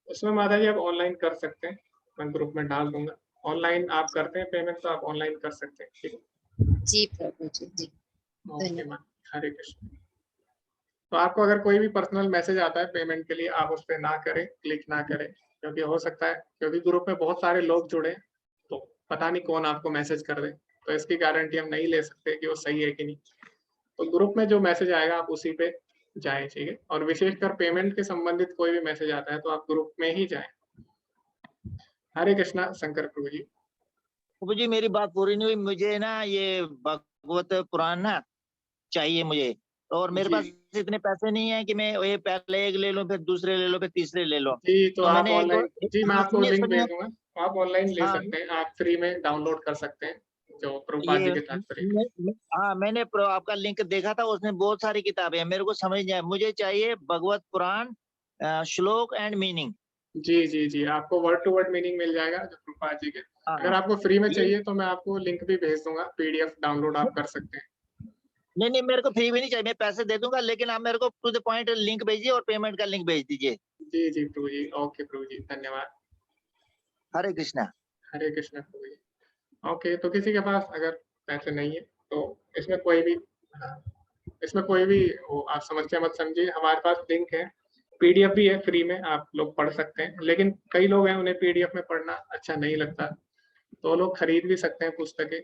[SPEAKER 1] उसमें माता जी आप ऑनलाइन कर सकते हैं, मैं ग्रुप में डाल दूंगा। ऑनलाइन आप करते हैं पेमेंट तो आप ऑनलाइन कर सकते हैं, ठीक है।
[SPEAKER 12] जी प्रभु जी, जी
[SPEAKER 1] ओके
[SPEAKER 12] धन्यवाद।
[SPEAKER 1] माँ, हरे कृष्ण। तो आपको अगर कोई भी पर्सनल मैसेज आता है पेमेंट के लिए, आप उस पर ना करें, क्लिक ना करें, क्योंकि हो सकता है, क्योंकि ग्रुप में बहुत सारे लोग जुड़े, तो पता नहीं कौन आपको मैसेज कर दे, तो इसकी गारंटी हम नहीं ले सकते कि वो सही है कि नहीं। तो ग्रुप में जो मैसेज आएगा आप उसी पे जाएं, ठीक है। और विशेषकर पेमेंट के संबंधित कोई भी मैसेज आता है तो आप ग्रुप में ही जाएं। हरे कृष्णा शंकर प्रभु जी।
[SPEAKER 10] प्रभु जी मेरी बात पूरी नहीं हुई, मुझे ना ये भगवत पुराण ना चाहिए मुझे, और मेरे पास
[SPEAKER 1] जी
[SPEAKER 10] इतने पैसे नहीं है कि मैं ये पहले एक ले लूं, फिर दूसरे ले लूं, फिर तीसरे ले लूं।
[SPEAKER 1] जी, तो
[SPEAKER 10] तो
[SPEAKER 1] आप
[SPEAKER 10] मैंने एक दो,
[SPEAKER 1] ऑनलाइन, जी मैं
[SPEAKER 10] हाँ
[SPEAKER 1] आपको
[SPEAKER 10] सुनिए
[SPEAKER 1] लिंक
[SPEAKER 10] सुनिए,
[SPEAKER 1] भेज दूंगा, आप ऑनलाइन ले
[SPEAKER 10] हाँ
[SPEAKER 1] सकते हैं, आप फ्री में डाउनलोड कर सकते हैं जो प्रभुपाद जी
[SPEAKER 10] ये
[SPEAKER 1] के तात्पर्य।
[SPEAKER 10] हाँ मैंने आपका लिंक देखा था, उसमें बहुत सारी किताबें हैं, मेरे को समझ नहीं आया, मुझे चाहिए भगवत पुराण श्लोक एंड मीनिंग।
[SPEAKER 1] जी जी जी, आपको वर्ड टू वर्ड मीनिंग मिल जाएगा जो प्रभुपाद जी के।
[SPEAKER 10] हाँ
[SPEAKER 1] अगर आपको फ्री में
[SPEAKER 10] ये
[SPEAKER 1] चाहिए तो मैं आपको लिंक भी भेज दूंगा, पीडीएफ डाउनलोड आप कर सकते हैं।
[SPEAKER 10] नहीं नहीं, मेरे को फ्री भी नहीं चाहिए, मैं पैसे दे दूंगा, लेकिन आप मेरे को टू द पॉइंट लिंक भेजिए और पेमेंट का लिंक भेज दीजिए।
[SPEAKER 1] जी जी प्रभु जी, ओके प्रभु जी, धन्यवाद।
[SPEAKER 10] हरे कृष्णा।
[SPEAKER 1] हरे कृष्ण प्रभु जी। ओके, तो किसी के पास अगर पैसे नहीं है तो इसमें कोई भी वो आप समझ के मत समझिए, हमारे पास लिंक है, पीडीएफ भी है, फ्री में आप लोग पढ़ सकते हैं। लेकिन कई लोग हैं उन्हें पीडीएफ में पढ़ना अच्छा नहीं लगता, तो लोग खरीद भी सकते हैं पुस्तकें।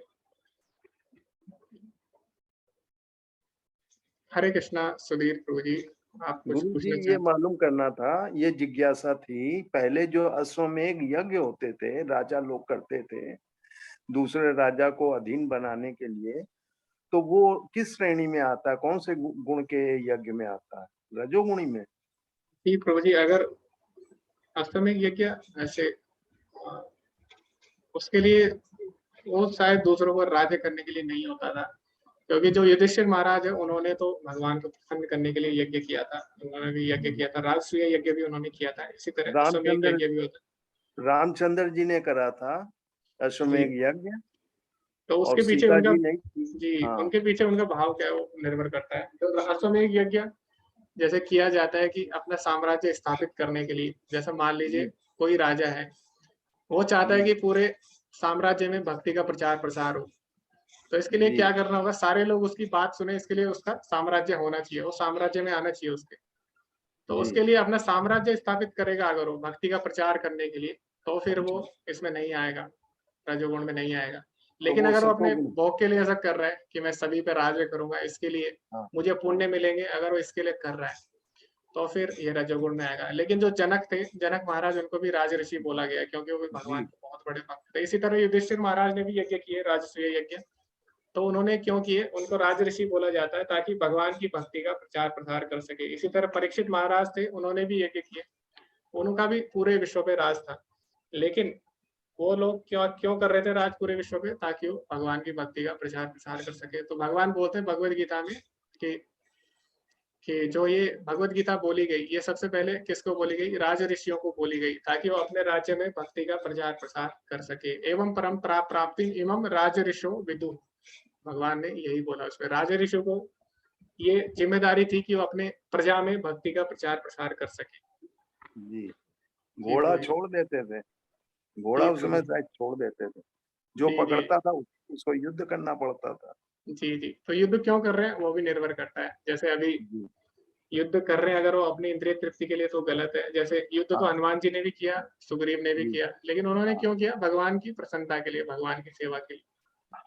[SPEAKER 1] हरे कृष्णा सुधीर प्रभु जी, आप कुछ
[SPEAKER 3] गुरु जी
[SPEAKER 1] पूछना
[SPEAKER 3] ये
[SPEAKER 1] चाहते
[SPEAKER 3] मालूम करना था, ये जिज्ञासा थी, पहले जो अश्वमेध यज्ञ होते थे, राजा लोग करते थे दूसरे राजा को अधीन बनाने के लिए, तो वो किस श्रेणी में आता है, कौन से गुण के यज्ञ में आता है, रजोगुणी में?
[SPEAKER 1] जी प्रभु जी, अगर अश्वमेध यज्ञ ऐसे उसके लिए वो शायद दूसरों पर राज्य करने के लिए नहीं होता था, क्योंकि जो युधिष्ठिर महाराज है उन्होंने तो भगवान को प्रसन्न करने के लिए यज्ञ किया था, उन्होंने भी यज्ञ किया था, राजसूय यज्ञ भी उन्होंने किया था, इसी तरह अश्वमेध
[SPEAKER 3] रामचंद्र
[SPEAKER 1] यज्ञ भी होता
[SPEAKER 3] रामचंद्र जी ने करा था
[SPEAKER 1] है।
[SPEAKER 3] अश्वमेध
[SPEAKER 1] जी,
[SPEAKER 3] यज्ञ,
[SPEAKER 1] तो
[SPEAKER 3] और
[SPEAKER 1] उसके पीछे
[SPEAKER 3] सीता
[SPEAKER 1] उनका,
[SPEAKER 3] जी नहीं थी।
[SPEAKER 1] जी
[SPEAKER 3] हाँ
[SPEAKER 1] उनके पीछे उनका भाव क्या है वो निर्भर करता है। तो अश्वमेध यज्ञ जैसे किया जाता है कि अपना साम्राज्य स्थापित करने के लिए, जैसे मान लीजिए
[SPEAKER 3] जी
[SPEAKER 1] कोई राजा है, वो चाहता है
[SPEAKER 3] जी
[SPEAKER 1] कि पूरे साम्राज्य में भक्ति का प्रचार प्रसार हो, तो इसके लिए
[SPEAKER 3] जी
[SPEAKER 1] क्या करना होगा, सारे लोग उसकी बात सुने, इसके लिए उसका साम्राज्य होना चाहिए, वो साम्राज्य में आना चाहिए उसके। तो
[SPEAKER 3] जी
[SPEAKER 1] उसके लिए अपना साम्राज्य स्थापित करेगा अगर वो भक्ति का प्रचार करने के लिए, तो फिर वो इसमें नहीं आएगा, रजोगुण में नहीं आएगा।
[SPEAKER 3] तो
[SPEAKER 1] लेकिन
[SPEAKER 3] वो
[SPEAKER 1] अगर वो अपने
[SPEAKER 3] सतोगुण।
[SPEAKER 1] भोग के लिए ऐसा कर रहा है कि मैं सभी पे राज्य करूंगा, इसके लिए
[SPEAKER 3] हाँ
[SPEAKER 1] मुझे पुण्य मिलेंगे, अगर वो इसके लिए कर रहा है तो फिर ये रजोगुण में आएगा। लेकिन जो जनक थे, जनक महाराज, उनको भी राज ऋषि बोला गया क्योंकि वो भी भगवान
[SPEAKER 3] जी
[SPEAKER 1] के बहुत बड़े भक्त थे। इसी तरह युधिष्ठिर महाराज ने भी यज्ञ किए, राजसूय यज्ञ, तो उन्होंने क्यों किए, उनको राज ऋषि बोला जाता है ताकि भगवान की भक्ति का प्रचार प्रसार कर सके। इसी तरह परीक्षित महाराज थे, उन्होंने भी यज्ञ किए, उनका भी पूरे विश्व पे राज था। लेकिन वो लोग क्यों क्यों कर रहे थे राज पूरे विश्व पे, ताकि वो भगवान की भक्ति का प्रचार प्रसार कर सके। तो भगवान बोलते हैं भगवद गीता में कि जो ये भगवत गीता बोली गई, ये सबसे पहले किसको बोली गई, राज ऋषियों को बोली गई, ताकि वो अपने राज्य में भक्ति का प्रचार प्रसार कर सके। एवं परम प्राप्ति इमम राज ऋषो विदु, भगवान ने यही बोला उसमें, राज ऋषियों को ये जिम्मेदारी थी कि वो अपने प्रजा में भक्ति का प्रचार प्रसार कर सके।
[SPEAKER 3] जी
[SPEAKER 1] जी
[SPEAKER 3] घोड़ा
[SPEAKER 1] प्रभु जी।
[SPEAKER 3] छोड़ देते थे, घोड़ा
[SPEAKER 1] जी
[SPEAKER 3] उस
[SPEAKER 1] प्रभु
[SPEAKER 3] समय
[SPEAKER 1] जी।
[SPEAKER 3] शायद छोड़ देते थे, जो
[SPEAKER 1] जी जी
[SPEAKER 3] पकड़ता था उसको युद्ध करना पड़ता था।
[SPEAKER 1] जी जी, तो युद्ध क्यों कर रहे हैं वो भी निर्भर करता है। जैसे अभी
[SPEAKER 3] जी
[SPEAKER 1] युद्ध कर रहे हैं अगर वो अपनी इंद्रिय तृप्ति के लिए तो गलत है। जैसे युद्ध तो हनुमान जी ने भी किया, सुग्रीव ने भी किया, लेकिन उन्होंने क्यों किया? भगवान की प्रसन्नता के लिए, भगवान की सेवा के लिए।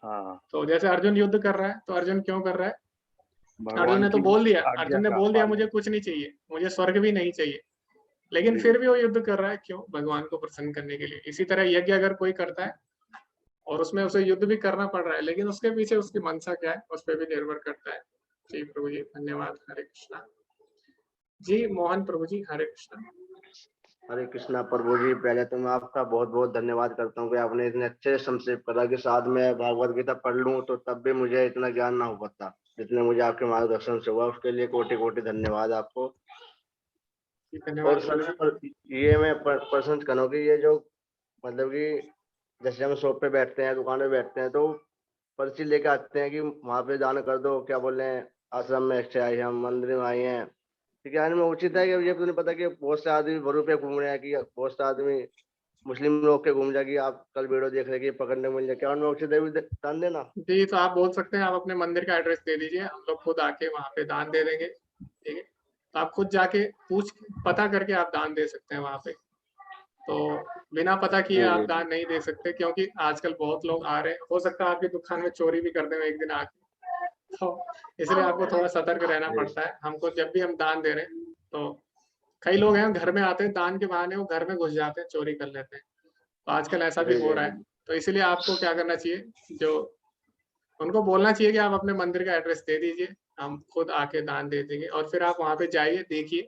[SPEAKER 7] हाँ
[SPEAKER 1] तो जैसे अर्जुन युद्ध कर रहा है तो अर्जुन क्यों कर रहा है? अर्जुन
[SPEAKER 7] भगवान
[SPEAKER 1] ने तो
[SPEAKER 7] की
[SPEAKER 1] बोल दिया,
[SPEAKER 7] आज्ञा
[SPEAKER 1] अर्जुन ने
[SPEAKER 7] का
[SPEAKER 1] बोल दिया
[SPEAKER 7] पालन।
[SPEAKER 1] मुझे कुछ नहीं चाहिए, मुझे स्वर्ग भी नहीं चाहिए, लेकिन
[SPEAKER 7] जी।
[SPEAKER 1] फिर भी वो युद्ध कर रहा है। क्यों? भगवान को प्रसन्न करने के लिए। इसी तरह यज्ञ अगर कोई करता है और उसमें उसे युद्ध भी करना पड़ रहा है, लेकिन उसके पीछे उसकी मनसा क्या है उस पर भी निर्भर करता है। जी प्रभु जी, धन्यवाद। हरे कृष्णा। जी मोहन प्रभु जी, हरे कृष्णा।
[SPEAKER 13] हरे कृष्णा प्रभु जी, पहले तो मैं आपका बहुत बहुत धन्यवाद करता हूँ कि आपने इतने अच्छे से संक्षेप करा कि शायद मैं भागवत गीता पढ़ लूँ तो तब भी मुझे इतना ज्ञान ना हो पाता जितने मुझे आपके मार्गदर्शन से हुआ। उसके लिए कोटि कोटि धन्यवाद आपको। और सर ये मैं पसंद करूँ कि ये जो मतलब कि जैसे हम शॉप पे बैठते हैं, दुकान पे बैठते हैं, तो पर्ची लेके आते हैं कि वहां पे दान कर दो, क्या बोल रहे हैं, आश्रम में अच्छे आए हैं, हम मंदिर में आए हैं। ठीक है, में उचित है कि ये तो नहीं पता कि बहुत से आदमी बरू पे घूम रहे हैं, कि बहुत से आदमी मुस्लिम लोग के घूम जाए कि आप कल वीडियो देख रहे कि पकड़ने मिल जाए, क्या उनमें उचित है दान देना?
[SPEAKER 1] जी तो आप बोल सकते हैं, आप अपने मंदिर का एड्रेस दे दीजिए, हम लोग खुद आके वहाँ पे दान दे देंगे। ठीक है, तो आप खुद जाके पता करके आप दान दे सकते हैं वहाँ पे। तो बिना पता किए आप दान नहीं दे सकते, क्योंकि आजकल बहुत लोग आ रहे हैं, हो सकता है आपकी दुकान में चोरी भी कर दें एक दिन आके, तो इसलिए आपको थोड़ा सतर्क रहना पड़ता है। हमको जब भी हम दान दे रहे हैं तो कई लोग हैं घर में आते हैं, दान के बहाने वो घर में घुस जाते हैं, चोरी कर लेते हैं, तो आजकल ऐसा भी हो रहा है। तो इसीलिए आपको क्या करना चाहिए, जो उनको बोलना चाहिए कि आप अपने मंदिर का एड्रेस दे दीजिए, हम खुद आके दान दे देंगे। और फिर आप वहाँ पे जाइए, देखिए,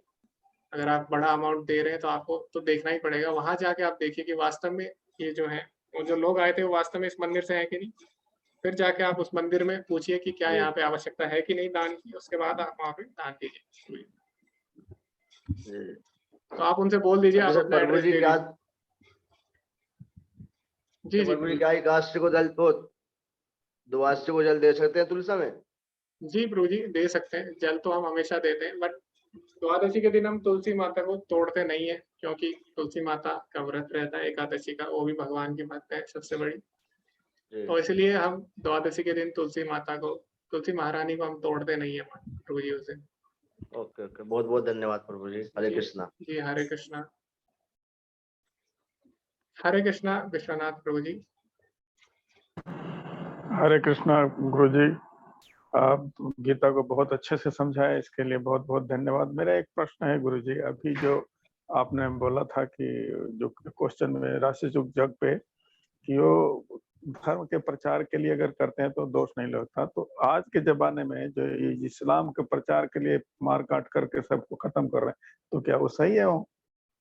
[SPEAKER 1] अगर आप बड़ा अमाउंट दे रहे हैं तो आपको तो देखना ही पड़ेगा। वहां जाके आप देखिए कि वास्तव में ये जो है, वो जो लोग आए थे वो वास्तव में इस मंदिर से है कि नहीं। फिर जाके आप उस मंदिर में पूछिए कि क्या यहाँ पे आवश्यकता है कि नहीं दान की, उसके बाद आप वहाँ पे दान दीजिए। तो आप उनसे बोल दीजिए, आप अपना एड्रेस दे दीजिए। जी जी
[SPEAKER 13] प्रभु जी, क्या कास्ट को जल तो द्वादशी को जल दे सकते हैं तुलसा में?
[SPEAKER 1] जी प्रभु जी, दे सकते हैं, जल तो हम हमेशा देते हैं, बट द्वादशी के दिन हम तुलसी माता को तोड़ते नहीं है, क्योंकि तुलसी माता का व्रत रहता है एकादशी का, वो भी भगवान की भक्त है सबसे बड़ी। तो इसलिए हम द्वादशी के दिन तुलसी माता को, तुलसी महारानी को हम तोड़ते नहीं है प्रभु जी उसे।
[SPEAKER 13] ओके ओके, बहुत बहुत धन्यवाद प्रभु जी। हरे कृष्णा।
[SPEAKER 1] जी हरे कृष्णा। हरे कृष्णा विश्वनाथ प्रभु जी।
[SPEAKER 14] हरे कृष्णा गुरु जी, आप गीता को बहुत अच्छे से समझाए, इसके लिए बहुत बहुत धन्यवाद। मेरा एक प्रश्न है गुरु जी, अभी जो आपने बोला था कि जो क्वेश्चन में राशि जग पे कि वो धर्म के प्रचार के लिए अगर करते हैं तो दोष नहीं लगता, तो आज के जमाने में जो इस्लाम के प्रचार के लिए मार काट करके सबको खत्म कर रहे हैं, तो क्या वो सही है? वो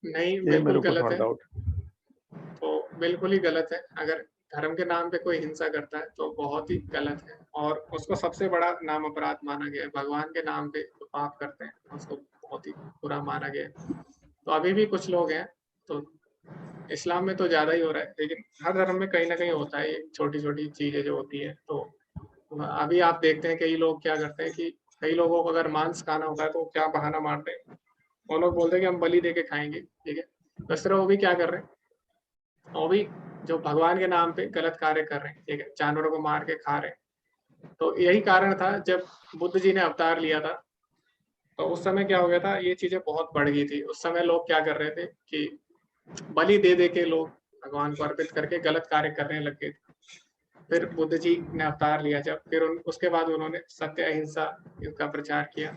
[SPEAKER 1] नहीं,
[SPEAKER 14] ये
[SPEAKER 1] बिल्कुल
[SPEAKER 14] मेरे को
[SPEAKER 1] गलत
[SPEAKER 14] थोड़ा
[SPEAKER 1] है।
[SPEAKER 14] डाउट।
[SPEAKER 1] तो बिल्कुल ही गलत है, अगर धर्म के नाम पे कोई हिंसा करता है तो बहुत ही गलत है, और उसको सबसे बड़ा नाम अपराध माना गया है। भगवान के नाम पे जो पाप करते हैं उसको बहुत ही बुरा माना गया है। तो अभी भी कुछ लोग हैं, तो इस्लाम में तो ज्यादा ही हो रहा है, लेकिन हर धर्म में कहीं ना कहीं होता है ये छोटी छोटी चीजें जो होती है। तो अभी आप देखते हैं कई लोग क्या करते हैं कि कई लोगों को अगर मांस खाना होता है तो क्या बहाना मारते हैं, वो लोग बोलते हैं कि हम बलि दे के खाएंगे। ठीक है, तो इस तरह वो भी क्या कर रहे हैं, वो भी जो भगवान के नाम पे गलत कार्य कर रहे हैं। ठीक है, जानवरों को मार के खा रहे हैं। तो यही कारण था जब बुद्ध जी ने अवतार लिया था, तो उस समय क्या हो गया था, ये चीजें बहुत बढ़ गई थी। उस समय लोग क्या कर रहे थे कि बलि दे दे के लोग भगवान को अर्पित करके गलत कार्य करने लग गए थे। फिर बुद्ध जी ने अवतार लिया जब, फिर उसके बाद उन्होंने सत्य अहिंसा का प्रचार किया,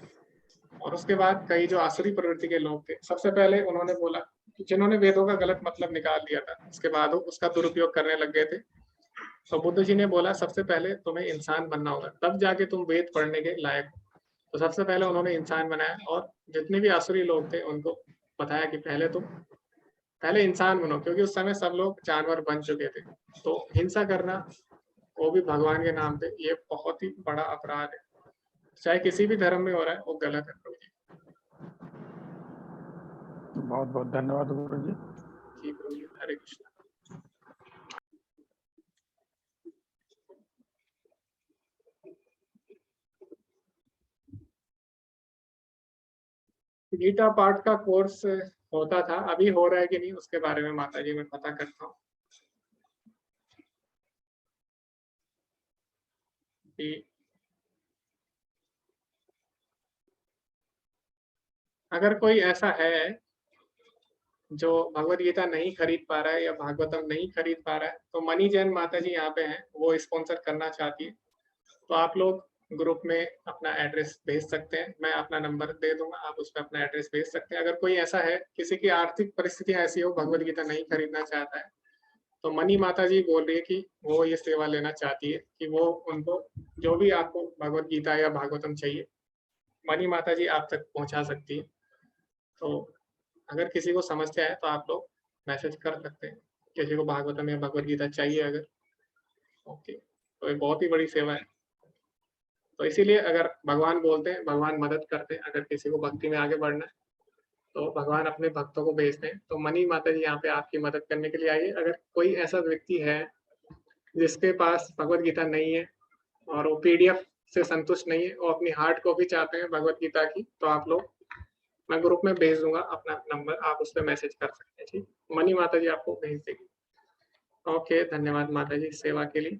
[SPEAKER 1] और उसके बाद कई जो आसुरी प्रवृत्ति के लोग थे, सबसे पहले उन्होंने बोला, जिन्होंने वेदों का गलत मतलब निकाल दिया था, उसके बाद वो उसका दुरुपयोग करने लग गए थे। तो बुद्ध जी ने बोला सबसे पहले तुम्हें इंसान बनना होगा, तब जाके तुम वेद पढ़ने के लायक हो। तो सबसे पहले उन्होंने इंसान बनाया, और जितने भी आसुरी लोग थे उनको बताया कि पहले इंसान बनो, क्योंकि उस समय सब लोग जानवर बन चुके थे। तो हिंसा करना, वो भी भगवान के नाम पे, ये बहुत ही बड़ा अपराध है, चाहे किसी भी धर्म में हो रहा है, वो गलत है प्रभु जी।
[SPEAKER 14] बहुत बहुत धन्यवाद गुरु जी।
[SPEAKER 1] जी प्रभु जी, हरे कृष्ण। गीता पाठ का कोर्स होता था, अभी हो रहा है कि नहीं उसके बारे में माता जी मैं पता करता हूँ। अगर कोई ऐसा है जो भगवत गीता नहीं खरीद पा रहा है या भागवतम नहीं खरीद पा रहा है, तो मनी जैन माता जी यहाँ पे हैं, वो स्पॉन्सर करना चाहती है। तो आप लोग ग्रुप में अपना एड्रेस भेज सकते हैं, मैं अपना नंबर दे दूंगा, आप उस पर अपना एड्रेस भेज सकते हैं। अगर कोई ऐसा है, किसी की आर्थिक परिस्थितियां ऐसी हो, भगवत गीता नहीं खरीदना चाहता है, तो मनी माता जी बोल रही है कि वो ये सेवा लेना चाहती है कि वो उनको जो भी आपको भगवत गीता या भागवतम चाहिए, मनी माता जी आप तक पहुंचा सकती है। तो अगर किसी को समस्या है तो आप लोग मैसेज कर सकते हैं, किसी को भागवतम या भगवत गीता चाहिए अगर। ओके, तो ये बहुत ही बड़ी सेवा है। तो इसीलिए अगर भगवान बोलते हैं, भगवान मदद करते हैं, अगर किसी को भक्ति में आगे बढ़ना है तो भगवान अपने भक्तों को भेजते हैं। तो मनी माता जी यहाँ पे आपकी मदद करने के लिए आई है। अगर कोई ऐसा व्यक्ति है जिसके पास भगवत गीता नहीं है और वो पीडीएफ से संतुष्ट नहीं है, वो अपनी हार्ड कॉपी चाहते हैं भगवत गीता की, तो आप लोग, मैं ग्रुप में भेज दूंगा अपना नंबर, आप उस पर मैसेज कर सकते हैं। ठीक, मनी माता जी आपको भेज देगी। ओके, धन्यवाद माता जी सेवा के लिए।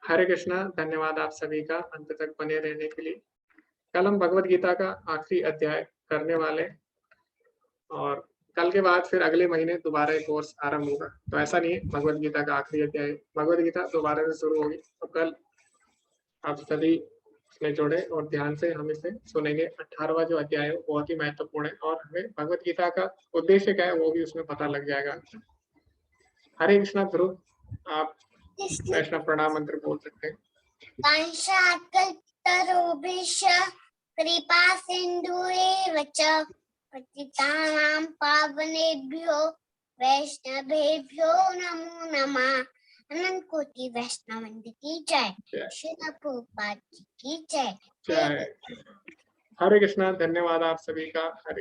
[SPEAKER 1] हरे कृष्णा, धन्यवाद आप सभी का अंत तक बने रहने के लिए। कल हम भगवत गीता का आखिरी अध्याय करने वाले हैं और कल के बाद फिर अगले महीने दोबारा एक कोर्स आरंभ होगा। तो ऐसा नहीं है भगवत गीता का आखिरी अध्याय, भगवत गीता दोबारा से शुरू होगी। तो कल आप सभी इसमें जुड़े और ध्यान से हम इसे सुनेंगे। 18वां जो अध्याय है बहुत ही महत्वपूर्ण है और हमें भगवत गीता का उद्देश्य क्या है वो भी उसमें पता लग जाएगा। हरे कृष्णा। ध्रुव, आप वैष्णव प्रणाम मंत्र बोल सकते हैं।
[SPEAKER 15] कृपा सिंधुएव च पतितानां पावनेभ्यो वैष्णवेभ्यो नमो नमः। अनंत कोटि वैष्णव वृंद की जय। श्रील प्रभुपाद जी की जय।
[SPEAKER 1] जय हरे कृष्णा। धन्यवाद आप सभी का। हरे